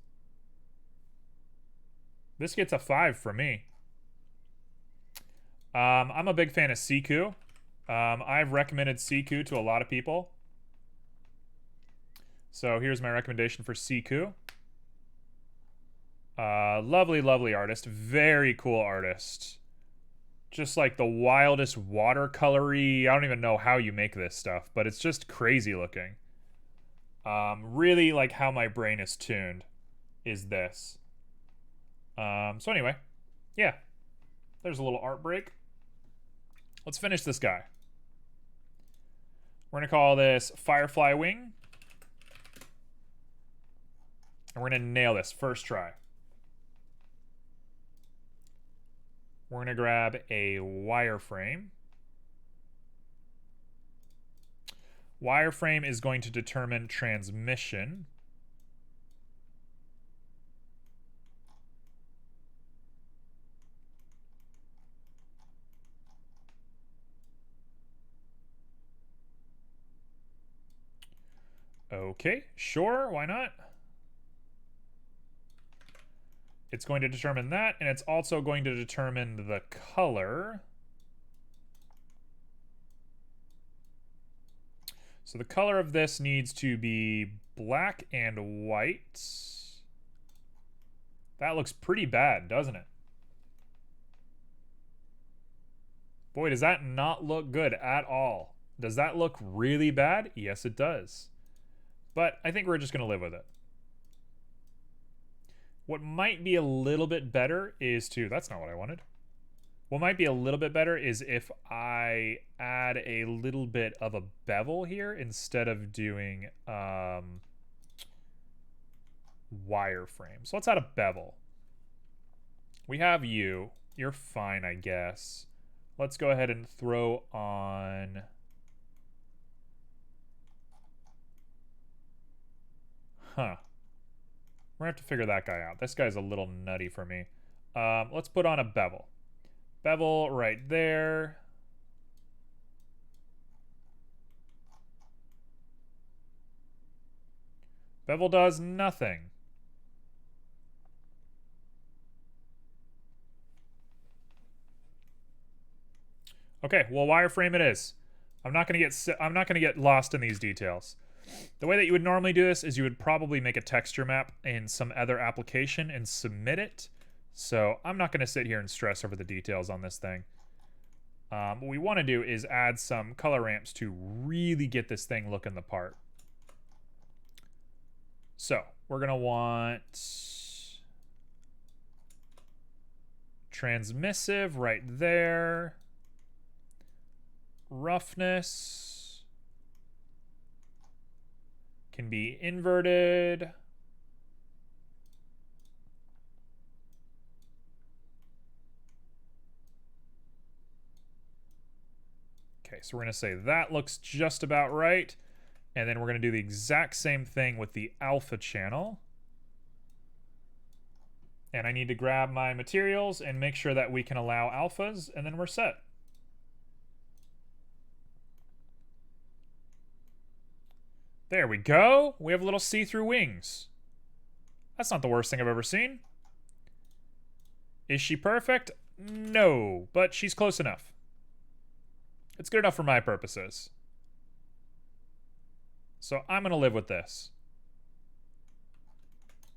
This gets a 5 from me. I'm a big fan of Siku. I've recommended Siku to a lot of people. So here's my recommendation for Siku. Lovely, lovely artist. Very cool artist. Just like the wildest watercolory. I don't even know how you make this stuff, but it's just crazy looking. Really like how my brain is tuned is this. So anyway, yeah. There's a little art break. Let's finish this guy. We're going to call this Firefly Wing. And we're going to nail this first try. We're going to grab a wireframe. Wireframe is going to determine transmission. Okay, sure, why not? It's going to determine that, and it's also going to determine the color. So the color of this needs to be black and white. That looks pretty bad, doesn't it? Boy, does that not look good at all. Does that look really bad? Yes, it does. But I think we're just going to live with it. What might be a little bit better is to... That's not what I wanted. What might be a little bit better is if I add a little bit of a bevel here instead of doing wireframe. So let's add a bevel. We have you. You're fine, I guess. Let's go ahead and throw on... Huh. We're going to have to figure that guy out. This guy's a little nutty for me. Let's put on a bevel. Bevel right there. Bevel does nothing. Okay, well, wireframe it is. I'm not gonna get lost in these details. The way that you would normally do this is you would probably make a texture map in some other application and submit it. So I'm not going to sit here and stress over the details on this thing. What we want to do is add some color ramps to really get this thing looking the part. So we're going to want transmissive right there. Roughness can be inverted. Okay, so we're going to say that looks just about right. And then we're going to do the exact same thing with the alpha channel. And I need to grab my materials and make sure that we can allow alphas, and then we're set. There we go. We have little see-through wings. That's not the worst thing I've ever seen. Is she perfect? No, but she's close enough. It's good enough for my purposes. So I'm going to live with this.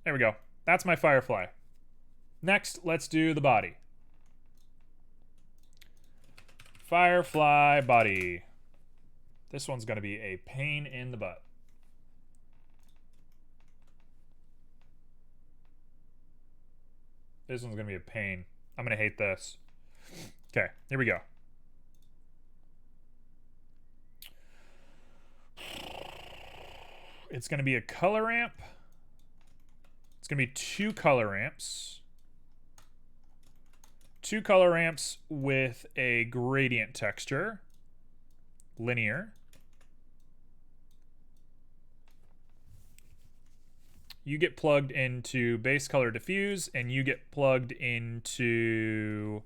There we go. That's my Firefly. Next, let's do the body. Firefly body. This one's going to be a pain in the butt. This one's going to be a pain. I'm going to hate this. Okay, here we go. It's going to be a color ramp. It's going to be 2 color ramps. 2 color ramps with a gradient texture. Linear. You get plugged into base color diffuse, and you get plugged into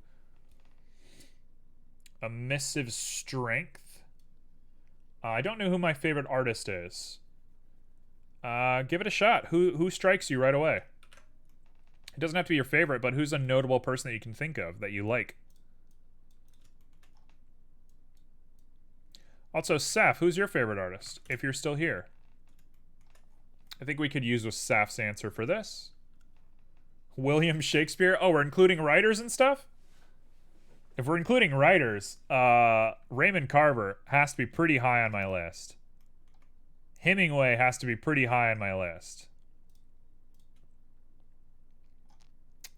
emissive strength. I don't know who my favorite artist is. Give it a shot. Who strikes you right away? It doesn't have to be your favorite, but who's a notable person that you can think of that you like? Also, Saf, who's your favorite artist, if you're still here? I think we could use with Saf's answer for this. William Shakespeare. Oh, we're including writers and stuff? If we're including writers, Raymond Carver has to be pretty high on my list. Hemingway has to be pretty high on my list.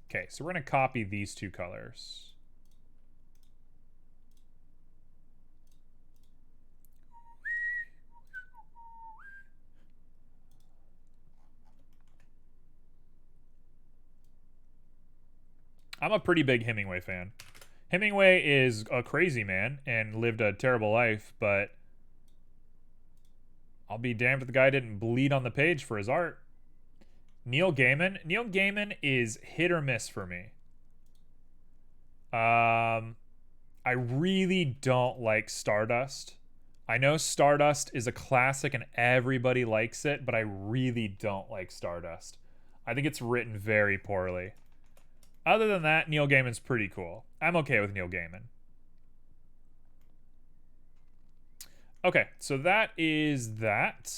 Okay, so we're going to copy these 2 colors. I'm a pretty big Hemingway fan. Hemingway is a crazy man and lived a terrible life, but I'll be damned if the guy didn't bleed on the page for his art. Neil Gaiman. Neil Gaiman is hit or miss for me. I really don't like Stardust. I know Stardust is a classic and everybody likes it, but I really don't like Stardust. I think it's written very poorly. Other than that, Neil Gaiman's pretty cool. I'm okay with Neil Gaiman. Okay, so that is that.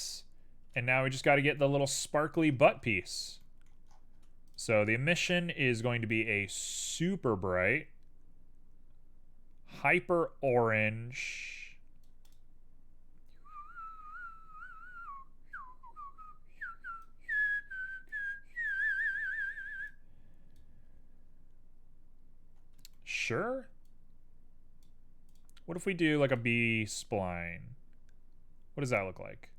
And now we just got to get the little sparkly butt piece. So the emission is going to be a super bright, hyper orange. Sure. What if we do like a B spline? What does that look like?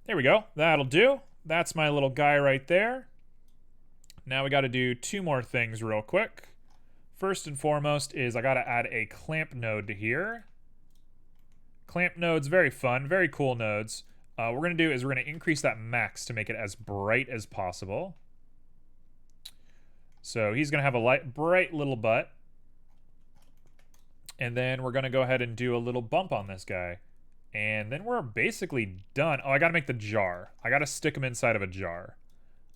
There we go. That'll do. That's my little guy right there. Now we got to do two more things real quick. First and foremost is I got to add a clamp node to here. Clamp nodes, very fun, very cool nodes. What we're going to do is we're going to increase that max to make it as bright as possible. So he's going to have a light, bright little butt. And then we're going to go ahead and do a little bump on this guy. And then we're basically done. Oh, I got to make the jar. I got to stick him inside of a jar.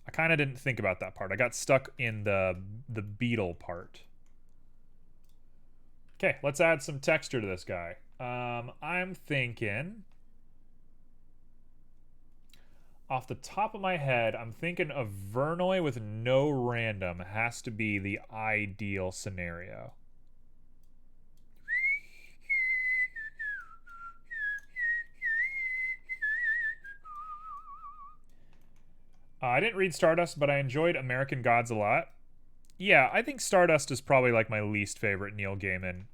I kind of didn't think about that part. I got stuck in the beetle part. Okay, let's add some texture to this guy. I'm thinking... Off the top of my head, I'm thinking of Vernoi with no random has to be the ideal scenario. I didn't read Stardust, but I enjoyed American Gods a lot. Yeah, I think Stardust is probably like my least favorite Neil Gaiman.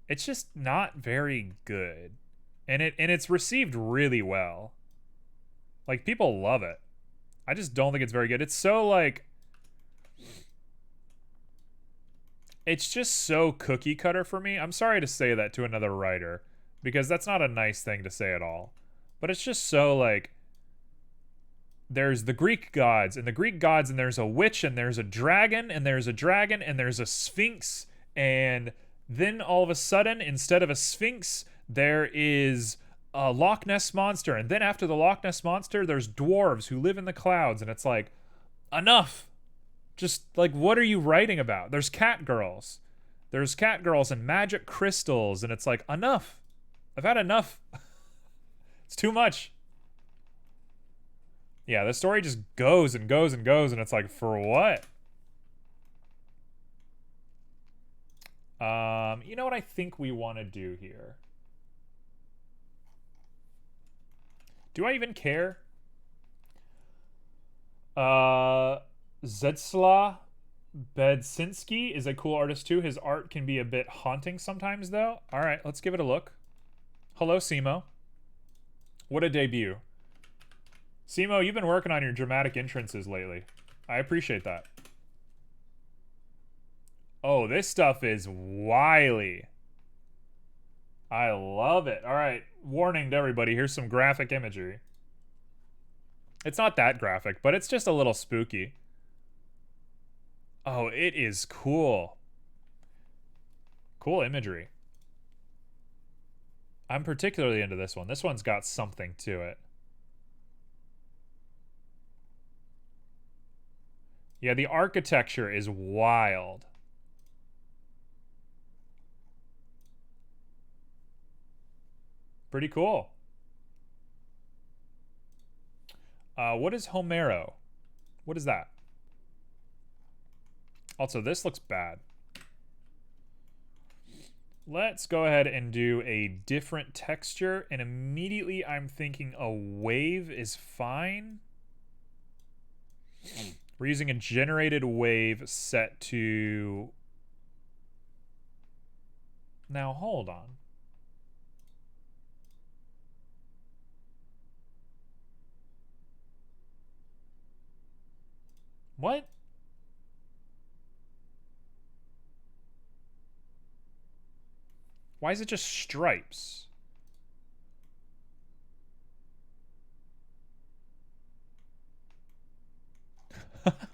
It's just not very good. And it's received really well. Like, people love it. I just don't think it's very good. It's so, like... It's just so cookie cutter for me. I'm sorry to say that to another writer, because that's not a nice thing to say at all. But it's just so, like... There's the Greek gods, and there's a witch, and there's a dragon, and there's a dragon, and there's a sphinx, and then all of a sudden, instead of a sphinx, there is... a Loch Ness Monster, and then after the Loch Ness Monster, there's dwarves who live in the clouds, and it's like, enough. Just, like, what are you writing about? There's cat girls. There's cat girls and magic crystals, and it's like, enough. I've had enough. It's too much. Yeah, the story just goes and goes and goes, and it's like, for what? You know what I think we want to do here? Do I even care? Zedzsla Bedsinski is a cool artist too. His art can be a bit haunting sometimes though. Alright, let's give it a look. Hello, Simo. What a debut. Simo, you've been working on your dramatic entrances lately. I appreciate that. Oh, this stuff is wily. I love it. All right, warning to everybody. Here's some graphic imagery. It's not that graphic, but it's just a little spooky. Oh, it is cool. Cool imagery. I'm particularly into this one. This one's got something to it. Yeah, the architecture is wild. Pretty cool. What is Homero? What is that? Also, this looks bad. Let's go ahead and do a different texture, and immediately I'm thinking a wave is fine. We're using a generated wave set to... Now, hold on. What? Why is it just stripes?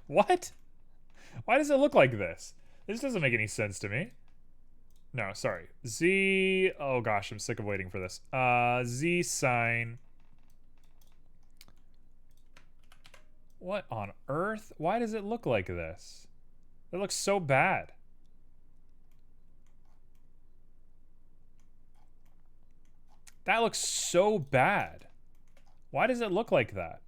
What? Why does it look like this? This doesn't make any sense to me. No, sorry. Z... Oh gosh, I'm sick of waiting for this. Z sign. What on earth? Why does it look like this? It looks so bad. That looks so bad. Why does it look like that?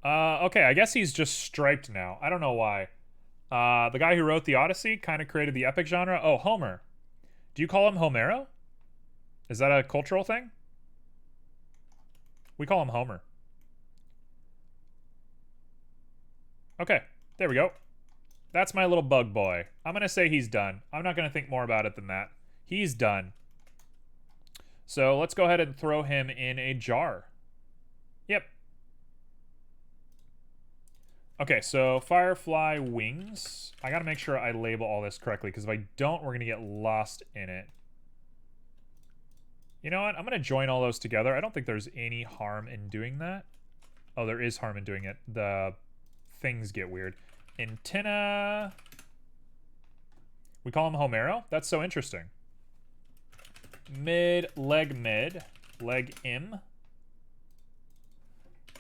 Okay, I guess he's just striped now. I don't know why. The guy who wrote the Odyssey kind of created the epic genre. Oh, Homer. Do you call him Homero? Is that a cultural thing? We call him Homer. Okay, there we go. That's my little bug boy. I'm going to say he's done. I'm not going to think more about it than that. He's done. So let's go ahead and throw him in a jar. Yep. Okay, so Firefly Wings. I gotta make sure I label all this correctly, because if I don't, we're gonna get lost in it. You know what? I'm gonna join all those together. I don't think there's any harm in doing that. Oh, there is harm in doing it. The things get weird. Antenna. We call him Homero? That's so interesting. Mid, leg M.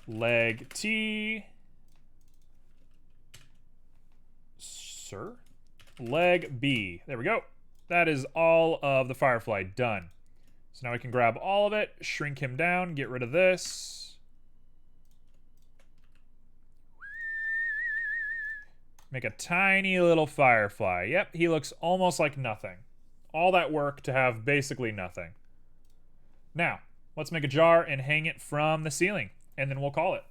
Leg T. Sir? Leg B. There we go. That is all of the Firefly done. So now we can grab all of it, shrink him down, get rid of this. Make a tiny little Firefly. Yep, he looks almost like nothing. All that work to have basically nothing. Now, let's make a jar and hang it from the ceiling, and then we'll call it.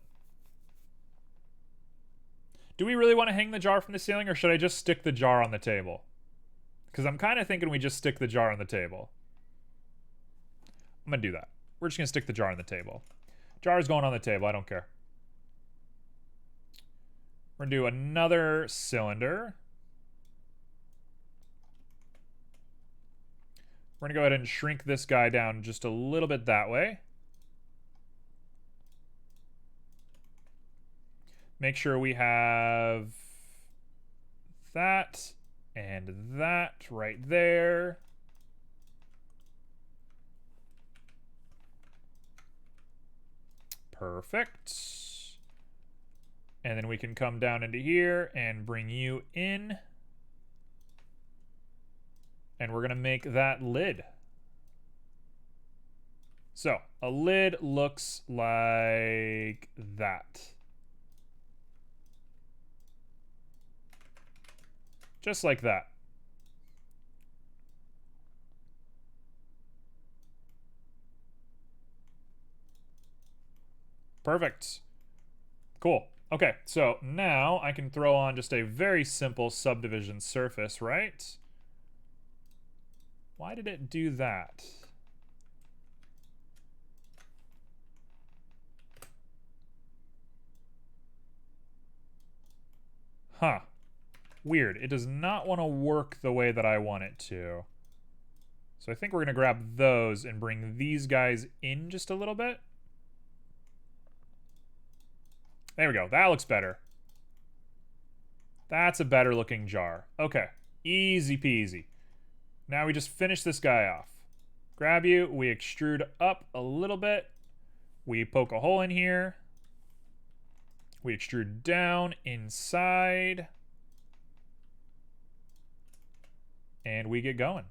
Do we really want to hang the jar from the ceiling, or should I just stick the jar on the table? Because I'm kind of thinking we just stick the jar on the table. I'm going to do that. We're just going to stick the jar on the table. Jar is going on the table. I don't care. We're going to do another cylinder. We're going to go ahead and shrink this guy down just a little bit that way. Make sure we have that and that right there. Perfect. And then we can come down into here and bring you in. And we're going to make that lid. So, a lid looks like that. Just like that. Perfect. Cool. Okay, so now I can throw on just a very simple subdivision surface, right? Why did it do that? Huh. Weird. It does not want to work the way that I want it to. So I think we're going to grab those and bring these guys in just a little bit. There we go. That looks better. That's a better looking jar. Okay. Easy peasy. Now we just finish this guy off. Grab you. We extrude up a little bit. We poke a hole in here. We extrude down inside. And we get going.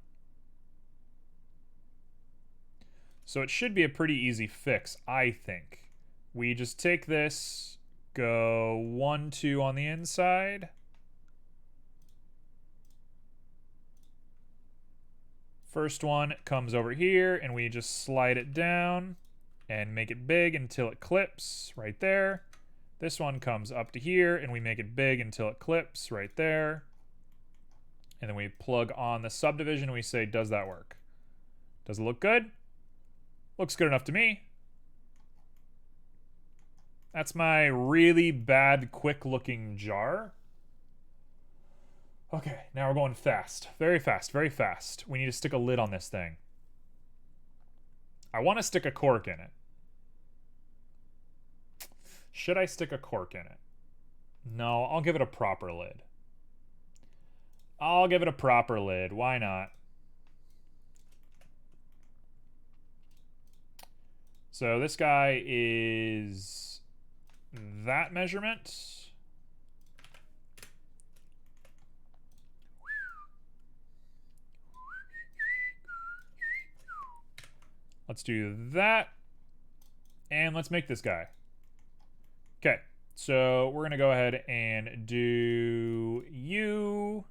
So it should be a pretty easy fix, I think. We just take this, go 1, 2 on the inside. First one comes over here, and we just slide it down and make it big until it clips right there. This one comes up to here, and we make it big until it clips right there. And then we plug on the subdivision and we say, does that work? Does it look good? Looks good enough to me. That's my really bad, quick-looking jar. Okay, now we're going fast. Very fast, very fast. We need to stick a lid on this thing. I want to stick a cork in it. Should I stick a cork in it? No, I'll give it a proper lid. I'll give it a proper lid. Why not? So this guy is that measurement. Let's do that. And let's make this guy. Okay, so we're going to go ahead and do you.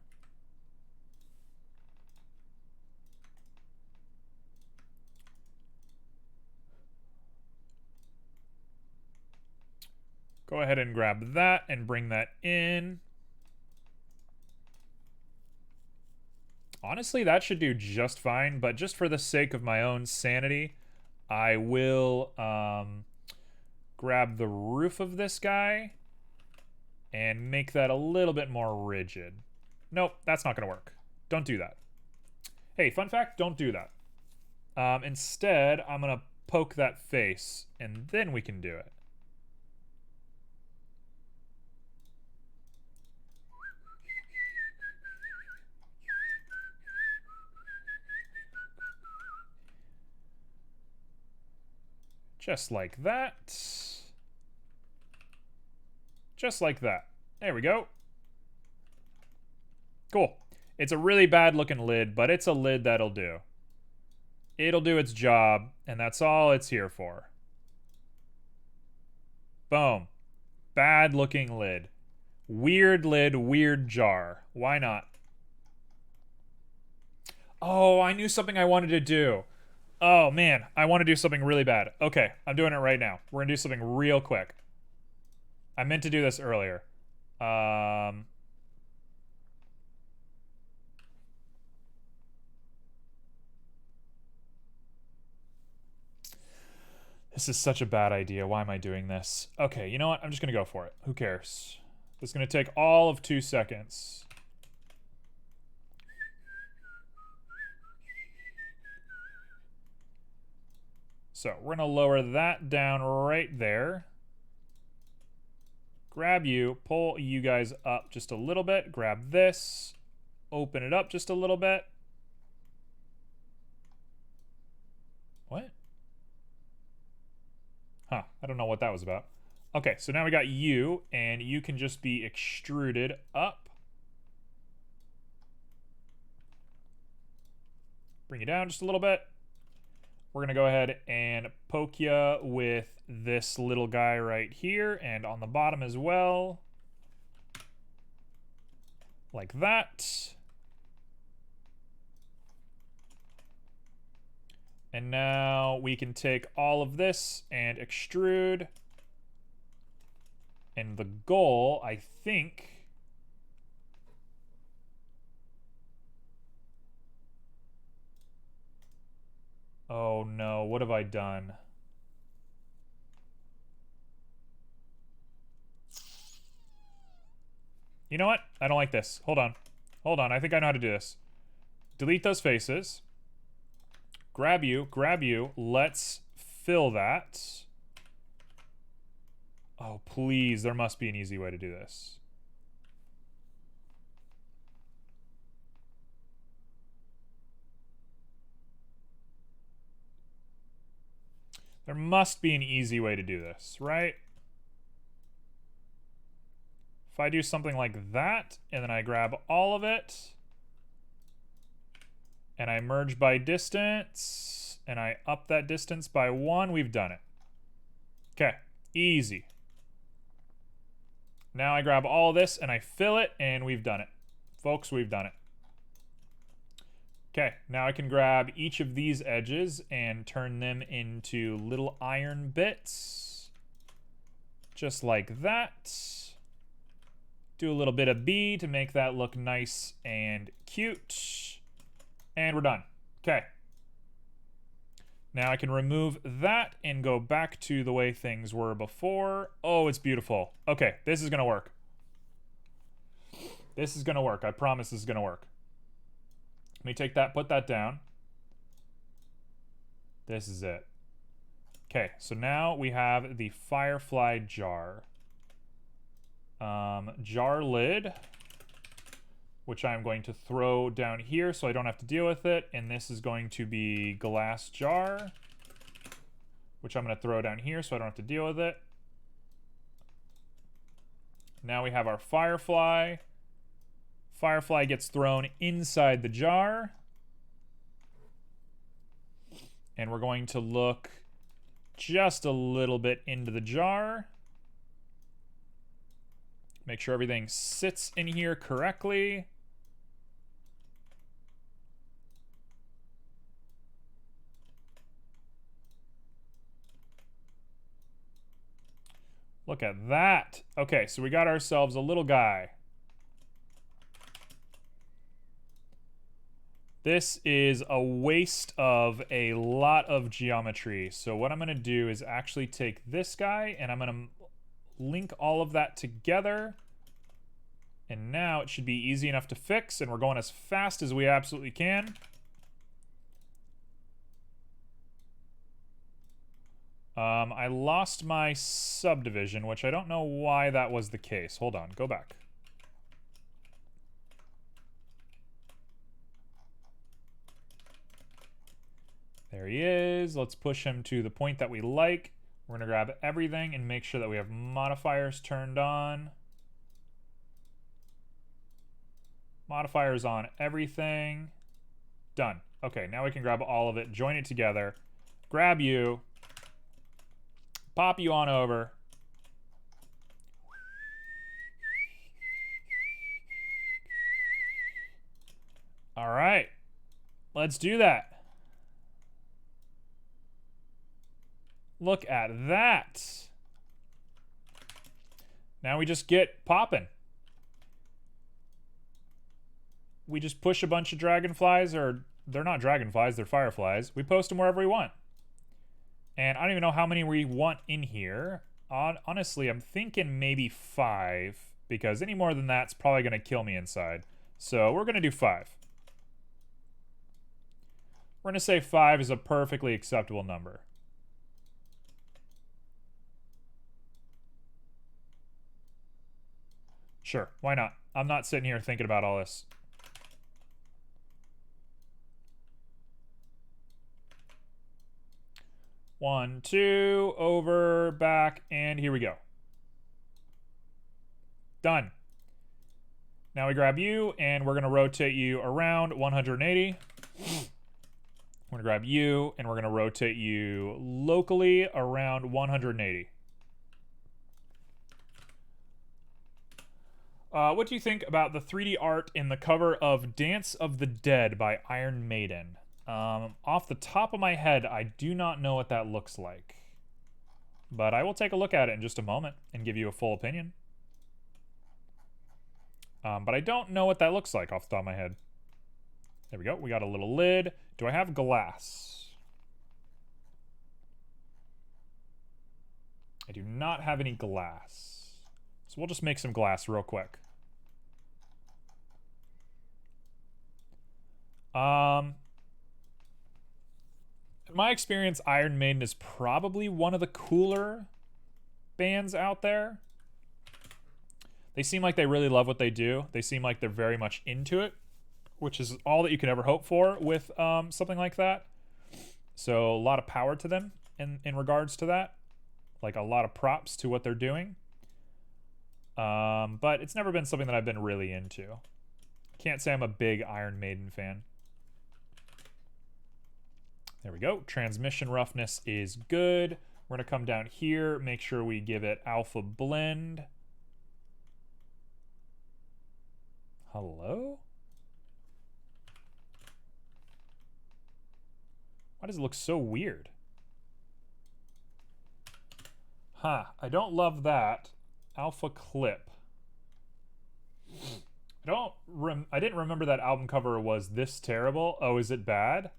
Go ahead and grab that and bring that in. Honestly, that should do just fine, but just for the sake of my own sanity, I will grab the roof of this guy and make that a little bit more rigid. Nope, that's not going to work. Don't do that. Hey, fun fact, don't do that. Instead, I'm going to poke that face, and then we can do it. Just like that. Just like that. There we go. Cool. It's a really bad looking lid, but it's a lid that'll do. It'll do its job, and that's all it's here for. Boom. Bad looking lid. Weird lid, weird jar. Why not? Oh, I knew something I wanted to do. Oh, man. I want to do something really bad. Okay, I'm doing it right now. We're going to do something real quick. I meant to do this earlier. This is such a bad idea. Why am I doing this? Okay, you know what? I'm just going to go for it. Who cares? This is going to take all of 2 seconds. So we're going to lower that down right there. Grab you, pull you guys up just a little bit. Grab this, open it up just a little bit. What? Huh, I don't know what that was about. Okay, so now we got you, and you can just be extruded up. Bring you down just a little bit. We're going to go ahead and poke you with this little guy right here and on the bottom as well. Like that. And now we can take all of this and extrude. And the goal, I think... Oh no, what have I done? You know what? I don't like this. Hold on. Hold on, I think I know how to do this. Delete those faces. Grab you, grab you. Let's fill that. Oh, please, there must be an easy way to do this. There must be an easy way to do this, right? If I do something like that, and then I grab all of it, and I merge by distance, and I up that distance by 1, we've done it. Okay, easy. Now I grab all this, and I fill it, and we've done it. Folks, we've done it. Okay, now I can grab each of these edges and turn them into little iron bits. Just like that. Do a little bit of B to make that look nice and cute. And we're done. Okay. Now I can remove that and go back to the way things were before. Oh, it's beautiful. Okay, this is gonna work. This is gonna work. I promise this is gonna work. Let me take that, put that down. This is it. Okay, so now we have the Firefly jar. Jar lid, which I'm going to throw down here so I don't have to deal with it. And this is going to be glass jar, which I'm going to throw down here so I don't have to deal with it. Now we have our Firefly. Firefly gets thrown inside the jar. And we're going to look just a little bit into the jar. Make sure everything sits in here correctly. Look at that. Okay, so we got ourselves a little guy. This is a waste of a lot of geometry. So what I'm going to do is actually take this guy and I'm going to link all of that together. And now it should be easy enough to fix, and we're going as fast as we absolutely can. I lost my subdivision, which I don't know why that was the case. Hold on, go back. There he is. Let's push him to the point that we like. We're going to grab everything and make sure that we have modifiers turned on. Modifiers on everything. Done. Okay, now we can grab all of it, join it together, grab you, pop you on over. All right, let's do that. Look at that. Now we just get popping. We just push a bunch of dragonflies, or they're not dragonflies, they're fireflies. We post them wherever we want. And I don't even know how many we want in here. Honestly, I'm thinking maybe 5, because any more than that's probably going to kill me inside. So we're going to do 5. We're going to say 5 is a perfectly acceptable number. Sure, why not? I'm not sitting here thinking about all this. One, two, over, back, and here we go. Done. Now we grab you, and we're going to rotate you around 180. We're going to grab you, and we're going to rotate you locally around 180. What do you think about the 3D art in the cover of Dance of the Dead by Iron Maiden? Off the top of my head, I do not know what that looks like. But I will take a look at it in just a moment and give you a full opinion. But I don't know what that looks like off the top of my head. There we go. We got a little lid. Do I have glass? I do not have any glass. So we'll just make some glass real quick. In my experience, Iron Maiden is probably one of the cooler bands out there. They seem like they really love what they do. They seem like they're very much into it, which is all that you could ever hope for with something like that. So a lot of power to them in regards to that. Like a lot of props to what they're doing. But it's never been something that I've been really into. Can't say I'm a big Iron Maiden fan. There we go. Transmission roughness is good. We're going to come down here, make sure we give it alpha blend. Hello? Why does it look so weird? Huh, I don't love that. Alpha clip. didn't remember that album cover was this terrible. Oh, is it bad?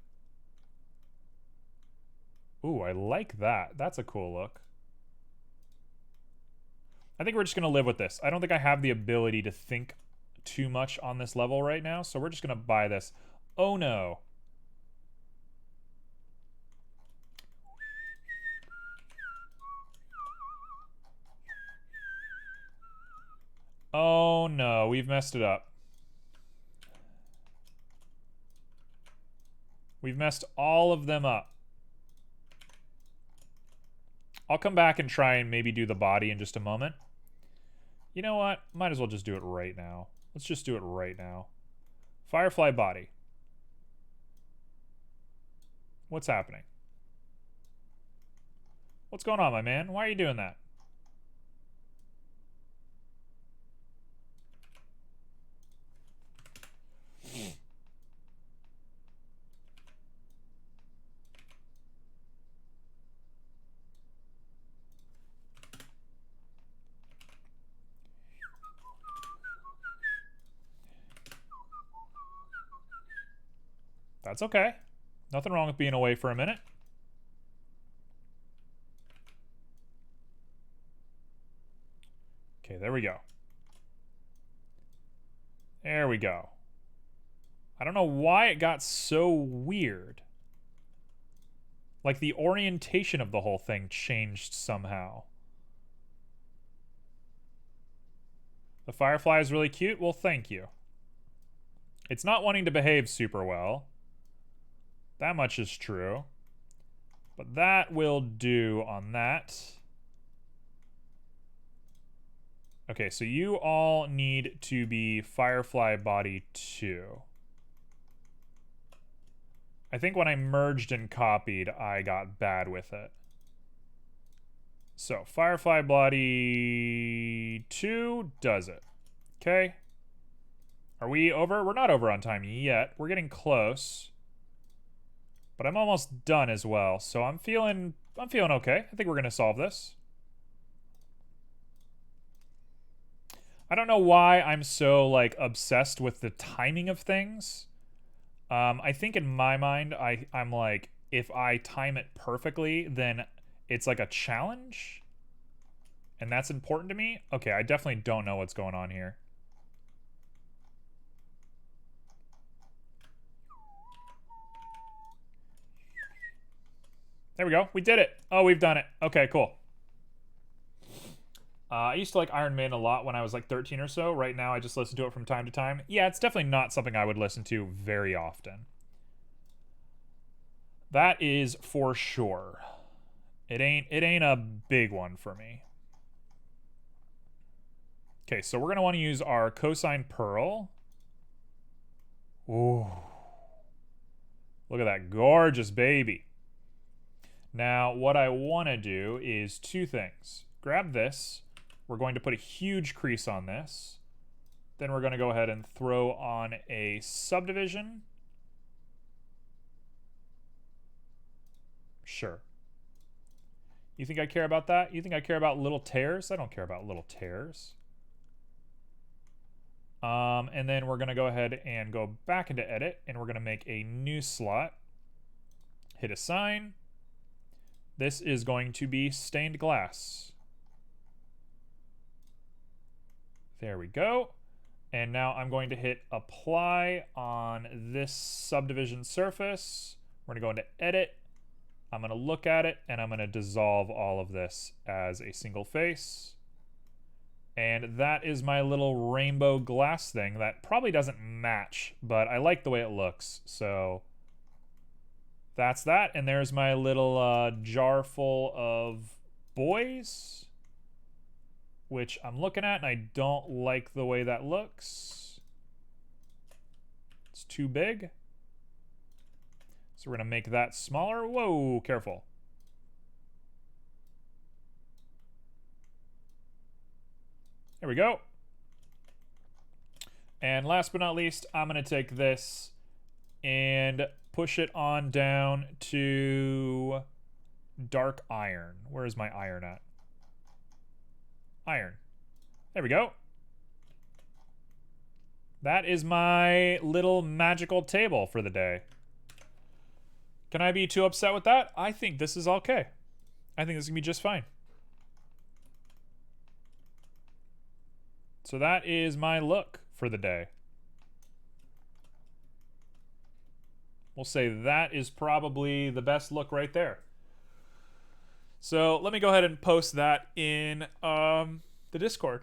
Ooh, I like that. That's a cool look. I think we're just going to live with this. I don't think I have the ability to think too much on this level right now, so we're just going to buy this. Oh no. Oh no, we've messed it up. We've messed all of them up. I'll come back and try and maybe do the body in just a moment. You know what? Might as well just do it right now. Let's just do it right now. Firefly body. What's happening? What's going on, my man? Why are you doing that? That's okay. Nothing wrong with being away for a minute. Okay, there we go. There we go. I don't know why it got so weird. Like the orientation of the whole thing changed somehow. The Firefly is really cute? Well, thank you. It's not wanting to behave super well. That much is true. But that will do on that. Okay, so you all need to be Firefly body 2. I think when I merged and copied, I got bad with it. So, Firefly body 2 does it. Okay. Are we over? We're not over on time yet. We're getting close. But I'm almost done as well, so I'm feeling okay. I think we're gonna solve this. I don't know why I'm so like obsessed with the timing of things. I think in my mind, I'm like, if I time it perfectly, then it's like a challenge. And that's important to me. Okay, I definitely don't know what's going on here. There we go. We did it. Oh, we've done it. Okay, cool. I used to like Iron Maiden a lot when I was like 13 or so. Right now, I just listen to it from time to time. Yeah, it's definitely not something I would listen to very often. That is for sure. It ain't a big one for me. Okay, so we're gonna want to use our cosine pearl. Ooh. Look at that gorgeous baby. Now, what I want to do is two things. Grab this. We're going to put a huge crease on this. Then we're going to go ahead and throw on a subdivision. Sure. You think I care about that? You think I care about little tears? I don't care about little tears. And then we're going to go ahead and go back into edit, and we're going to make a new slot. Hit assign. This is going to be stained glass. There we go. And now I'm going to hit apply on this subdivision surface. We're going to go into edit. I'm going to look at it, and I'm going to dissolve all of this as a single face. And that is my little rainbow glass thing that probably doesn't match, but I like the way it looks. So that's that. And there's my little jar full of boys, which I'm looking at, and I don't like the way that looks. It's too big. So we're going to make that smaller. Whoa, careful. There we go. And last but not least, I'm going to take this and push it on down to dark iron. Where is my iron at? Iron. There we go. That is my little magical table for the day. Can I be too upset with that? I think this is okay. I think this is going to be just fine. So that is my look for the day. We'll say that is probably the best look right there. So let me go ahead and post that in the Discord.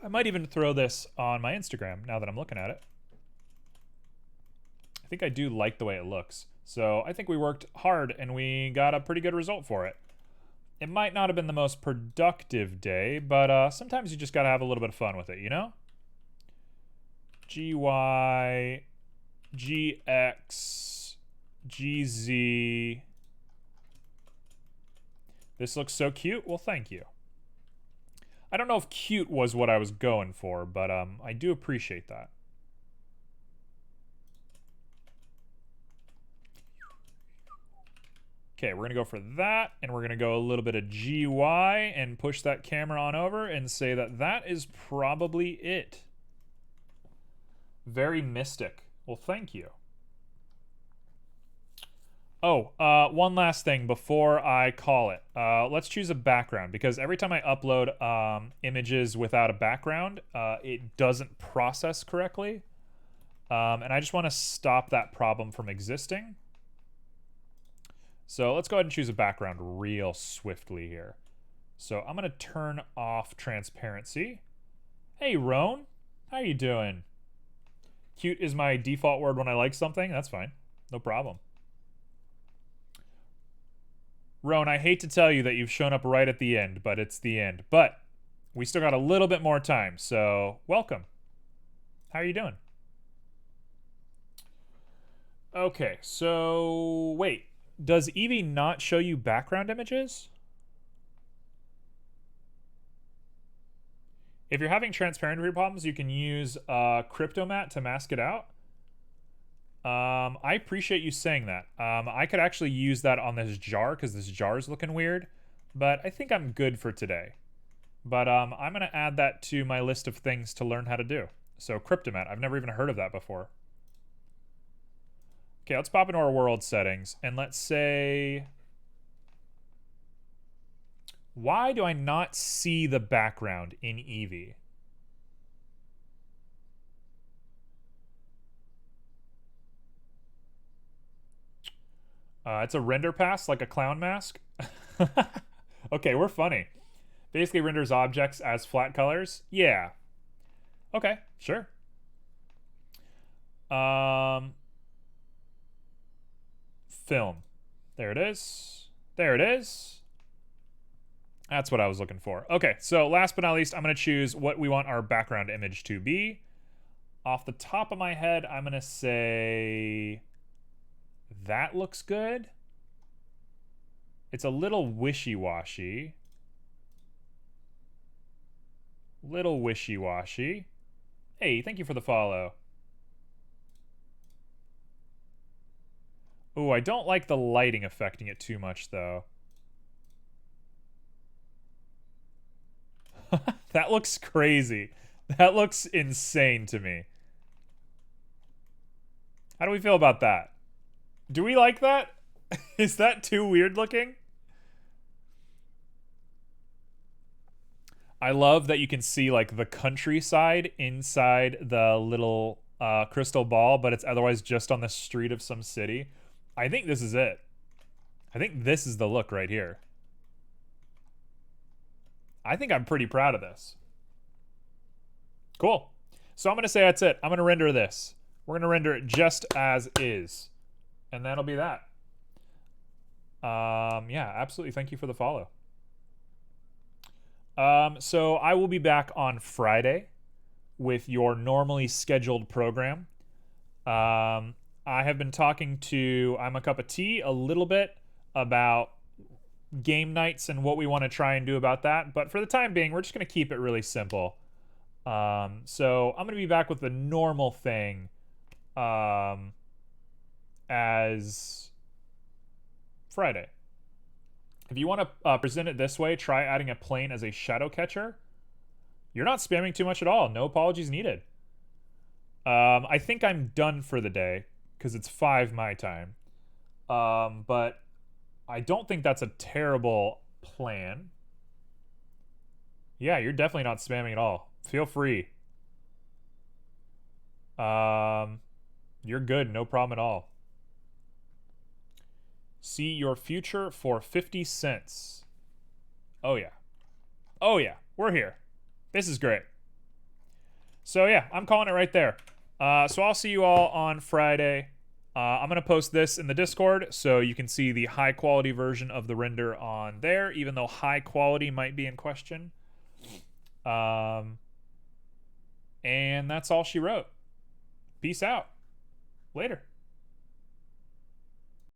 I might even throw this on my Instagram now that I'm looking at it. I think I do like the way it looks. So I think we worked hard and we got a pretty good result for it. It might not have been the most productive day, but sometimes you just gotta have a little bit of fun with it, you know? GY, GX, GZ. This looks so cute. Well, thank you. I don't know if cute was what I was going for, but I do appreciate that. Okay, we're going to go for that, and we're going to go a little bit of GY and push that camera on over and say that that is probably it. Very mystic. Well, thank you. Oh, one last thing before I call it. Let's choose a background, because every time I upload images without a background, it doesn't process correctly. And I just want to stop that problem from existing. So let's go ahead and choose a background real swiftly here. So I'm going to turn off transparency. Hey, Roan. How you doing? Cute is my default word when I like something. That's fine. No problem. Roan, I hate to tell you that you've shown up right at the end, but it's the end. But we still got a little bit more time, so welcome. How are you doing? Okay, so wait. Does Eevee not show you background images? If you're having transparency problems, you can use Cryptomat to mask it out. I appreciate you saying that. I could actually use that on this jar because this jar is looking weird, but I think I'm good for today. But I'm going to add that to my list of things to learn how to do. So Cryptomat, I've never even heard of that before. Okay, let's pop into our world settings, and let's say... Why do I not see the background in Eevee? It's a render pass, like a clown mask. Okay, we're funny. Basically renders objects as flat colors. Yeah. Okay, sure. Film. There it is. There it is. That's what I was looking for. Okay, so last but not least, I'm going to choose what we want our background image to be. Off the top of my head, I'm going to say that looks good. It's a little wishy-washy. Little wishy-washy. Hey, thank you for the follow. Ooh, I don't like the lighting affecting it too much, though. That looks crazy. That looks insane to me. How do we feel about that? Do we like that? Is that too weird looking? I love that you can see like the countryside inside the little crystal ball, but it's otherwise just on the street of some city. I think this is it. I think this is the look right here. I think I'm pretty proud of this. Cool. So I'm going to say that's it. I'm going to render this. We're going to render it just as is. And that'll be that. Yeah, absolutely. Thank you for the follow. So I will be back on Friday with your normally scheduled program. I have been talking to I'm a Cup of Tea a little bit about game nights and what we want to try and do about that. But for the time being, we're just going to keep it really simple. So I'm going to be back with the normal thing as Friday. If you want to present it this way, try adding a plane as a shadow catcher. You're not spamming too much at all. No apologies needed. I think I'm done for the day because it's 5 my time. But I don't think that's a terrible plan. Yeah, you're definitely not spamming at all. Feel free. You're good. No problem at all. See your future for 50 cents. Oh, yeah. Oh, yeah. We're here. This is great. So, yeah, I'm calling it right there. So I'll see you all on Friday. I'm going to post this in the Discord so you can see the high quality version of the render on there, even though high quality might be in question. And that's all she wrote. Peace out. Later.